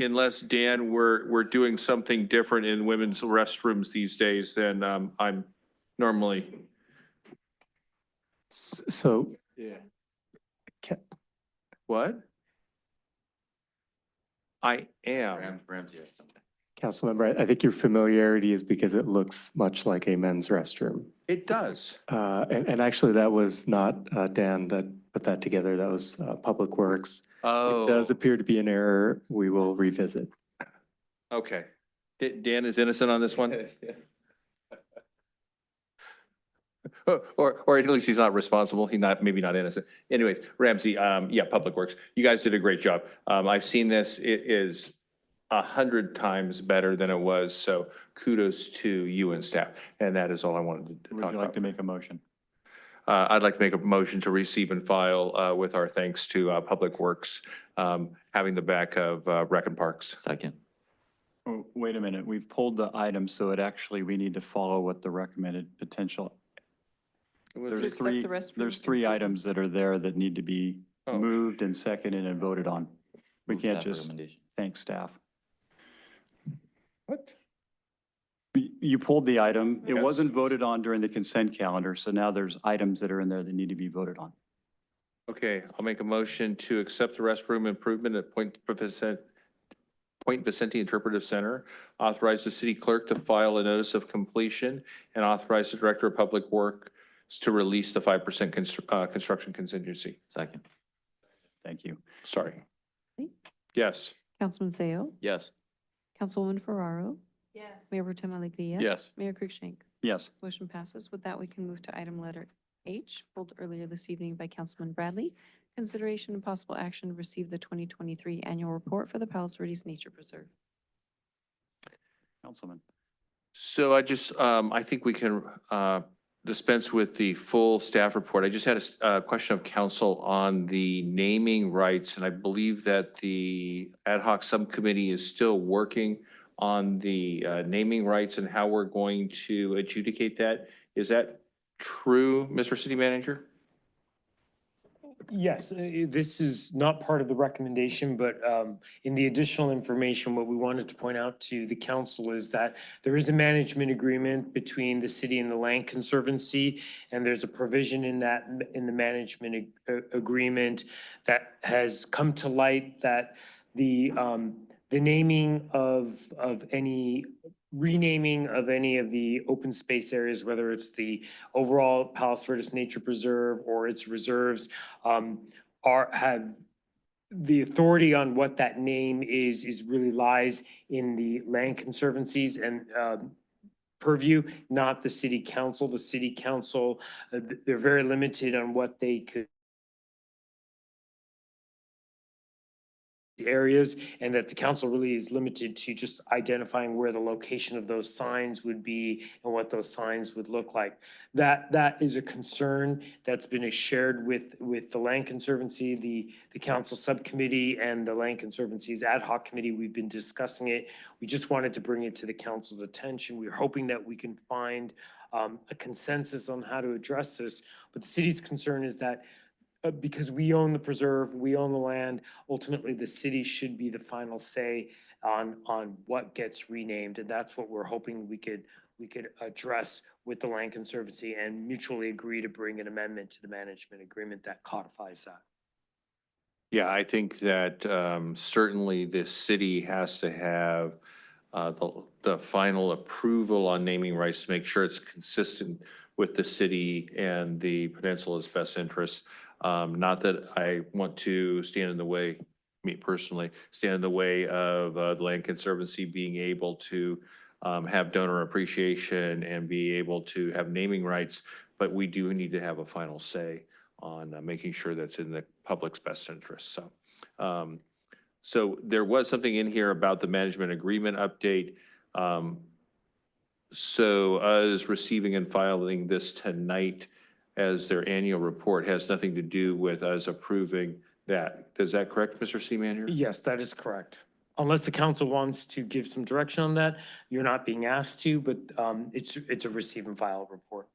Unless, Dan, we're doing something different in women's restrooms these days than I'm normally. So, Yeah. What? I am. Councilmember, I think your familiarity is because it looks much like a men's restroom. It does. And actually, that was not Dan that put that together. That was Public Works. Oh. It does appear to be an error. We will revisit. Okay. Dan is innocent on this one? Or at least he's not responsible. Maybe not innocent. Anyways, Ramsey, yeah, Public Works. You guys did a great job. I've seen this. It is 100 times better than it was. So kudos to you and staff. And that is all I wanted to talk about. Would you like to make a motion? I'd like to make a motion to receive and file with our thanks to Public Works, having the back of Rec and Parks. Second. Oh, wait a minute. We've pulled the item, so we need to follow what the recommended potential. There's accept three, the restroom there's 3 items that are there that need to be Oh. moved and seconded and voted on. We Move can't staff just recommendation. thank staff. What? You pulled the item. It Yes. wasn't voted on during the consent calendar, so now there's items that are in there that need to be voted on. Okay, I'll make a motion to accept the restroom improvement at Point Vicente Interpretive Center, authorize the city clerk to file a notice of completion, and authorize the Director of Public Works to release the 5% construction contingency. Second. Thank you. Sorry. Yes. Councilman Seo, Yes. Councilwoman Ferraro, Yes. Mayor Pro Tem Alegria. Yes. Mayor Cruikshank. Yes. Motion passes. With that, we can move to item letter H, pulled earlier this evening by Councilman Bradley. Consideration and possible action to receive the 2023 annual report for the Palos Verdes Nature Preserve. Councilman. So I think we can dispense with the full staff report. I just had a question of council on the naming rights, and I believe that the ad hoc subcommittee is still working on the naming rights and how we're going to adjudicate that. Is that true, Mr. City Manager? Yes, this is not part of the recommendation, but in the additional information, what we wanted to point out to the council is that there is a management agreement between the city and the Land Conservancy, and there's a provision in the management agreement that has come to light that the naming of any renaming of any of the open space areas, whether it's the overall Palos Verdes Nature Preserve or its reserves, have the authority on what that name is really lies in the Land Conservancies and purview, not the city council. The city council, they're very limited on what they could areas, and that the council really is limited to just identifying where the location of those signs would be and what those signs would look like. That is a concern that's been shared with the Land Conservancy, the council subcommittee, and the Land Conservancy's ad hoc committee. We've been discussing it. We just wanted to bring it to the council's attention. We're hoping that we can find a consensus on how to address this, but the city's concern is that because we own the preserve, we own the land, ultimately the city should be the final say on what gets renamed. And that's what we're hoping we could address with the Land Conservancy and mutually agree to bring an amendment to the management agreement that codifies that. Yeah, I think that certainly the city has to have the final approval on naming rights to make sure it's consistent with the city and the peninsula's best interests. Not that I want to stand in the way, me personally, stand in the way of the Land Conservancy being able to have donor appreciation and be able to have naming rights, but we do need to have a final say on making sure that's in the public's best interest. So there was something in here about the management agreement update. So us receiving and filing this tonight as their annual report has nothing to do with us approving that. Is that correct, Mr. City Manager? Yes, that is correct. unless the council wants to give some direction on that, you're not being asked to, but it's a receive and file report.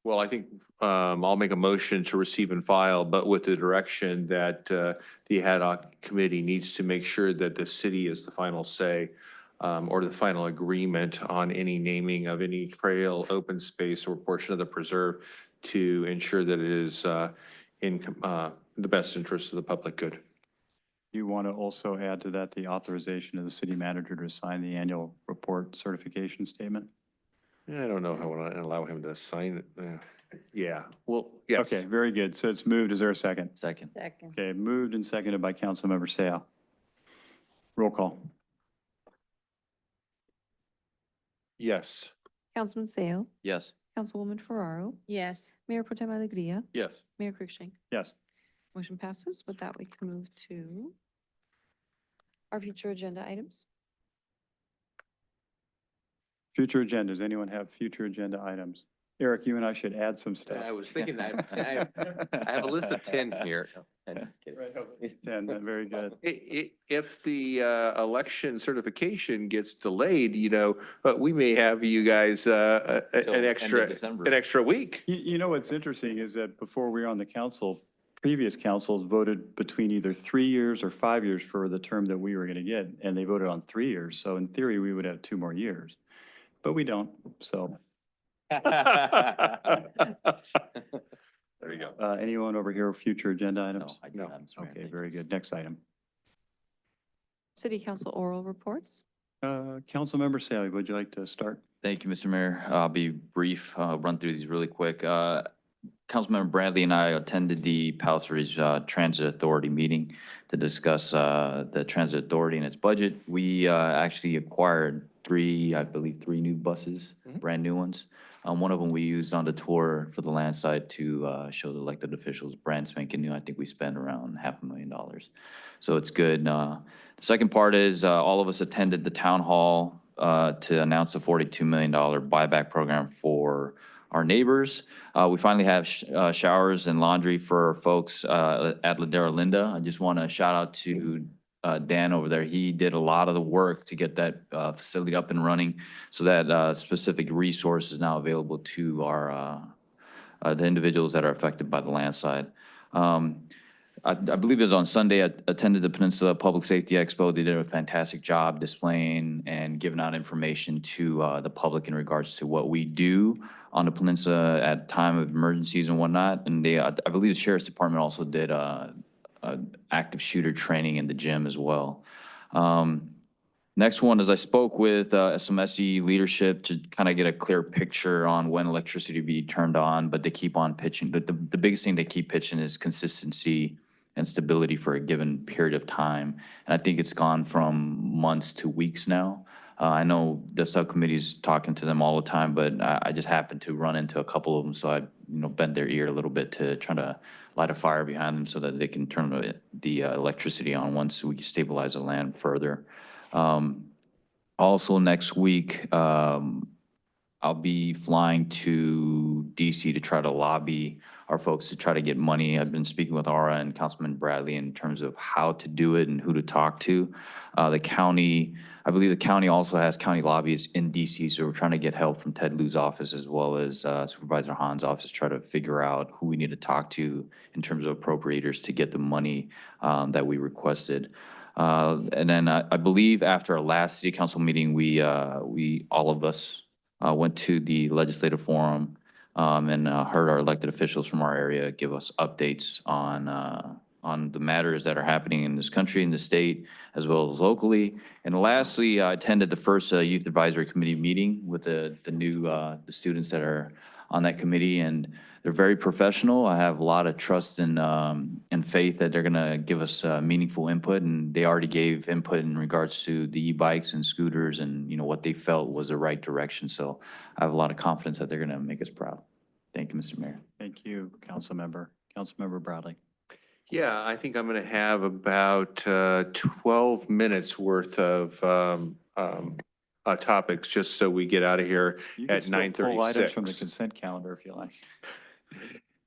Well, I think I'll make a motion to receive and file, but with the direction that the ad hoc committee needs to make sure that the city is the final say or the final agreement on any naming of any trail, open space, or portion of the preserve to ensure that it is in the best interest of the public good. You want to also add to that the authorization of the city manager to sign the annual report certification statement? I don't know if I want to allow him to sign it. Yeah, well, yes. Okay, very good. So it's moved. Is there a second? Second. Second. Okay, moved and seconded by Councilmember Seah. Roll call. Yes. Councilman Sale, Yes. Councilwoman Ferraro, Yes. Mayor Pro Tem Alegria, Yes. Mayor Cruikshank. Yes. Motion passes. With that, we can move to our future agenda items. Future agendas. Anyone have future agenda items? Eric, you and I should add some stuff. I was thinking, I have a list of 10 here. And very good. If the election certification gets delayed, we may have you guys an extra week. You know what's interesting is that before we were on the council, previous councils voted between either 3 years or 5 years for the term that we were going to get, and they voted on 3 years. So in theory, we would have 2 more years, but we don't. So. There you go. Anyone over here, future agenda items? I do not, Mr. Mayor. Okay, Thank very good. Next item. City Council oral reports. Councilmember Sally, would you like to start? Thank you, Mr. Mayor. I'll be brief, run through these really quick. Councilmember Bradley and I attended the Palos Verdes Transit Authority meeting to discuss the Transit Authority and its budget. We actually acquired three new buses, brand new ones. One of them we used on the tour for the land side to show the elected officials brand spanking new. I think we spent around $500,000. So it's good. The second part is all of us attended the town hall to announce the $42 million buyback program for our neighbors. We finally have showers and laundry for folks at Ladera Linda. I just want to shout out to Dan over there. He did a lot of the work to get that facility up and running, so that specific resource is now available to our the individuals that are affected by the landslide. I believe it was on Sunday. I attended the Peninsula Public Safety Expo. They did a fantastic job displaying and giving out information to the public in regards to what we do on the peninsula at time of emergencies and whatnot. And they, I believe the Sheriff's Department also did active shooter training in the gym as well. Next one is I spoke with some SE leadership to kind of get a clear picture on when electricity be turned on, but they keep on pitching. The biggest thing they keep pitching is consistency and stability for a given period of time. And I think it's gone from months to weeks now. I know the subcommittee's talking to them all the time, but I just happened to run into a couple of them, so I bent their ear a little bit to try to light a fire behind them so that they can turn the electricity on once we stabilize the land further. Also next week, I'll be flying to DC to try to lobby our folks to try to get money. I've been speaking with Aura and Councilman Bradley in terms of how to do it and who to talk to. The county, I believe the county also has county lobbyists in DC, so we're trying to get help from Ted Liu's office as well as Supervisor Han's office, try to figure out who we need to talk to in terms of appropriators to get the money that we requested. And then I believe after our last city council meeting, we all of us went to the legislative forum and heard our elected officials from our area give us updates on the matters that are happening in this country, in the state, as well as locally. And lastly, I attended the first Youth Advisory Committee meeting with the new the students that are on that committee, and they're very professional. I have a lot of trust and faith that they're going to give us meaningful input, and they already gave input in regards to the e-bikes and scooters and what they felt was the right direction. So I have a lot of confidence that they're going to make us proud. Thank you, Mr. Mayor. Thank you, Councilmember. Councilmember Bradley. Yeah, I think I'm going to have about 12 minutes worth of topics, just so we get out of here You can at still pull items from the 9:36. consent calendar if you like.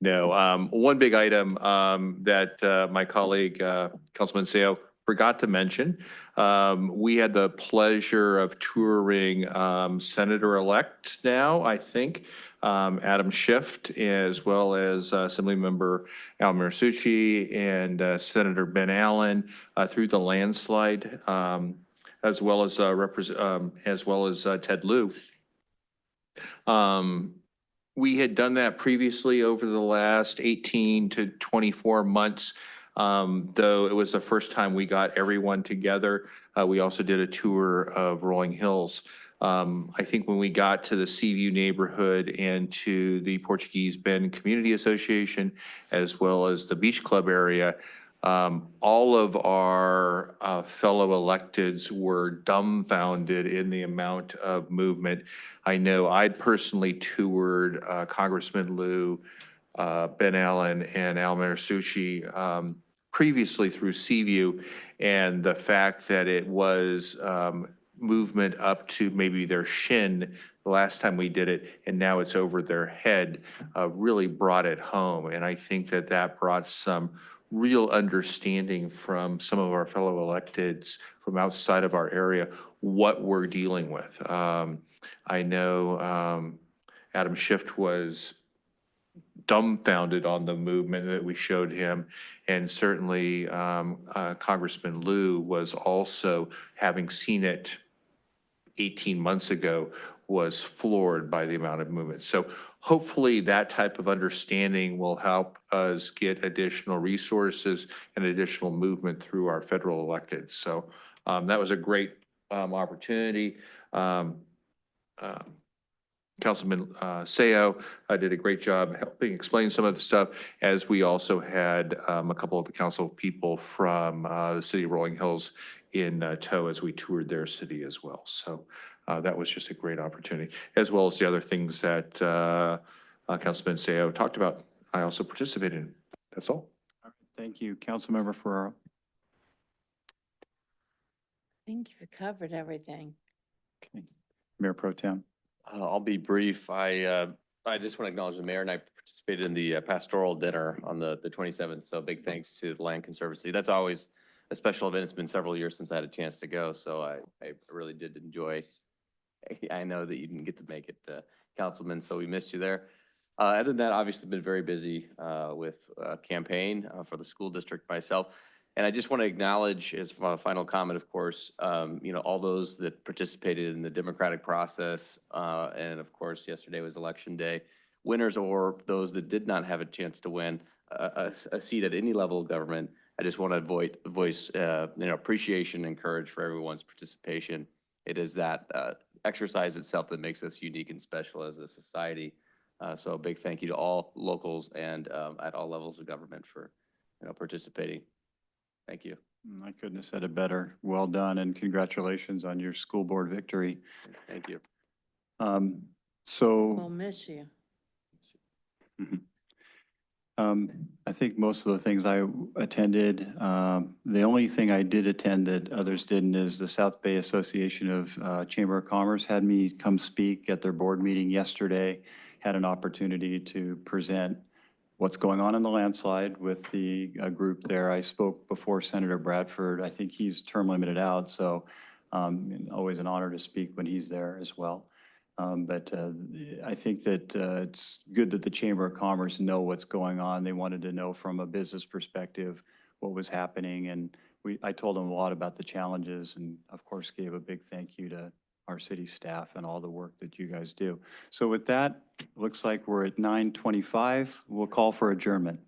No, one big item that my colleague, Councilman Seo, forgot to mention, we had the pleasure of touring Senator-elect now, I think, Adam Schiff, as well as Assemblymember Al Marsucci and Senator Ben Allen through the landslide, as well as Ted Lieu. We had done that previously over the last 18 to 24 months, though it was the first time we got everyone together. We also did a tour of Rolling Hills. I think when we got to the Seaview neighborhood and to the Portuguese Bend Community Association, as well as the Beach Club area, all of our fellow electeds were dumbfounded in the amount of movement. I know I'd personally toured Congressman Lieu, Ben Allen, and Al Marsucci previously through Seaview, and the fact that it was movement up to maybe their shin the last time we did it, and now it's over their head, really brought it home. And I think that that brought some real understanding from some of our fellow electeds from outside of our area what we're dealing with. I know Adam Schiff was dumbfounded on the movement that we showed him, and certainly Congressman Lieu was also, having seen it 18 months ago, was floored by the amount of movement. So hopefully that type of understanding will help us get additional resources and additional movement through our federal electeds. So that was a great opportunity. Councilman Seo did a great job helping explain some of the stuff, as we also had a couple of the council people from the city of Rolling Hills in tow as we toured their city as well. So that was just a great opportunity, as well as the other things that Councilman Seo talked about. I also participated in. That's all. Thank you. Councilmember Ferraro. I think you've covered everything. Okay. Mayor Pro Tem. I'll be brief. I just want to acknowledge the mayor and I participated in the pastoral dinner on the 27th. So big thanks to the Land Conservancy. That's always a special event. It's been several years since I had a chance to go. So I really did enjoy. I know that you didn't get to make it, Councilman, so we missed you there. Other than that, obviously been very busy with campaign for the school district myself. And I just want to acknowledge, as a final comment, of course, all those that participated in the democratic process. And of course, yesterday was election day. Winners or those that did not have a chance to win a seat at any level of government. I just want to voice appreciation and courage for everyone's participation. It is that exercise itself that makes us unique and special as a society. So a big thank you to all locals and at all levels of government for participating. Thank you. I couldn't have said it better. Well done, and congratulations on your school board victory. Thank you. We'll miss you. I think most of the things I attended, the only thing I did attend that others didn't is the South Bay Association of Chamber of Commerce had me come speak at their board meeting yesterday. Had an opportunity to present what's going on in the landslide with the group there. I spoke before Senator Bradford. I think he's term limited out, so always an honor to speak when he's there as well. But I think that it's good that the Chamber of Commerce know what's going on. They wanted to know from a business perspective what was happening, and I told them a lot about the challenges, and of course gave a big thank you to our city staff and all the work that you guys do. So with that, looks like we're at 9:25. We'll call for adjournment.